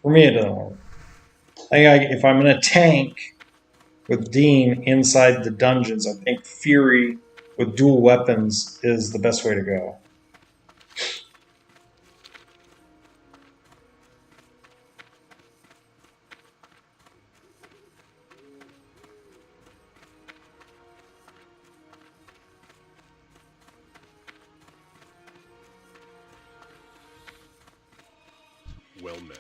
For me, it doesn't work. I think if I'm going to tank with Dean inside the dungeons, I think Fury with dual weapons is the best way to go. Well met.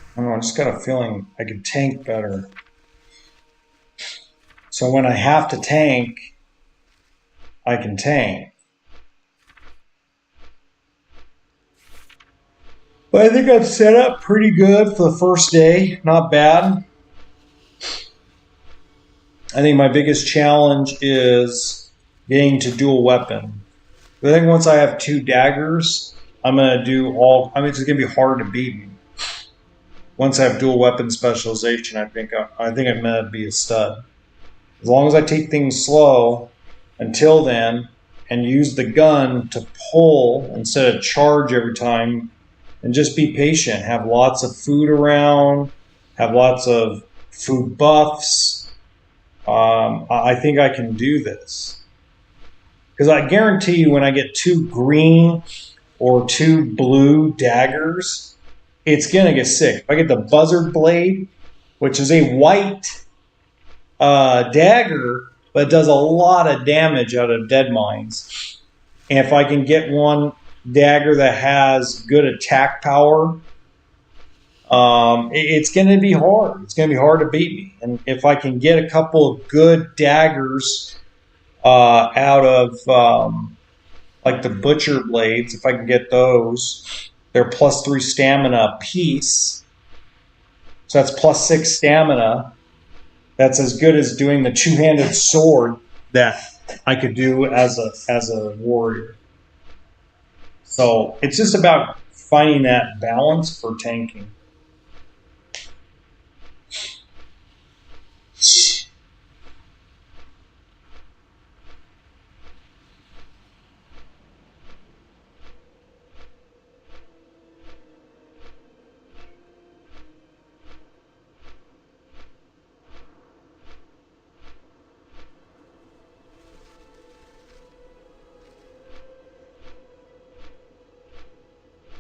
I don't know, I just got a feeling I could tank better. So when I have to tank, I can tank. But I think I've set up pretty good for the first day. Not bad. I think my biggest challenge is getting to dual weapon. I think once I have 2 daggers, I'm going to do all... I mean, it's going to be hard to beat me. Once I have dual weapon specialization, I think I'm going to be a stud. As long as I take things slow until then and use the gun to pull instead of charge every time, and just be patient. Have lots of food around. Have lots of food buffs. I think I can do this. Because I guarantee you when I get 2 green or 2 blue daggers, it's going to get sick. If I get the Buzzard Blade, which is a white dagger, but it does a lot of damage out of dead mines. And if I can get one dagger that has good attack power, it's going to be hard. It's going to be hard to beat me. And if I can get a couple of good daggers out of like the Butcher Blades, if I can get those, they're +3 stamina a piece. So that's +6 stamina. That's as good as doing the 2-handed sword that I could do as a warrior. So it's just about finding that balance for tanking.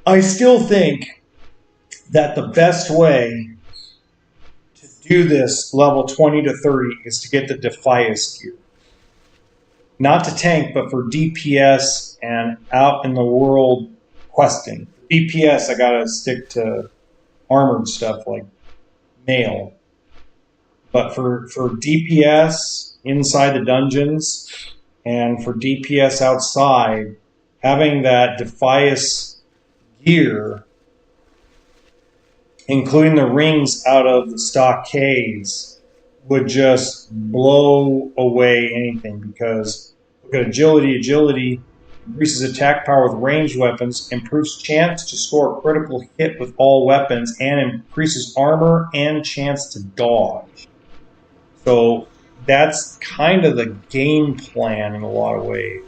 I still think that the best way to do this level 20 to 30 is to get the Defias gear. Not to tank, but for DPS and out in the world questing. DPS, I gotta stick to armored stuff like mail. But for DPS inside the dungeons and for DPS outside, having that Defias gear including the rings out of the stockades, would just blow away anything because look at agility increases attack power with ranged weapons, improves chance to score a critical hit with all weapons, and increases armor and chance to dodge. So that's kind of the game plan in a lot of ways.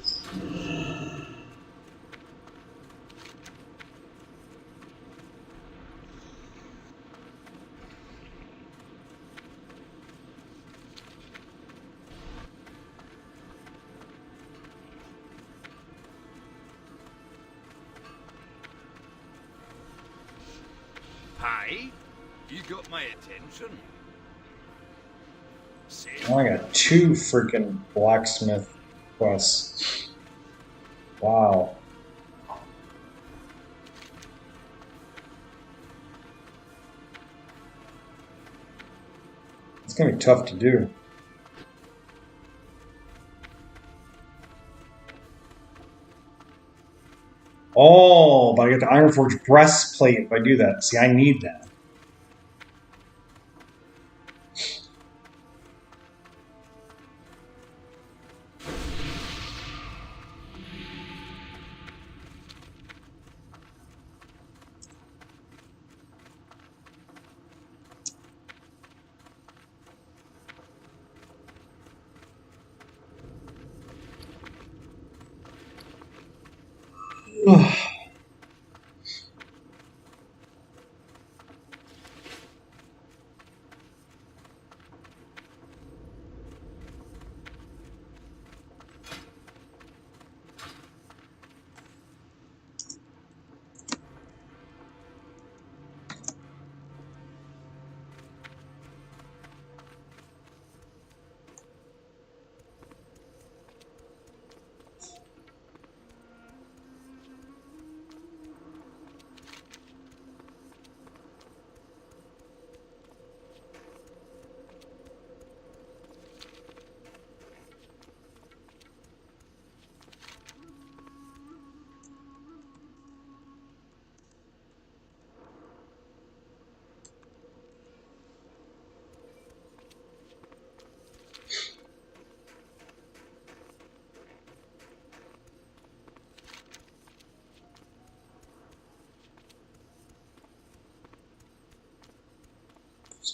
Hi, you got my attention. Say Oh, I got 2 freaking blacksmith quests. Wow. It's going to be tough to do. Oh, but I get the Ironforge breastplate if I do that. See, I need that.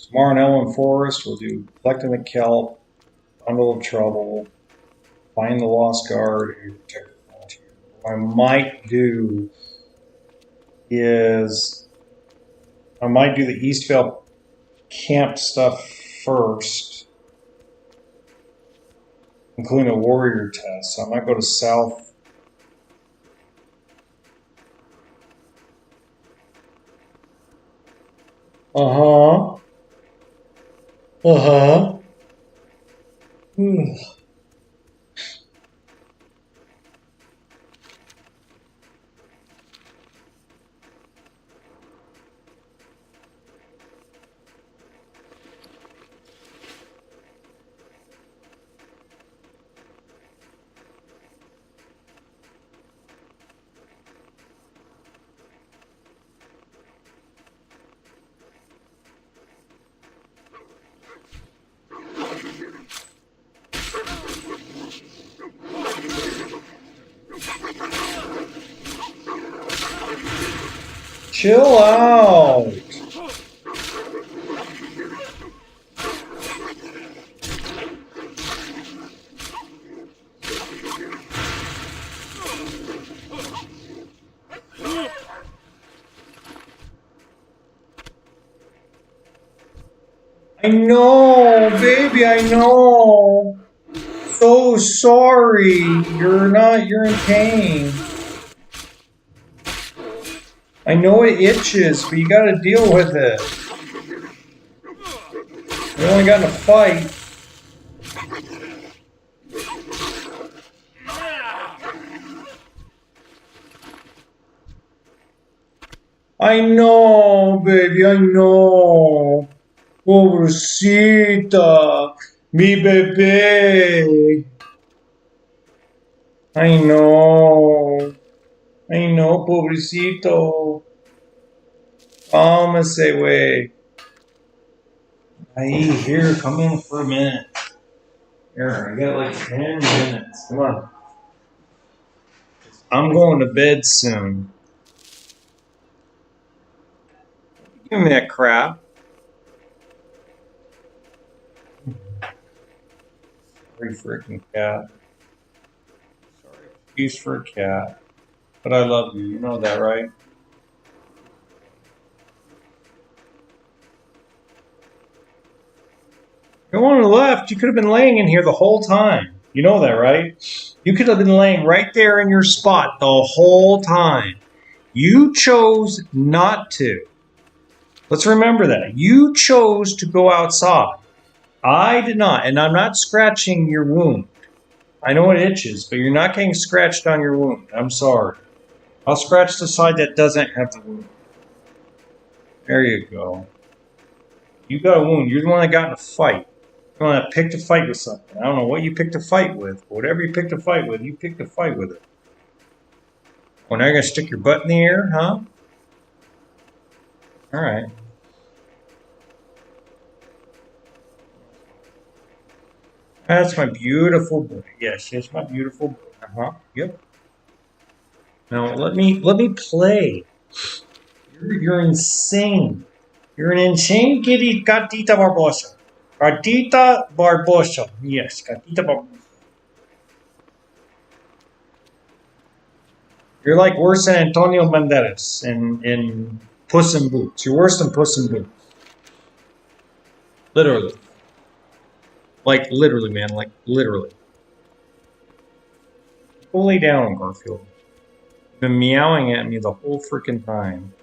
Tomorrow in Elwyn Forest, we'll do Collecting the Kelp, Bundle of Trouble, Find the Lost Guard, and Protect the Frontier. What I might do is I might do the Eastvale camp stuff first, including a warrior test. So I might go to South. Uh-huh. Uh-huh. Chill out. I know, baby, I know. So sorry. You're in pain. I know it itches, but you gotta deal with it. We only got in a fight. I know, baby, I know. Pobrecita, mi bebé. I know, pobrecito. I'm gonna say, wait. Hey, here, come in for a minute. Here, I got like 10 minutes. Come on. I'm going to bed soon. Give me that crap. Sorry, freaking cat. Sorry, excuse for a cat. But I love you. You know that, right? Go on to the left. You could have been laying in here the whole time. You know that, right? You could have been laying right there in your spot the whole time. You chose not to. Let's remember that. You chose to go outside. I did not. And I'm not scratching your wound. I know it itches, but you're not getting scratched on your wound. I'm sorry. I'll scratch the side that doesn't have the wound. There you go. You got a wound. You're the one that got in a fight. You're the one that picked a fight with something. I don't know what you picked a fight with, but whatever you picked a fight with, you picked a fight with it. Well, now you're going to stick your butt in the air, huh? Alright. That's my beautiful boy. Yes, yes, my beautiful boy. Uh-huh. Yep. Now let me play. You're insane. You're an insane kitty, Gatita Barbosa. Gatita Barbosa. Yes, Gatita Barbosa. You're like worse than Antonio Banderas in Puss in Boots. You're worse than Puss in Boots. Literally. Like, literally, man. Like, literally. Go lay down, Garfield. You've been meowing at me the whole freaking time.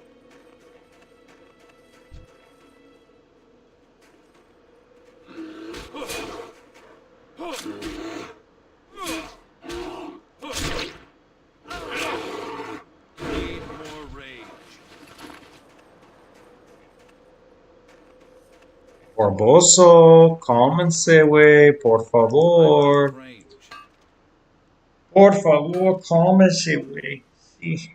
Barboso, cálmense, güey, por favor. Por favor, cálmense, güey. Sí.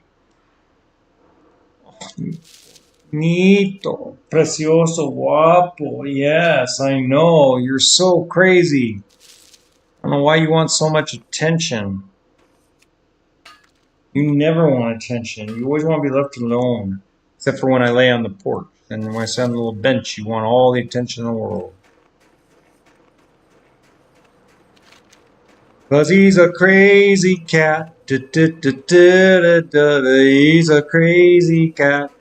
Nito, precioso, guapo. Yes, I know. You're so crazy. I don't know why you want so much attention. You never want attention. You always want to be left alone. Except for when I lay on the porch. And when I sit on the little bench, you want all the attention in the world. Cause he's a crazy cat. He's a crazy cat.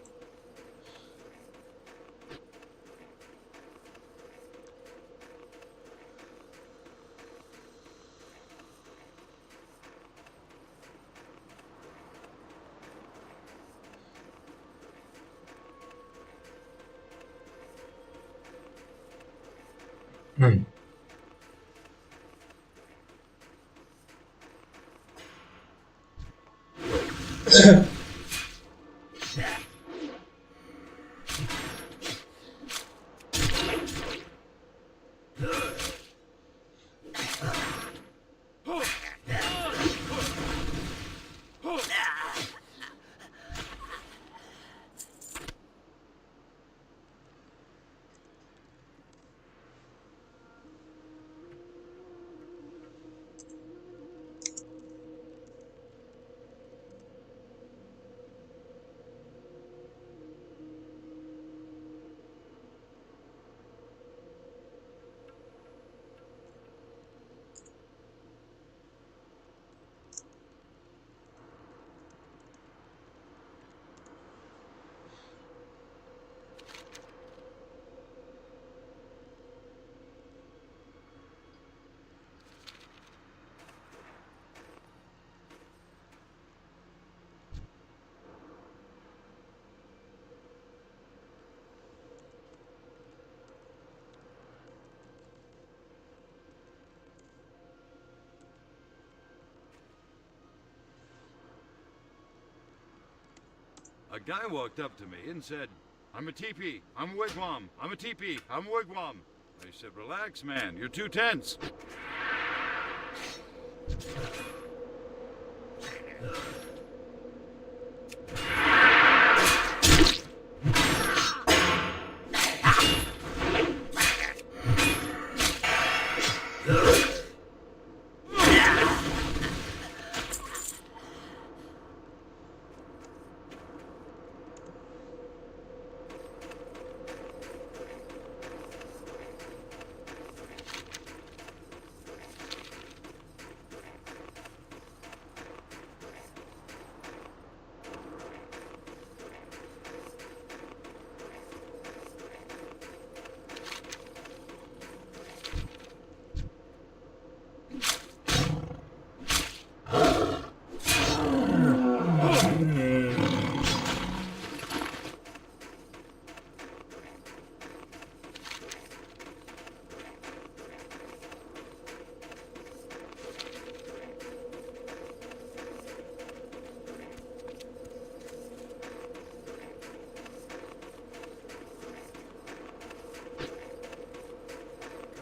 A guy walked up to me and said, "I'm a teepee, I'm a wigwam, I'm a teepee, I'm a wigwam." I said, "Relax, man, you're too tense."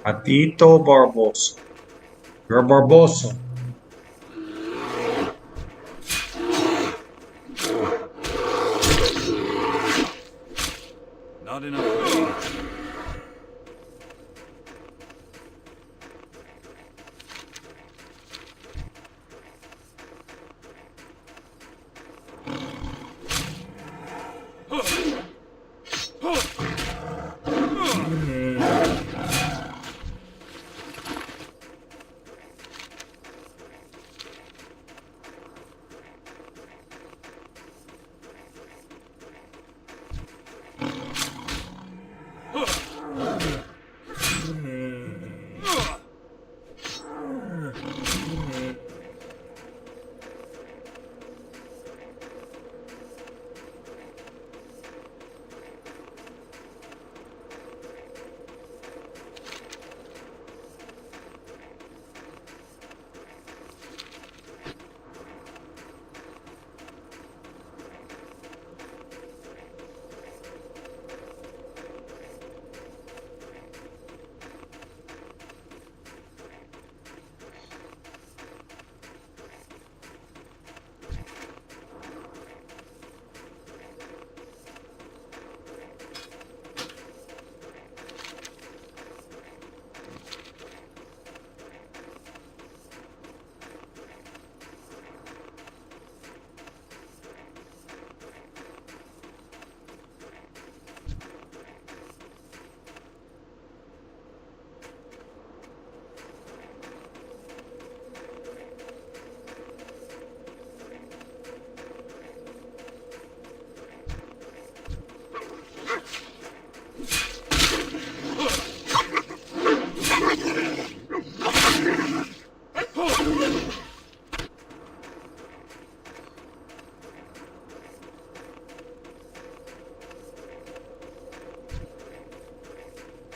Atito Barboso. You're a Barboso. Not enough.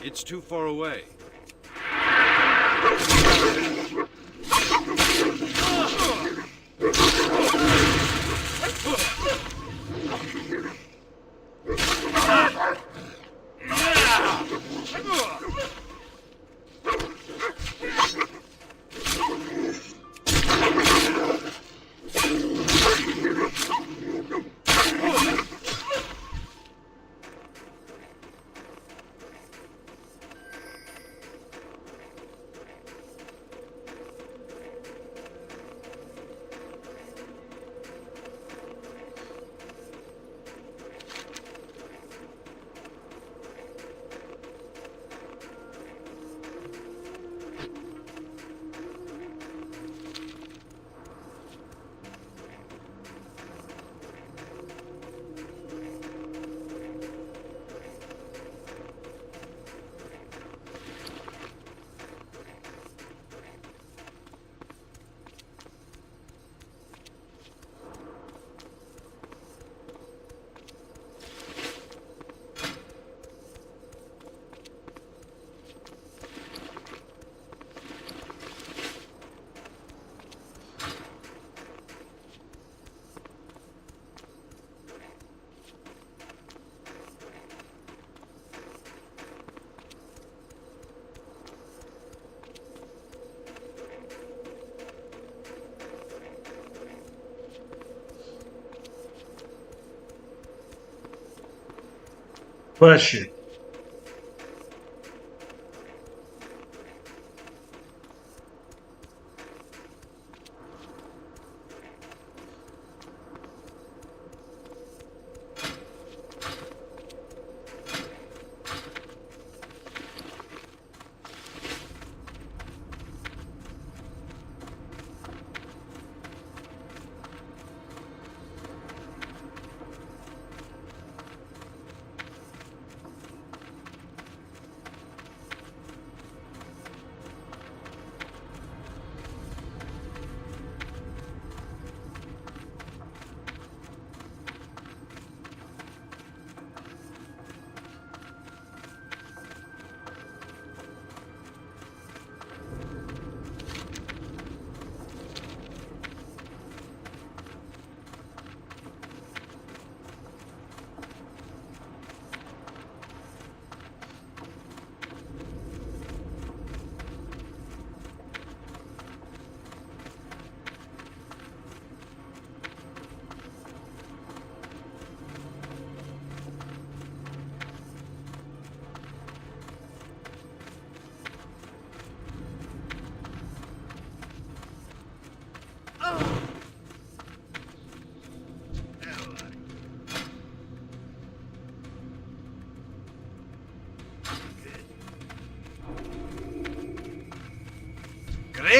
It's too far away. Bless you.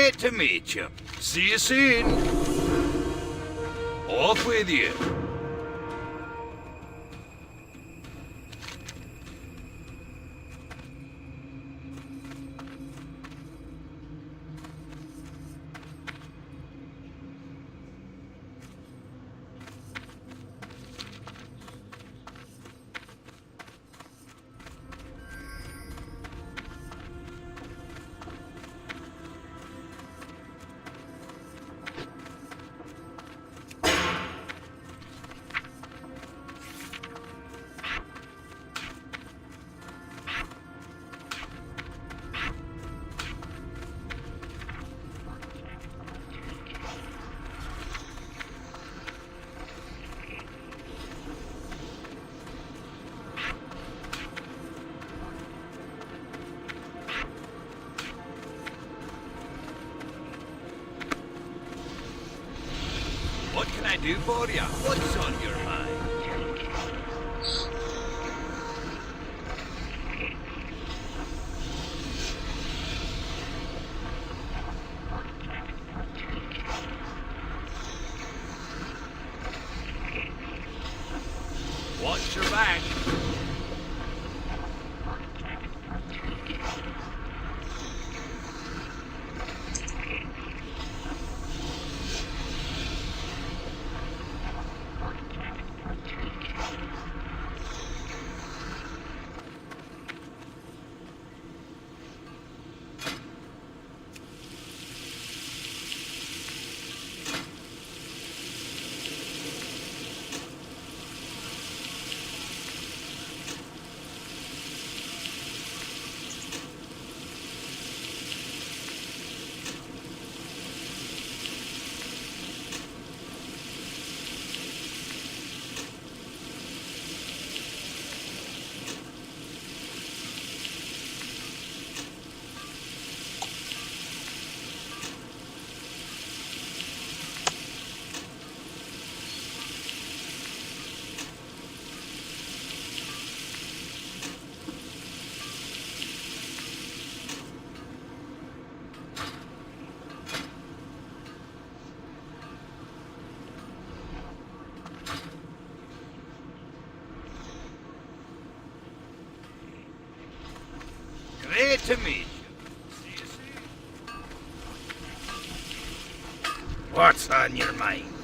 Great to meet you. See you soon. Off with you. What can I do for you? What's on your mind? Watch your back. Great to meet you. See you soon. What's on your mind?